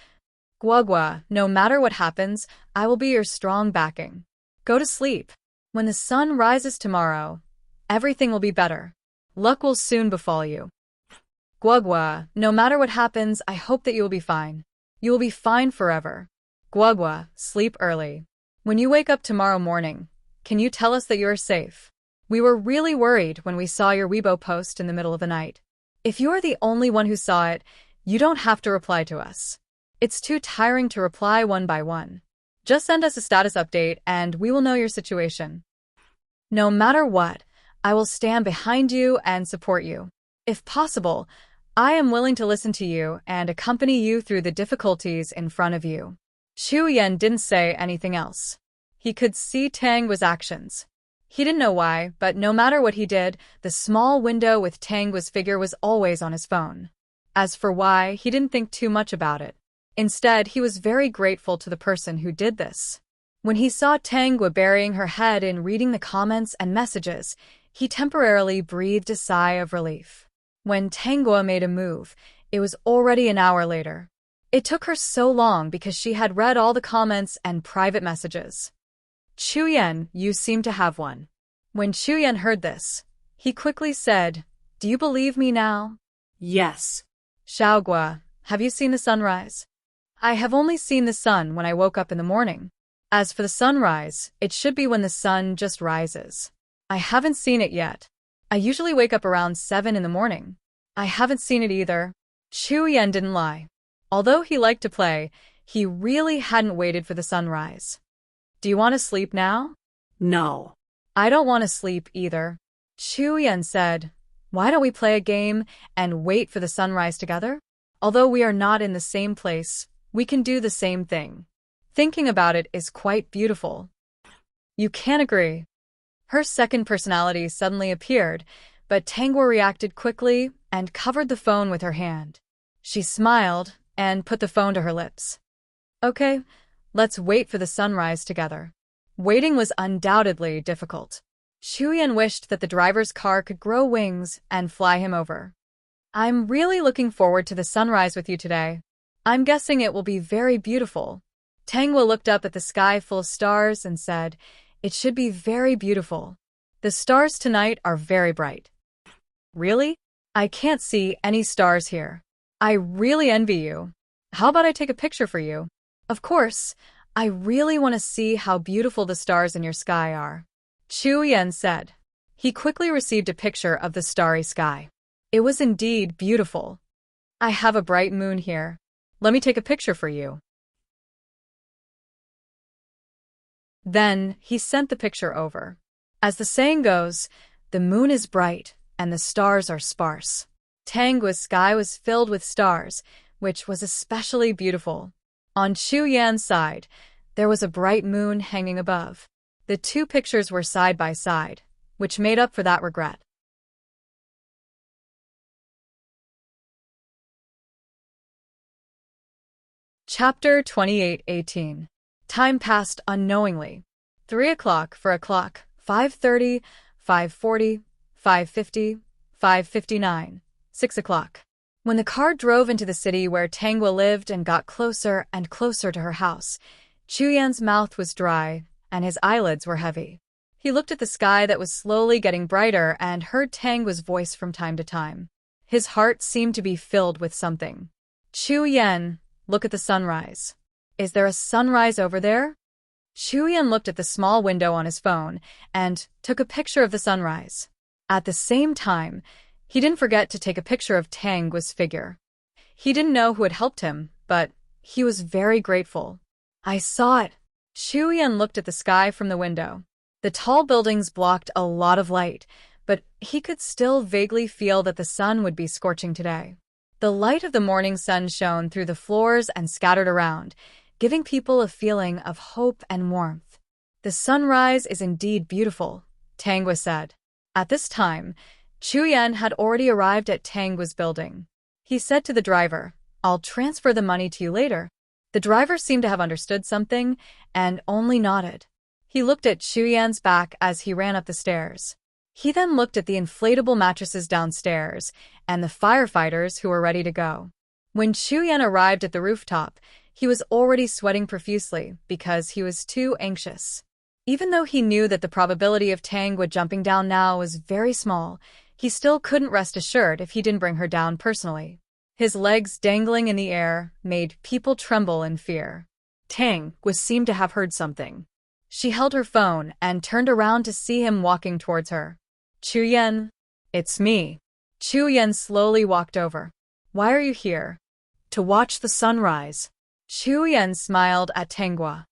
Guogua, no matter what happens, I will be your strong backing. Go to sleep. When the sun rises tomorrow, everything will be better. Luck will soon befall you. Guogua, no matter what happens, I hope that you will be fine. You will be fine forever. Guogua, sleep early. When you wake up tomorrow morning, can you tell us that you are safe? We were really worried when we saw your Weibo post in the middle of the night. If you are the only one who saw it, you don't have to reply to us. It's too tiring to reply one by one. Just send us a status update and we will know your situation. No matter what, I will stand behind you and support you. If possible, I am willing to listen to you and accompany you through the difficulties in front of you. Chuyen didn't say anything else. He could see Tangwa's actions. He didn't know why, but no matter what he did, the small window with Tangwa's figure was always on his phone. As for why, he didn't think too much about it. Instead, he was very grateful to the person who did this. When he saw Tangwa burying her head in reading the comments and messages, he temporarily breathed a sigh of relief. When Tangwa made a move, it was already an hour later. It took her so long because she had read all the comments and private messages. Chuyen, you seem to have one. When Chuyen heard this, he quickly said, Do you believe me now? Yes. Xiaogua, have you seen the sunrise? I have only seen the sun when I woke up in the morning. As for the sunrise, it should be when the sun just rises. I haven't seen it yet. I usually wake up around 7 in the morning. I haven't seen it either. Chuyen didn't lie. Although he liked to play, he really hadn't waited for the sunrise. Do you want to sleep now? No. I don't want to sleep either. Chuyen said, Why don't we play a game and wait for the sunrise together? Although we are not in the same place, we can do the same thing. Thinking about it is quite beautiful. You can't agree. Her second personality suddenly appeared, but Tangwa reacted quickly and covered the phone with her hand. She smiled and put the phone to her lips. Okay, let's wait for the sunrise together. Waiting was undoubtedly difficult. Chuyen wished that the driver's car could grow wings and fly him over. I'm really looking forward to the sunrise with you today. I'm guessing it will be very beautiful. Tangwa looked up at the sky full of stars and said, "It should be very beautiful. The stars tonight are very bright." Really? I can't see any stars here. I really envy you. How about I take a picture for you? Of course, I really want to see how beautiful the stars in your sky are. Chuyen said. He quickly received a picture of the starry sky. It was indeed beautiful. I have a bright moon here. Let me take a picture for you. Then he sent the picture over. As the saying goes, the moon is bright and the stars are sparse. Tangwa's sky was filled with stars, which was especially beautiful. On Chuyen's side, there was a bright moon hanging above. The two pictures were side by side, which made up for that regret. Chapter 28:18. Time passed unknowingly. 3 o'clock for a clock, 5:30, 5:40, 5:50, 5:59, 6 o'clock. When the car drove into the city where Tangwa lived and got closer and closer to her house, Chuyen's mouth was dry and his eyelids were heavy. He looked at the sky that was slowly getting brighter and heard Tangwa's voice from time to time. His heart seemed to be filled with something. Chuyen, look at the sunrise. Is there a sunrise over there? Chuyen looked at the small window on his phone and took a picture of the sunrise. At the same time, he didn't forget to take a picture of Tangwa's figure. He didn't know who had helped him, but he was very grateful. I saw it. Chuyen looked at the sky from the window. The tall buildings blocked a lot of light, but he could still vaguely feel that the sun would be scorching today. The light of the morning sun shone through the floors and scattered around, giving people a feeling of hope and warmth. The sunrise is indeed beautiful, Tangwa said. At this time, Chuyen had already arrived at Tangwa's building. He said to the driver, "I'll transfer the money to you later." The driver seemed to have understood something and only nodded. He looked at Chuyen's back as he ran up the stairs. He then looked at the inflatable mattresses downstairs and the firefighters who were ready to go. When Chuyen arrived at the rooftop, he was already sweating profusely because he was too anxious. Even though he knew that the probability of Tangwa jumping down now was very small, he still couldn't rest assured if he didn't bring her down personally. His legs dangling in the air made people tremble in fear. Tangwa seemed to have heard something. She held her phone and turned around to see him walking towards her. Chuyen, it's me. Chuyen slowly walked over. Why are you here? To watch the sunrise. Chuyen smiled at Tangwa.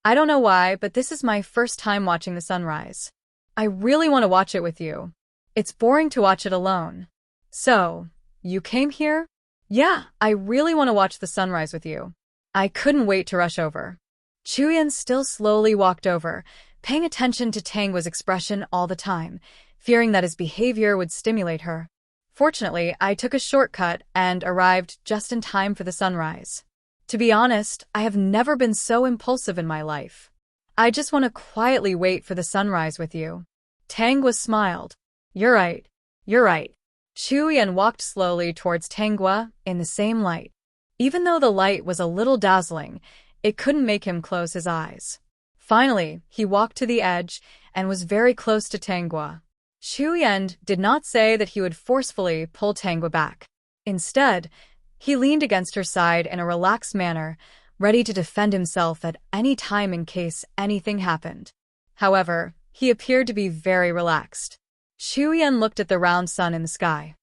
I don't know why, but this is my first time watching the sunrise. I really want to watch it with you. It's boring to watch it alone. So, you came here? Yeah, I really want to watch the sunrise with you. I couldn't wait to rush over. Chuyen still slowly walked over, paying attention to Tangwa's expression all the time, fearing that his behavior would stimulate her. Fortunately, I took a shortcut and arrived just in time for the sunrise. To be honest, I have never been so impulsive in my life. I just want to quietly wait for the sunrise with you. Tangwa smiled. You're right. You're right. Chuyen walked slowly towards Tangwa in the same light. Even though the light was a little dazzling, it couldn't make him close his eyes. Finally, he walked to the edge and was very close to Tangwa. Chuyen did not say that he would forcefully pull Tangwa back. Instead, he leaned against her side in a relaxed manner, ready to defend himself at any time in case anything happened. However, he appeared to be very relaxed. Chuyen looked at the round sun in the sky.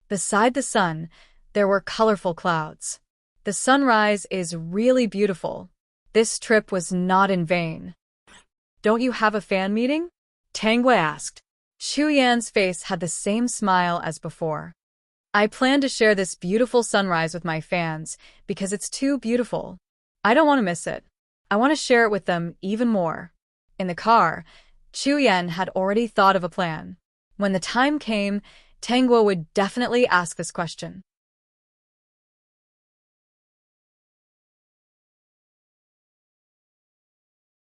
Beside the sun, there were colorful clouds. The sunrise is really beautiful. This trip was not in vain. Don't you have a fan meeting? Tangwa asked. Chuyen's face had the same smile as before. I plan to share this beautiful sunrise with my fans because it's too beautiful. I don't want to miss it. I want to share it with them even more. In the car, Chuyen had already thought of a plan. When the time came, Tangua would definitely ask this question.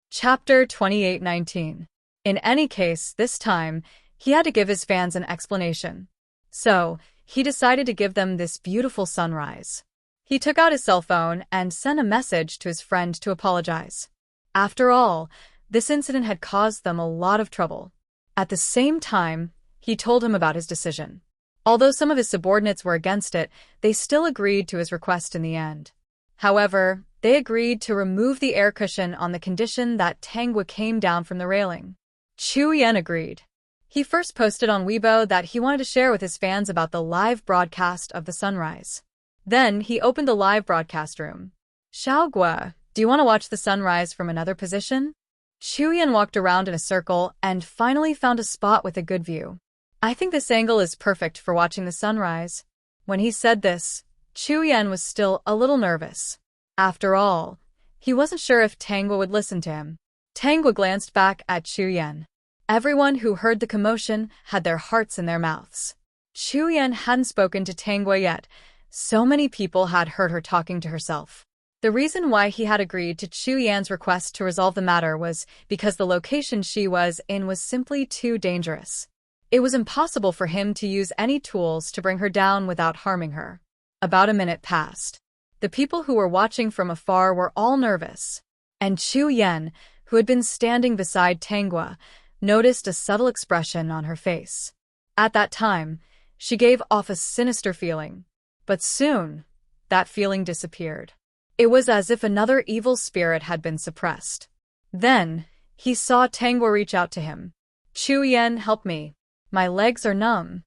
Chapter 28:19. In any case, this time, he had to give his fans an explanation. So, he decided to give them this beautiful sunrise. He took out his cell phone and sent a message to his friend to apologize. After all, this incident had caused them a lot of trouble. At the same time, he told him about his decision. Although some of his subordinates were against it, they still agreed to his request in the end. However, they agreed to remove the air cushion on the condition that Tangua came down from the railing. Chuyen agreed. He first posted on Weibo that he wanted to share with his fans about the live broadcast of the sunrise. Then he opened the live broadcast room. Xiaogua, do you want to watch the sunrise from another position? Chuyen walked around in a circle and finally found a spot with a good view. I think this angle is perfect for watching the sunrise. When he said this, Chuyen was still a little nervous. After all, he wasn't sure if Tangua would listen to him. Tangua glanced back at Chuyen. Everyone who heard the commotion had their hearts in their mouths. Chuyen hadn't spoken to Tangua yet. So many people had heard her talking to herself. The reason why he had agreed to Chuyen's request to resolve the matter was because the location she was in was simply too dangerous. It was impossible for him to use any tools to bring her down without harming her. About a minute passed. The people who were watching from afar were all nervous. And Chuyen, who had been standing beside Tangua, noticed a subtle expression on her face. At that time, she gave off a sinister feeling. But soon, that feeling disappeared. It was as if another evil spirit had been suppressed. Then, he saw Tangua reach out to him. Chuyen, help me. My legs are numb.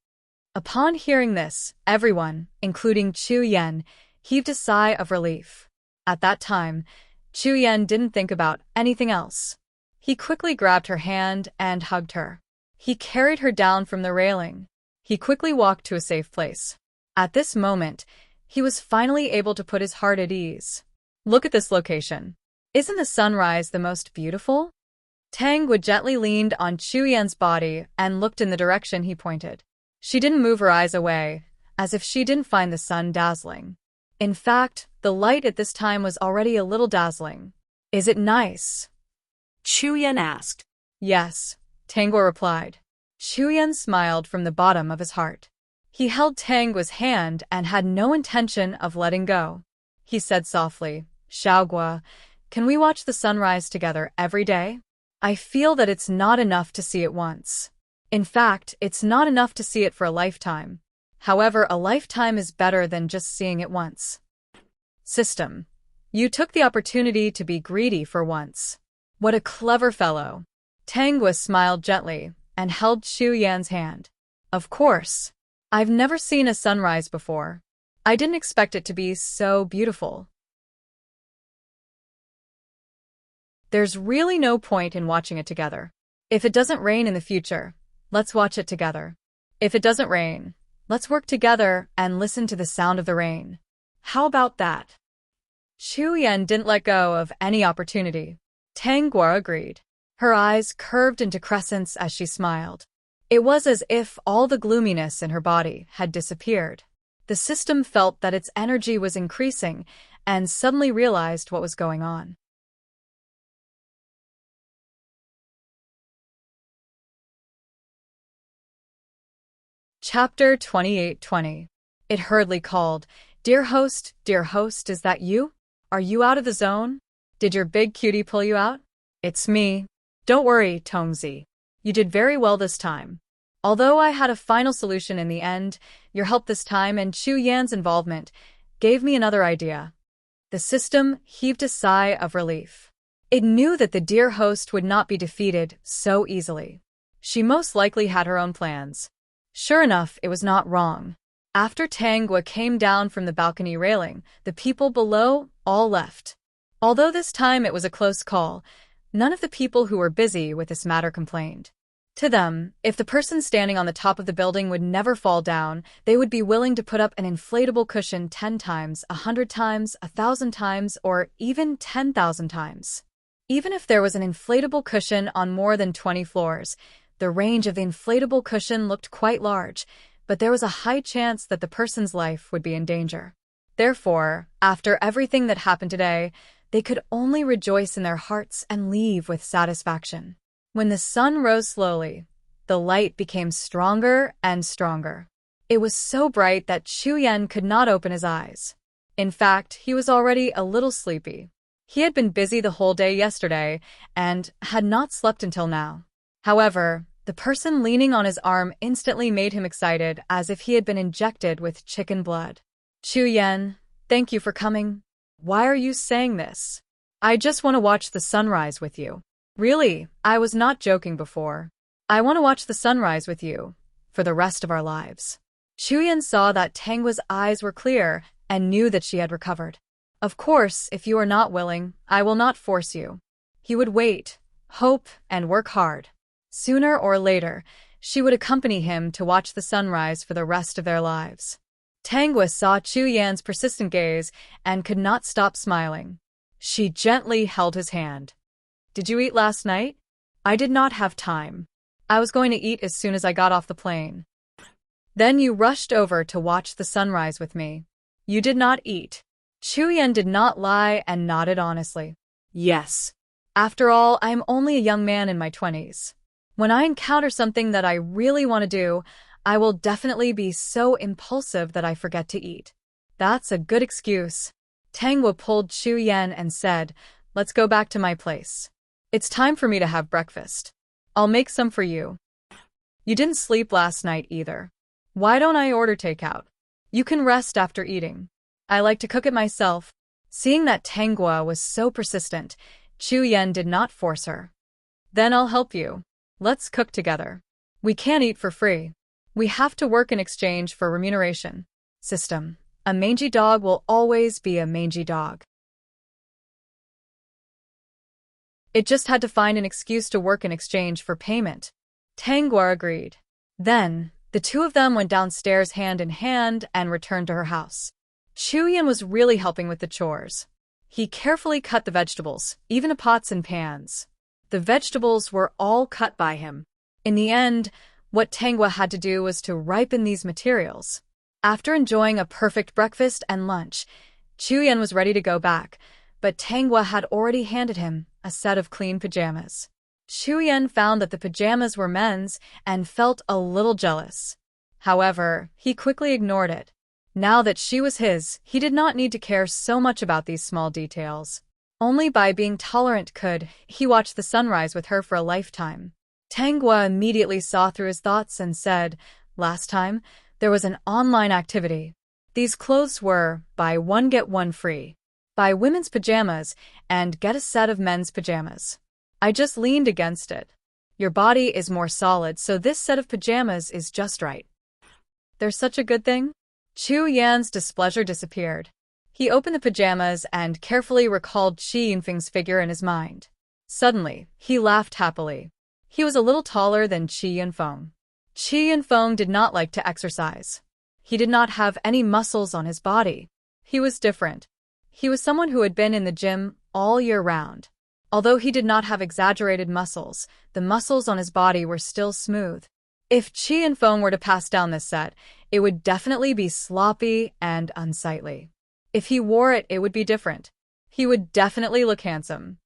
Upon hearing this, everyone, including Chuyen, heaved a sigh of relief. At that time, Chuyen didn't think about anything else. He quickly grabbed her hand and hugged her. He carried her down from the railing. He quickly walked to a safe place. At this moment, he was finally able to put his heart at ease. Look at this location. Isn't the sunrise the most beautiful? Tangua gently leaned on Chuyen's body and looked in the direction he pointed. She didn't move her eyes away, as if she didn't find the sun dazzling. In fact, the light at this time was already a little dazzling. Is it nice? Chuyen asked. Yes, Tangua replied. Chuyen smiled from the bottom of his heart. He held Tangua's hand and had no intention of letting go. He said softly, Xiaogua, can we watch the sunrise together every day? I feel that it's not enough to see it once. In fact, it's not enough to see it for a lifetime. However, a lifetime is better than just seeing it once. System. You took the opportunity to be greedy for once. What a clever fellow. Tangua smiled gently and held Chuyen's hand. Of course. I've never seen a sunrise before. I didn't expect it to be so beautiful. There's really no point in watching it together. If it doesn't rain in the future, let's watch it together. If it doesn't rain, let's work together and listen to the sound of the rain. How about that? Chuyen didn't let go of any opportunity. Tangua agreed. Her eyes curved into crescents as she smiled. It was as if all the gloominess in her body had disappeared. The system felt that its energy was increasing and suddenly realized what was going on. Chapter 28:20. It hurriedly called, dear host, is that you? Are you out of the zone? Did your big cutie pull you out? It's me. Don't worry, Tongzi. You did very well this time. Although I had a final solution in the end, your help this time and Chuyen's involvement gave me another idea. The system heaved a sigh of relief. It knew that the dear host would not be defeated so easily. She most likely had her own plans. Sure enough, it was not wrong. After Tangua came down from the balcony railing, the people below all left. Although this time it was a close call, none of the people who were busy with this matter complained. To them, if the person standing on the top of the building would never fall down, they would be willing to put up an inflatable cushion 10 times, 100 times, 1,000 times, or even 10,000 times. Even if there was an inflatable cushion on more than 20 floors, the range of the inflatable cushion looked quite large, but there was a high chance that the person's life would be in danger. Therefore, after everything that happened today, they could only rejoice in their hearts and leave with satisfaction. When the sun rose slowly, the light became stronger and stronger. It was so bright that Chuyen could not open his eyes. In fact, he was already a little sleepy. He had been busy the whole day yesterday and had not slept until now. However, the person leaning on his arm instantly made him excited, as if he had been injected with chicken blood. Chuyen, thank you for coming. Why are you saying this? I just want to watch the sunrise with you. Really, I was not joking before. I want to watch the sunrise with you for the rest of our lives. Chuyen saw that Tangwa's eyes were clear and knew that she had recovered. Of course, if you are not willing, I will not force you. He would wait, hope, and work hard. Sooner or later, she would accompany him to watch the sunrise for the rest of their lives. Tangwa saw Chuyen's persistent gaze and could not stop smiling. She gently held his hand. Did you eat last night? I did not have time. I was going to eat as soon as I got off the plane. Then you rushed over to watch the sunrise with me. You did not eat. Chuyen did not lie and nodded honestly. Yes. After all, I am only a young man in my 20s. When I encounter something that I really want to do, I will definitely be so impulsive that I forget to eat. That's a good excuse. Tangwa pulled Chuyen and said, let's go back to my place. It's time for me to have breakfast. I'll make some for you. You didn't sleep last night either. Why don't I order takeout? You can rest after eating. I like to cook it myself. Seeing that Tangwa was so persistent, Chuyen did not force her. Then I'll help you. Let's cook together. We can't eat for free. We have to work in exchange for remuneration. System. A mangy dog will always be a mangy dog. It just had to find an excuse to work in exchange for payment. Tangwa agreed. Then, the two of them went downstairs hand in hand and returned to her house. Chuyen was really helping with the chores. He carefully cut the vegetables, even the pots and pans. The vegetables were all cut by him. In the end, what Tangwa had to do was to ripen these materials. After enjoying a perfect breakfast and lunch, Chuyen was ready to go back, but Tangwa had already handed him a set of clean pajamas. Chuyen found that the pajamas were men's and felt a little jealous. However, he quickly ignored it. Now that she was his, he did not need to care so much about these small details. Only by being tolerant could he watch the sunrise with her for a lifetime. Tangwa immediately saw through his thoughts and said, last time, there was an online activity. These clothes were, buy one get one free. Buy women's pajamas and get a set of men's pajamas. I just leaned against it. Your body is more solid, so this set of pajamas is just right. There's such a good thing? Chuyen's displeasure disappeared. He opened the pajamas and carefully recalled Qi Yunfeng's figure in his mind. Suddenly, he laughed happily. He was a little taller than Qi Yunfeng. Qi Yunfeng did not like to exercise. He did not have any muscles on his body. He was different. He was someone who had been in the gym all year round. Although he did not have exaggerated muscles, the muscles on his body were still smooth. If Qi Yunfeng were to pass down this set, it would definitely be sloppy and unsightly. If he wore it, it would be different. He would definitely look handsome.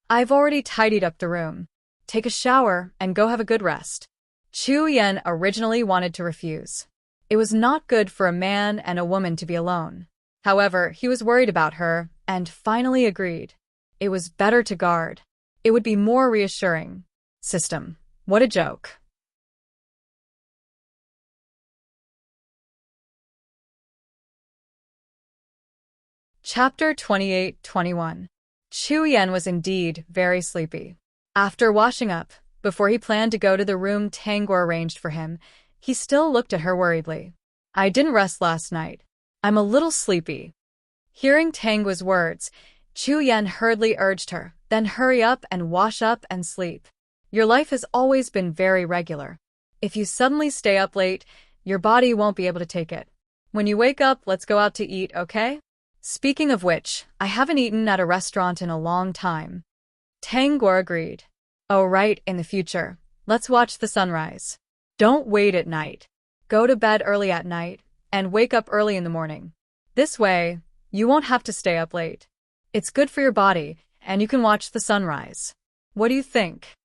I've already tidied up the room. Take a shower and go have a good rest. Chuyen originally wanted to refuse. It was not good for a man and a woman to be alone. However, he was worried about her and finally agreed. It was better to guard. It would be more reassuring. System. What a joke. Chapter 28-21. Chuyen was indeed very sleepy. After washing up, before he planned to go to the room Tangwa arranged for him, he still looked at her worriedly. I didn't rest last night. I'm a little sleepy. Hearing Tangwa's words, Chuyen hurriedly urged her, then hurry up and wash up and sleep. Your life has always been very regular. If you suddenly stay up late, your body won't be able to take it. When you wake up, let's go out to eat, okay? Speaking of which, I haven't eaten at a restaurant in a long time. Tangwa agreed. Oh, right, in the future. Let's watch the sunrise. Don't wait at night. Go to bed early at night and wake up early in the morning. This way, you won't have to stay up late. It's good for your body, and you can watch the sunrise. What do you think?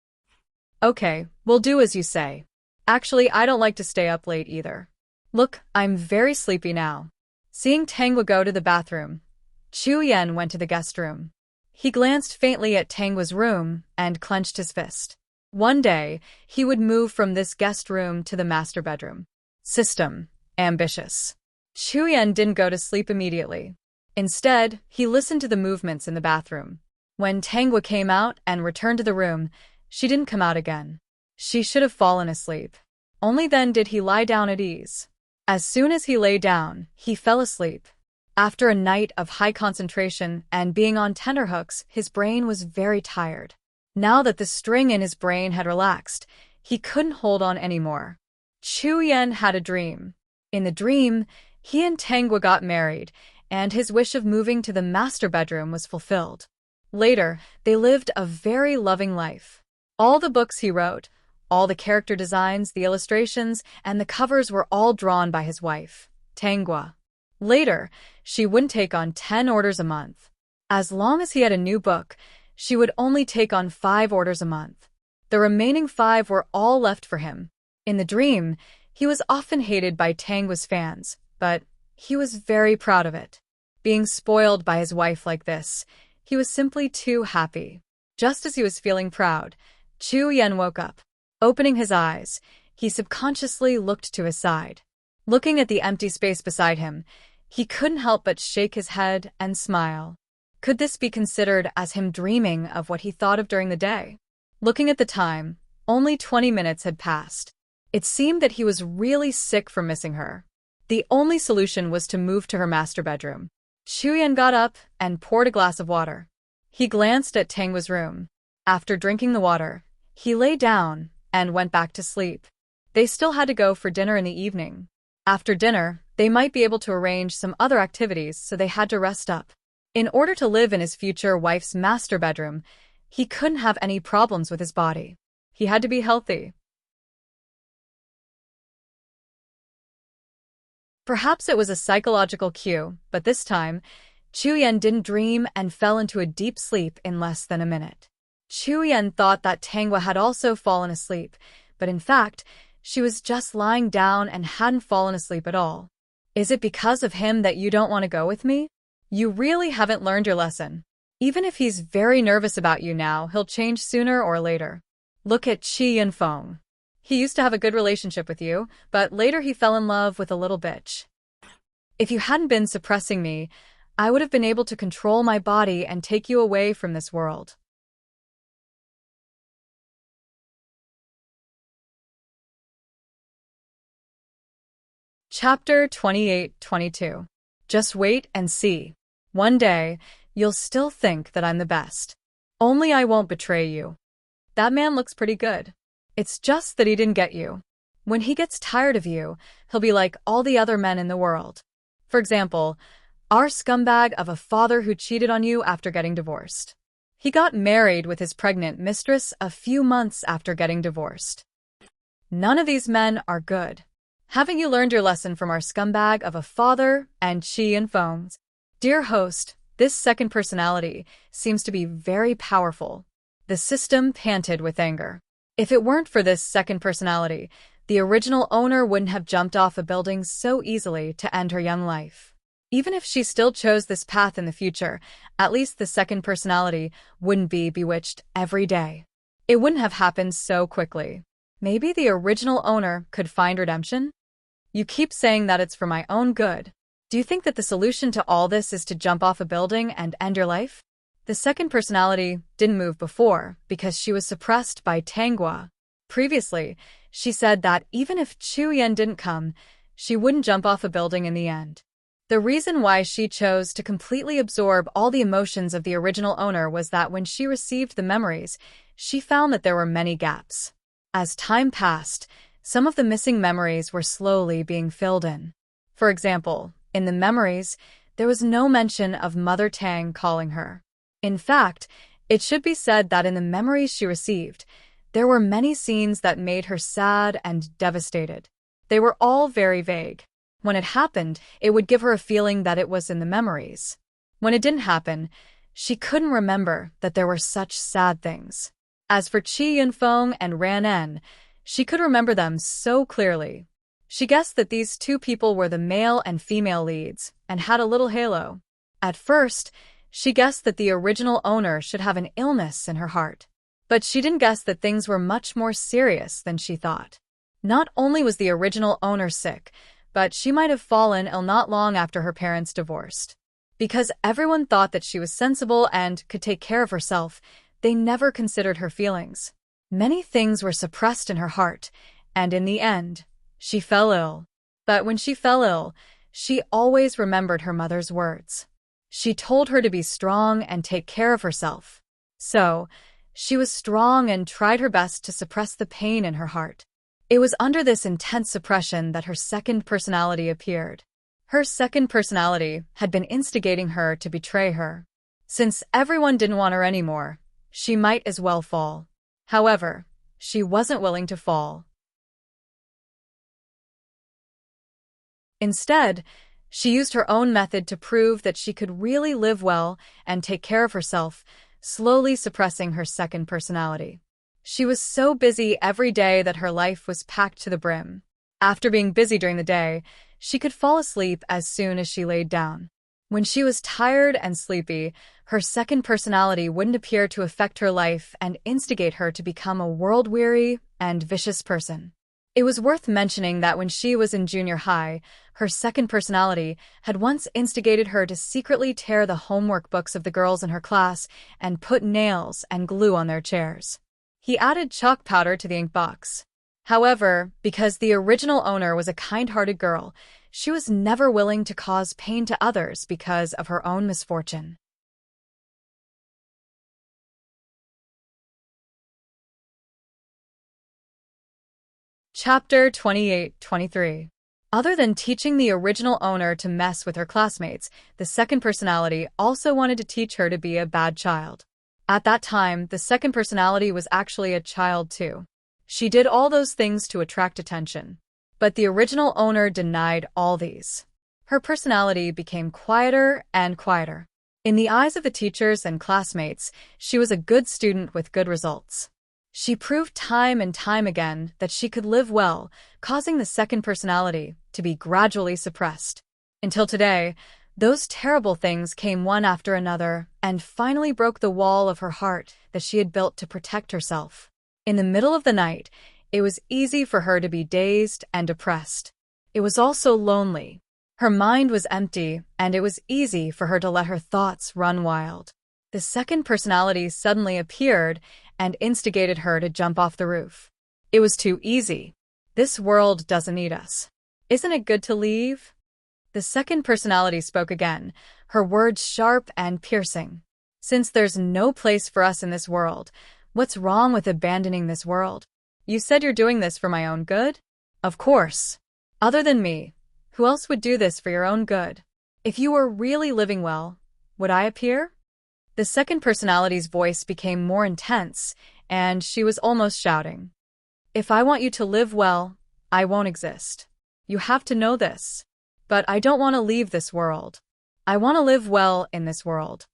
Okay, we'll do as you say. Actually, I don't like to stay up late either. Look, I'm very sleepy now. Seeing Tangwa go to the bathroom, Chu Yen went to the guest room. He glanced faintly at Tangwa's room and clenched his fist. One day, he would move from this guest room to the master bedroom. System. Ambitious. Chu Yen didn't go to sleep immediately. Instead, he listened to the movements in the bathroom. When Tangwa came out and returned to the room, she didn't come out again. She should have fallen asleep. Only then did he lie down at ease. As soon as he lay down, he fell asleep. After a night of high concentration and being on tenterhooks, his brain was very tired. Now that the string in his brain had relaxed, he couldn't hold on anymore. Chu Yen had a dream. In the dream, he and Tangwa got married, and his wish of moving to the master bedroom was fulfilled. Later, they lived a very loving life. All the books he wrote, all the character designs, the illustrations, and the covers were all drawn by his wife, Tangwa. Later, she wouldn't take on 10 orders a month. As long as he had a new book, she would only take on 5 orders a month. The remaining 5 were all left for him. In the dream, he was often hated by Tangwa's fans, but he was very proud of it. Being spoiled by his wife like this, he was simply too happy. Just as he was feeling proud, Chu Yen woke up. Opening his eyes, he subconsciously looked to his side. Looking at the empty space beside him, he couldn't help but shake his head and smile. Could this be considered as him dreaming of what he thought of during the day? Looking at the time, only 20 minutes had passed. It seemed that he was really sick from missing her. The only solution was to move to her master bedroom. Chu Yen got up and poured a glass of water. He glanced at Tangwa's room. After drinking the water, he lay down and went back to sleep. They still had to go for dinner in the evening. After dinner, they might be able to arrange some other activities, so they had to rest up. In order to live in his future wife's master bedroom, he couldn't have any problems with his body. He had to be healthy. Perhaps it was a psychological cue, but this time, Chu Yen didn't dream and fell into a deep sleep in less than a minute. Chu Yen thought that Tangwa had also fallen asleep, but in fact, she was just lying down and hadn't fallen asleep at all. Is it because of him that you don't want to go with me? You really haven't learned your lesson. Even if he's very nervous about you now, he'll change sooner or later. Look at Chi and Feng. He used to have a good relationship with you, but later he fell in love with a little bitch. If you hadn't been suppressing me, I would have been able to control my body and take you away from this world. Chapter 28-22. Just wait and see. One day, you'll still think that I'm the best. Only I won't betray you. That man looks pretty good. It's just that he didn't get you. When he gets tired of you, he'll be like all the other men in the world. For example, our scumbag of a father who cheated on you after getting divorced. He got married with his pregnant mistress a few months after getting divorced. None of these men are good. Haven't you learned your lesson from our scumbag of a father and Chi and Phones? Dear host, this second personality seems to be very powerful. The system panted with anger. If it weren't for this second personality, the original owner wouldn't have jumped off a building so easily to end her young life. Even if she still chose this path in the future, at least the second personality wouldn't be bewitched every day. It wouldn't have happened so quickly. Maybe the original owner could find redemption? You keep saying that it's for my own good. Do you think that the solution to all this is to jump off a building and end your life? The second personality didn't move before because she was suppressed by Tangwa. Previously, she said that even if Chu Yen didn't come, she wouldn't jump off a building in the end. The reason why she chose to completely absorb all the emotions of the original owner was that when she received the memories, she found that there were many gaps. As time passed, some of the missing memories were slowly being filled in. For example, in the memories, there was no mention of Mother Tang calling her. In fact, It should be said that in the memories she received, there were many scenes that made her sad and devastated. They were all very vague. When it happened, it would give her a feeling that it was in the memories. When it didn't happen, she couldn't remember that there were such sad things. As for Chi Yunfeng and Ran En, she could remember them so clearly. She guessed that these two people were the male and female leads, and had a little halo. At first, she guessed that the original owner should have an illness in her heart. But she didn't guess that things were much more serious than she thought. Not only was the original owner sick, but she might have fallen ill not long after her parents divorced. Because everyone thought that she was sensible and could take care of herself, they never considered her feelings. Many things were suppressed in her heart, and in the end, she fell ill. But when she fell ill, she always remembered her mother's words. She told her to be strong and take care of herself. So, she was strong and tried her best to suppress the pain in her heart. It was under this intense suppression that her second personality appeared. Her second personality had been instigating her to betray her. Since everyone didn't want her anymore, she might as well fall. However, she wasn't willing to fall. Instead, she used her own method to prove that she could really live well and take care of herself, slowly suppressing her second personality. She was so busy every day that her life was packed to the brim. After being busy during the day, she could fall asleep as soon as she laid down. When she was tired and sleepy, her second personality wouldn't appear to affect her life and instigate her to become a world-weary and vicious person. It was worth mentioning that when she was in junior high, her second personality had once instigated her to secretly tear the homework books of the girls in her class and put nails and glue on their chairs. He added chalk powder to the ink box. However, because the original owner was a kind-hearted girl, she was never willing to cause pain to others because of her own misfortune. Chapter 28-23. Other than teaching the original owner to mess with her classmates, the second personality also wanted to teach her to be a bad child. At that time, the second personality was actually a child too. She did all those things to attract attention. But the original owner denied all these. Her personality became quieter and quieter. In the eyes of the teachers and classmates, she was a good student with good results. She proved time and time again that she could live well, causing the second personality to be gradually suppressed. Until today, those terrible things came one after another and finally broke the wall of her heart that she had built to protect herself. In the middle of the night, it was easy for her to be dazed and depressed. It was also lonely. Her mind was empty, and it was easy for her to let her thoughts run wild. The second personality suddenly appeared and instigated her to jump off the roof. It was too easy. This world doesn't need us. Isn't it good to leave? The second personality spoke again, her words sharp and piercing. Since there's no place for us in this world, what's wrong with abandoning this world? You said you're doing this for my own good? Of course. Other than me, who else would do this for your own good? If you were really living well, would I appear? The second personality's voice became more intense, and she was almost shouting. If I want you to live well, I won't exist. You have to know this. But I don't want to leave this world. I want to live well in this world.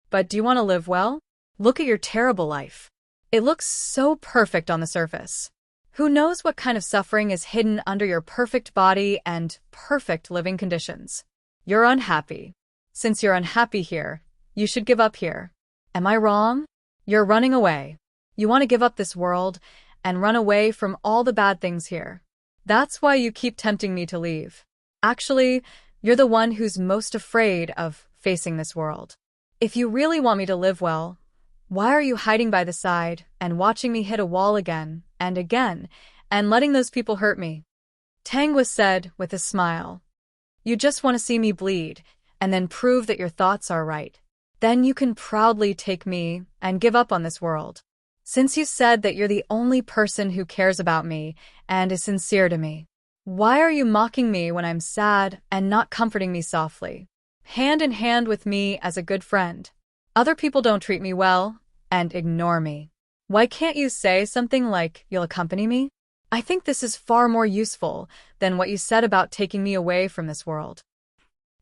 But do you want to live well? Look at your terrible life. It looks so perfect on the surface. Who knows what kind of suffering is hidden under your perfect body and perfect living conditions? You're unhappy. Since you're unhappy here, you should give up here. Am I wrong? You're running away. You want to give up this world and run away from all the bad things here. That's why you keep tempting me to leave. Actually, you're the one who's most afraid of facing this world. If you really want me to live well, why are you hiding by the side and watching me hit a wall again and again and letting those people hurt me? Tang was said with a smile. You just want to see me bleed and then prove that your thoughts are right. Then you can proudly take me and give up on this world. Since you said that you're the only person who cares about me and is sincere to me, why are you mocking me when I'm sad and not comforting me softly? Hand in hand with me as a good friend. Other people don't treat me well and ignore me. Why can't you say something like, you'll accompany me? I think this is far more useful than what you said about taking me away from this world.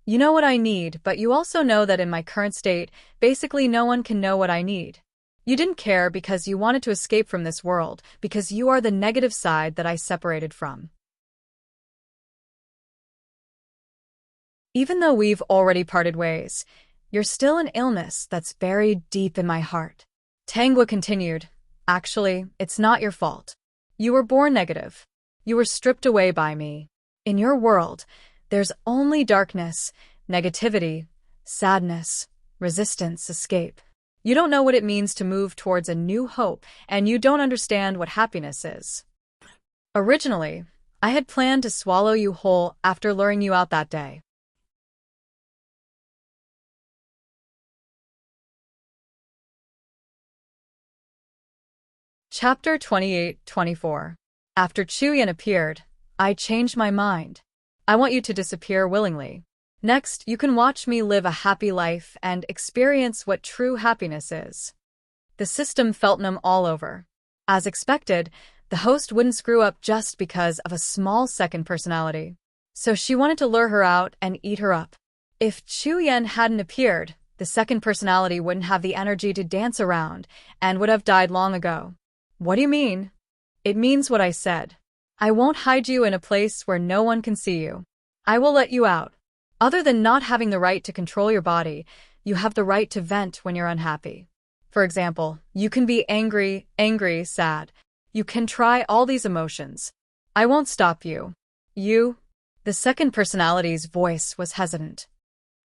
You know what I need, but you also know that in my current state, basically no one can know what I need. You didn't care because you wanted to escape from this world, because you are the negative side that I separated from. Even though we've already parted ways, you're still an illness that's buried deep in my heart. Tangwa continued, actually, it's not your fault. You were born negative. You were stripped away by me. In your world, there's only darkness, negativity, sadness, resistance, escape. You don't know what it means to move towards a new hope, and you don't understand what happiness is. Originally, I had planned to swallow you whole after luring you out that day. Chapter 28-24. After Chuyan appeared, I changed my mind. I want you to disappear willingly. Next, you can watch me live a happy life and experience what true happiness is. The system felt numb all over. As expected, the host wouldn't screw up just because of a small second personality. So she wanted to lure her out and eat her up. If Chuyan hadn't appeared, the second personality wouldn't have the energy to dance around and would have died long ago. What do you mean? It means what I said. I won't hide you in a place where no one can see you. I will let you out. Other than not having the right to control your body, you have the right to vent when you're unhappy. For example, you can be angry, sad. You can try all these emotions. I won't stop you. You? The second personality's voice was hesitant.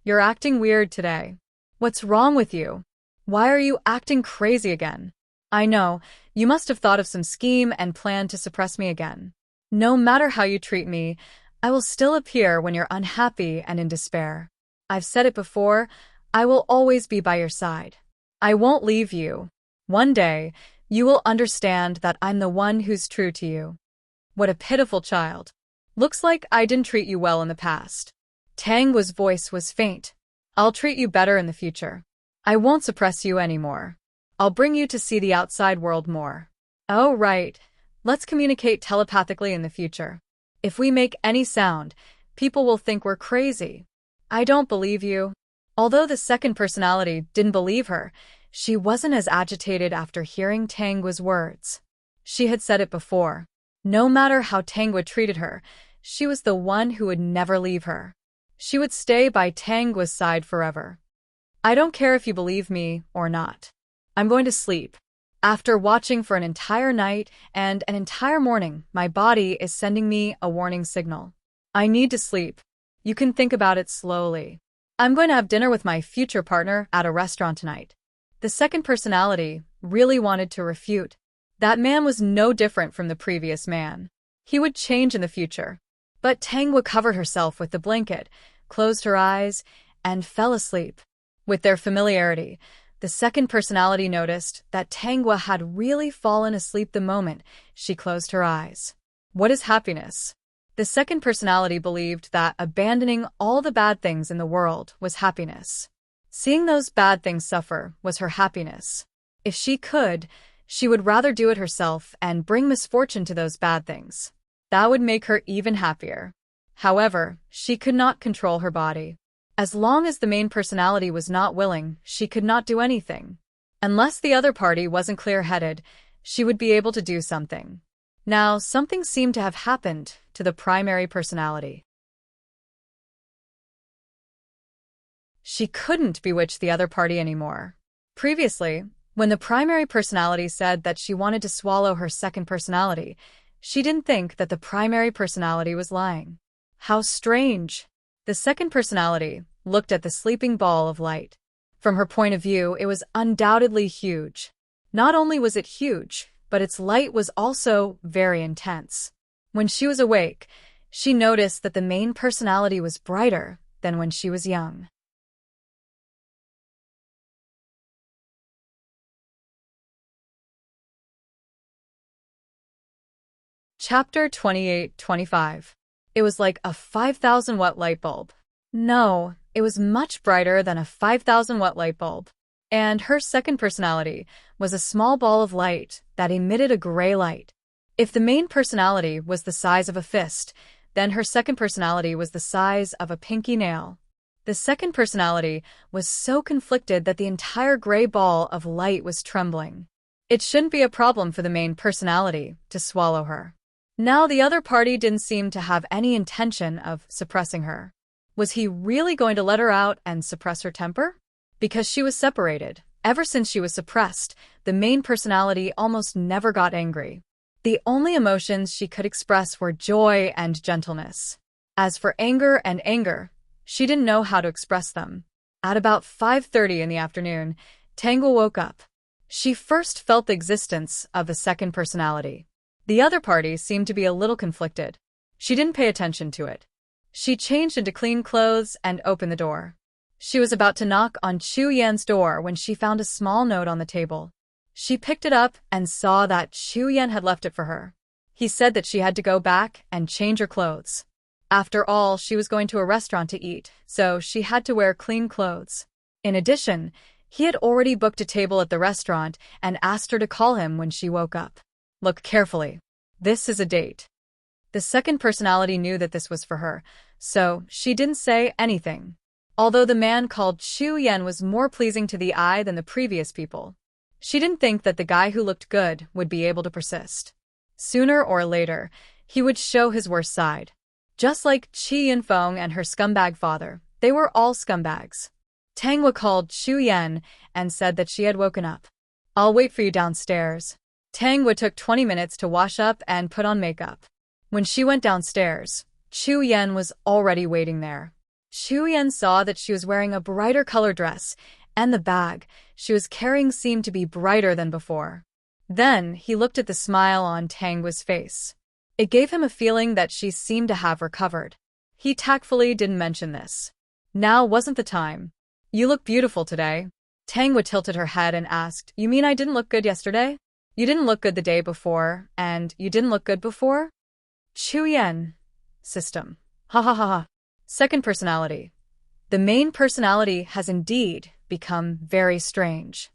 You're acting weird today. What's wrong with you? Why are you acting crazy again? I know, you must have thought of some scheme and planned to suppress me again. No matter how you treat me, I will still appear when you're unhappy and in despair. I've said it before, I will always be by your side. I won't leave you. One day, you will understand that I'm the one who's true to you. What a pitiful child. Looks like I didn't treat you well in the past. Tangwa's voice was faint. I'll treat you better in the future. I won't suppress you anymore. I'll bring you to see the outside world more. Oh, right. Let's communicate telepathically in the future. If we make any sound, people will think we're crazy. I don't believe you. Although the second personality didn't believe her, she wasn't as agitated after hearing Tangwa's words. She had said it before. No matter how Tangwa treated her, she was the one who would never leave her. She would stay by Tangwa's side forever. I don't care if you believe me or not. I'm going to sleep. After watching for an entire night and an entire morning, my body is sending me a warning signal. I need to sleep. You can think about it slowly. I'm going to have dinner with my future partner at a restaurant tonight. The second personality really wanted to refute. That man was no different from the previous man. He would change in the future. But Tangwa covered herself with the blanket, closed her eyes, and fell asleep. With their familiarity, the second personality noticed that Tangwa had really fallen asleep the moment she closed her eyes. What is happiness? The second personality believed that abandoning all the bad things in the world was happiness. Seeing those bad things suffer was her happiness. If she could, she would rather do it herself and bring misfortune to those bad things. That would make her even happier. However, she could not control her body. As long as the main personality was not willing, she could not do anything. Unless the other party wasn't clear-headed, she would be able to do something. Now, something seemed to have happened to the primary personality. She couldn't bewitch the other party anymore. Previously, when the primary personality said that she wanted to swallow her second personality, she didn't think that the primary personality was lying. How strange! The second personality looked at the sleeping ball of light. From her point of view, it was undoubtedly huge. Not only was it huge, but its light was also very intense. When she was awake, she noticed that the main personality was brighter than when she was young. Chapter 28-25. It was like a 5,000-watt light bulb. No, it was much brighter than a 5,000-watt light bulb. And her second personality was a small ball of light that emitted a gray light. If the main personality was the size of a fist, then her second personality was the size of a pinky nail. The second personality was so conflicted that the entire gray ball of light was trembling. It shouldn't be a problem for the main personality to swallow her. Now the other party didn't seem to have any intention of suppressing her. Was he really going to let her out and suppress her temper? Because she was separated. Ever since she was suppressed, the main personality almost never got angry. The only emotions she could express were joy and gentleness. As for anger, she didn't know how to express them. At about 5:30 in the afternoon, Tangwa woke up. She first felt the existence of the second personality. The other party seemed to be a little conflicted. She didn't pay attention to it. She changed into clean clothes and opened the door. She was about to knock on Chu Yan's door when she found a small note on the table. She picked it up and saw that Chu Yan had left it for her. He said that she had to go back and change her clothes. After all, she was going to a restaurant to eat, so she had to wear clean clothes. In addition, he had already booked a table at the restaurant and asked her to call him when she woke up. Look carefully. This is a date. The second personality knew that this was for her, so she didn't say anything. Although the man called Chu Yan was more pleasing to the eye than the previous people, she didn't think that the guy who looked good would be able to persist. Sooner or later, he would show his worst side. Just like Qi Yinfeng and her scumbag father, they were all scumbags. Tangwa called Chu Yan and said that she had woken up. I'll wait for you downstairs. Tangwa took 20 minutes to wash up and put on makeup. When she went downstairs, Chu Yan was already waiting there. Chu Yan saw that she was wearing a brighter color dress, and the bag she was carrying seemed to be brighter than before. Then he looked at the smile on Tangwa's face. It gave him a feeling that she seemed to have recovered. He tactfully didn't mention this. Now wasn't the time. You look beautiful today. Tangwa tilted her head and asked, You mean I didn't look good yesterday? You didn't look good the day before, and you didn't look good before? Chu Yan. System. Ha ha ha ha. Second personality. The main personality has indeed become very strange.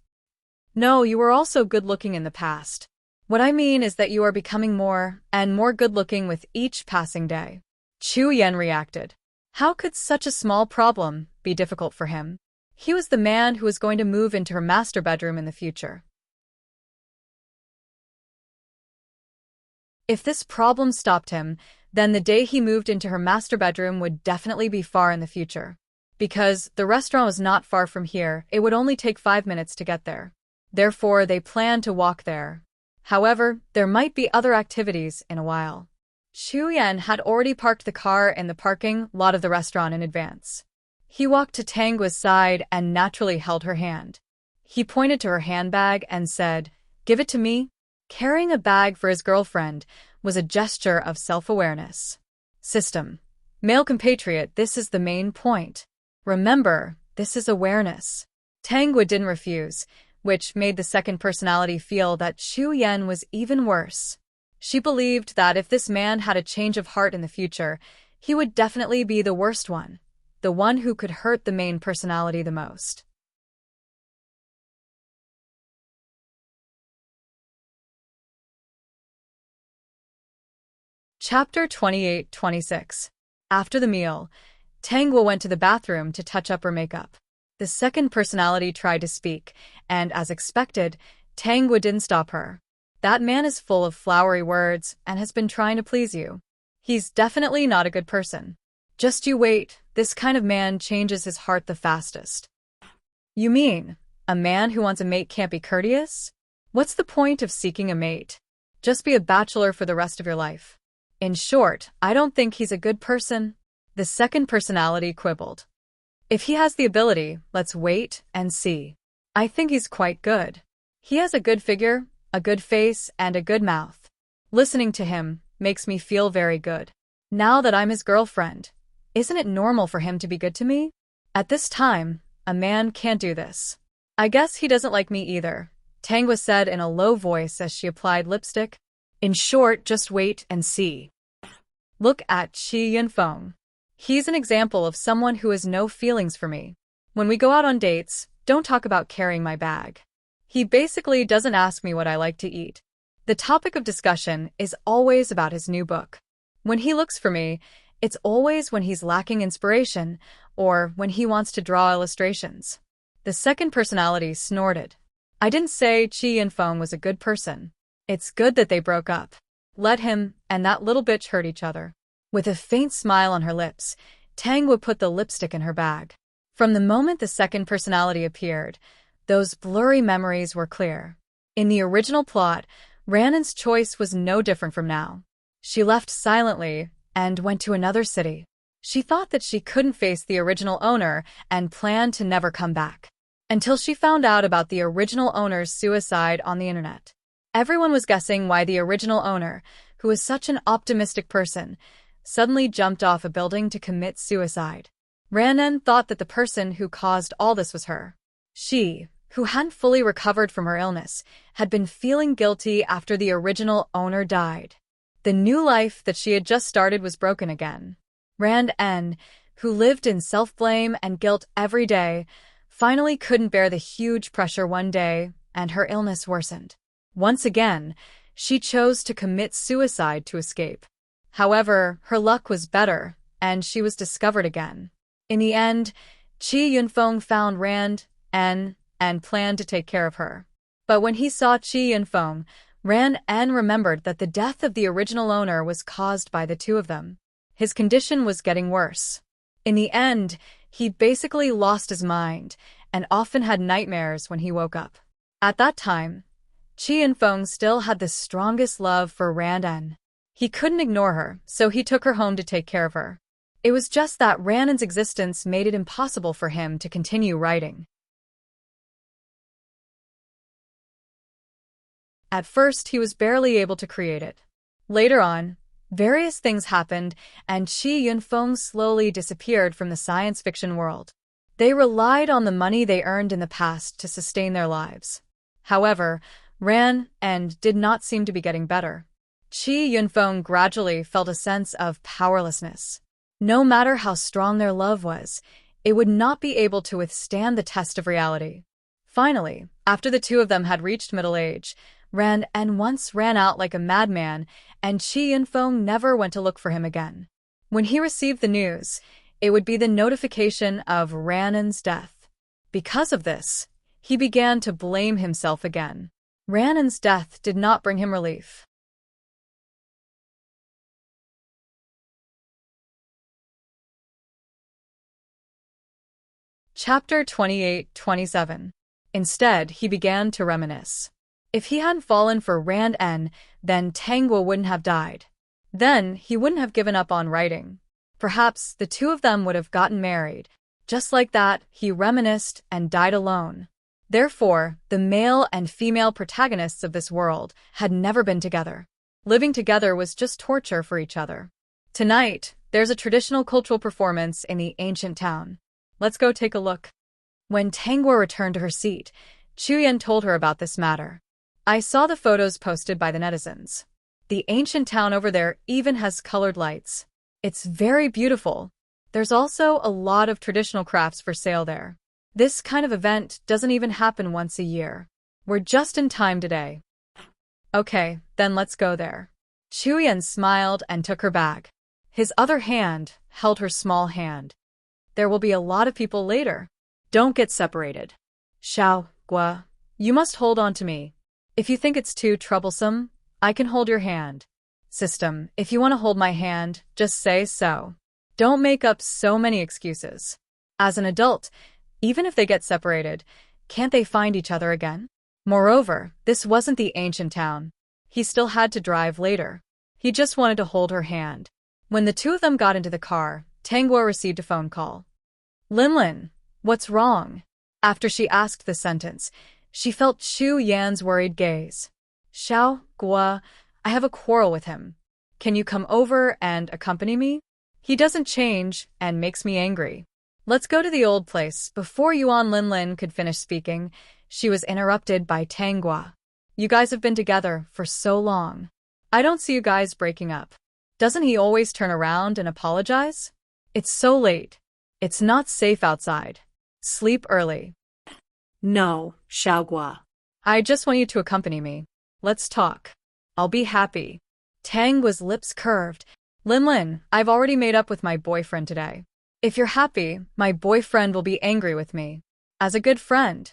No, you were also good-looking in the past. What I mean is that you are becoming more and more good-looking with each passing day. Chu Yan reacted. How could such a small problem be difficult for him? He was the man who was going to move into her master bedroom in the future. If this problem stopped him, then the day he moved into her master bedroom would definitely be far in the future. Because the restaurant was not far from here, it would only take 5 minutes to get there. Therefore, they planned to walk there. However, there might be other activities in a while. Chu Yan had already parked the car in the parking lot of the restaurant in advance. He walked to Tangwa's side and naturally held her hand. He pointed to her handbag and said, Give it to me. Carrying a bag for his girlfriend was a gesture of self-awareness. System. Male compatriot, this is the main point. Remember, this is awareness. Tangwa didn't refuse, which made the second personality feel that Chu Yan was even worse. She believed that if this man had a change of heart in the future, he would definitely be the worst one, the one who could hurt the main personality the most. Chapter 28-26. After the meal, Tangwa went to the bathroom to touch up her makeup. The second personality tried to speak, and as expected, Tangwa didn't stop her. That man is full of flowery words and has been trying to please you. He's definitely not a good person. Just you wait, this kind of man changes his heart the fastest. You mean, a man who wants a mate can't be courteous? What's the point of seeking a mate? Just be a bachelor for the rest of your life. In short, I don't think he's a good person. The second personality quibbled. If he has the ability, let's wait and see. I think he's quite good. He has a good figure, a good face, and a good mouth. Listening to him makes me feel very good. Now that I'm his girlfriend, isn't it normal for him to be good to me? At this time, a man can't do this. I guess he doesn't like me either, Tangwa said in a low voice as she applied lipstick. In short, just wait and see. Look at Qi Yinfeng. He's an example of someone who has no feelings for me. When we go out on dates, Don't talk about carrying my bag. He basically doesn't ask me what I like to eat. The topic of discussion is always about his new book. When he looks for me, it's always when he's lacking inspiration or when he wants to draw illustrations. The second personality snorted. I didn't say Chi Yunfeng was a good person. It's good that they broke up. Let him and that little bitch hurt each other. With a faint smile on her lips, Tang would put the lipstick in her bag. From the moment the second personality appeared, those blurry memories were clear. In the original plot, Rannon's choice was no different from now. She left silently and went to another city. She thought that she couldn't face the original owner and planned to never come back. Until she found out about the original owner's suicide on the internet. Everyone was guessing why the original owner, who was such an optimistic person, suddenly jumped off a building to commit suicide. Rannon thought that the person who caused all this was her. She, who hadn't fully recovered from her illness, had been feeling guilty after the original owner died. The new life that she had just started was broken again. Rand N, who lived in self-blame and guilt every day, finally couldn't bear the huge pressure one day, and her illness worsened. Once again, she chose to commit suicide to escape. However, her luck was better, and she was discovered again. In the end, Chi Yunfeng found Rand N and planned to take care of her. But when he saw Chi Yunfeng, Rand N remembered that the death of the original owner was caused by the two of them. His condition was getting worse. In the end, he basically lost his mind and often had nightmares when he woke up. At that time, Chi Yunfeng still had the strongest love for Rand N. He couldn't ignore her, so he took her home to take care of her. It was just that Rannon's existence made it impossible for him to continue writing. At first, he was barely able to create it. Later on, various things happened, and Chi Yunfeng slowly disappeared from the science fiction world. They relied on the money they earned in the past to sustain their lives. However, Ran and did not seem to be getting better. Chi Yunfeng gradually felt a sense of powerlessness. No matter how strong their love was, it would not be able to withstand the test of reality. Finally, after the two of them had reached middle age, Rand N once ran out like a madman, and Chi Yunfeng never went to look for him again. When he received the news, it would be the notification of Rannon's death. Because of this, he began to blame himself again. Rannon's death did not bring him relief. Chapter 28-27. Instead, he began to reminisce. If he hadn't fallen for Rand N, then Tangwa wouldn't have died. Then, he wouldn't have given up on writing. Perhaps the two of them would have gotten married. Just like that, he reminisced and died alone. Therefore, the male and female protagonists of this world had never been together. Living together was just torture for each other. Tonight, there's a traditional cultural performance in the ancient town. Let's go take a look. When Tangwa returned to her seat, Chuyen told her about this matter. I saw the photos posted by the netizens. The ancient town over there even has colored lights. It's very beautiful. There's also a lot of traditional crafts for sale there. This kind of event doesn't even happen once a year. We're just in time today. Okay, then let's go there. Chuyen smiled and took her bag. His other hand held her small hand. There will be a lot of people later. Don't get separated. Xiao, Gua, you must hold on to me. If you think it's too troublesome, I can hold your hand. System, if you want to hold my hand, just say so. Don't make up so many excuses. As an adult, even if they get separated, can't they find each other again? Moreover, this wasn't the ancient town. He still had to drive later. He just wanted to hold her hand. When the two of them got into the car, Tangwa received a phone call. Linlin, what's wrong? After she asked the sentence, she felt Chu Yan's worried gaze. Xiao, Gua, I have a quarrel with him. Can you come over and accompany me? He doesn't change and makes me angry. Let's go to the old place. Before Yuan Linlin could finish speaking, she was interrupted by Tangwa. You guys have been together for so long. I don't see you guys breaking up. Doesn't he always turn around and apologize? It's so late. It's not safe outside. Sleep early. No, Xiaogua. I just want you to accompany me. Let's talk. I'll be happy. Tang was lips curved. Lin, I've already made up with my boyfriend today. If you're happy, my boyfriend will be angry with me. As a good friend.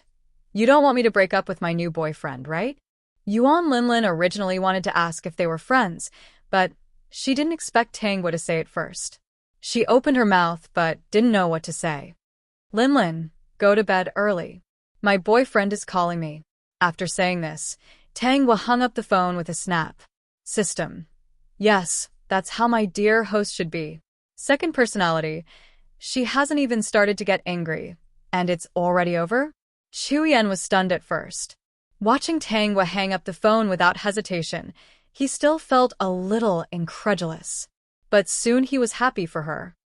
You don't want me to break up with my new boyfriend, right? Yuan Lin originally wanted to ask if they were friends, but she didn't expect Tangwa to say it first. She opened her mouth but didn't know what to say. Lin, go to bed early. My boyfriend is calling me. After saying this, Tangwa hung up the phone with a snap. System. Yes, that's how my dear host should be. Second personality. She hasn't even started to get angry. And it's already over? Chu Yan was stunned at first. Watching Tangwa hang up the phone without hesitation, he still felt a little incredulous. But soon he was happy for her.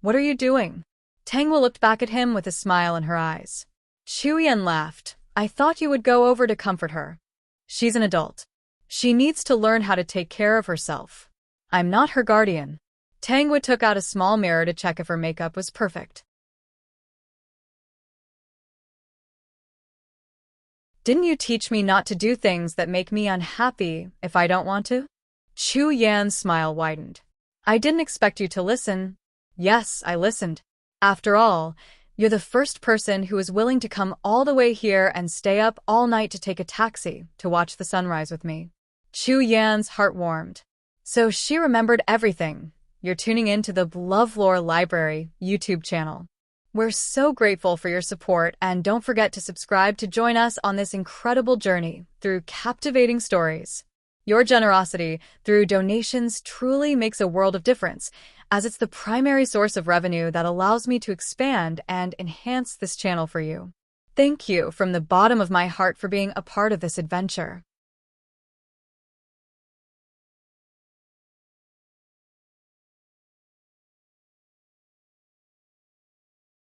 What are you doing? Tangwa looked back at him with a smile in her eyes. Chu Yan laughed. I thought you would go over to comfort her. She's an adult. She needs to learn how to take care of herself. I'm not her guardian. Tangwa took out a small mirror to check if her makeup was perfect. Didn't you teach me not to do things that make me unhappy if I don't want to? Chu Yan's smile widened. I didn't expect you to listen. Yes, I listened. After all, you're the first person who is willing to come all the way here and stay up all night to take a taxi to watch the sunrise with me. Chu Yan's heart warmed. So she remembered everything. You're tuning in to the LoveLore Library YouTube channel. We're so grateful for your support, and don't forget to subscribe to join us on this incredible journey through captivating stories. Your generosity through donations truly makes a world of difference, as it's the primary source of revenue that allows me to expand and enhance this channel for you. Thank you from the bottom of my heart for being a part of this adventure.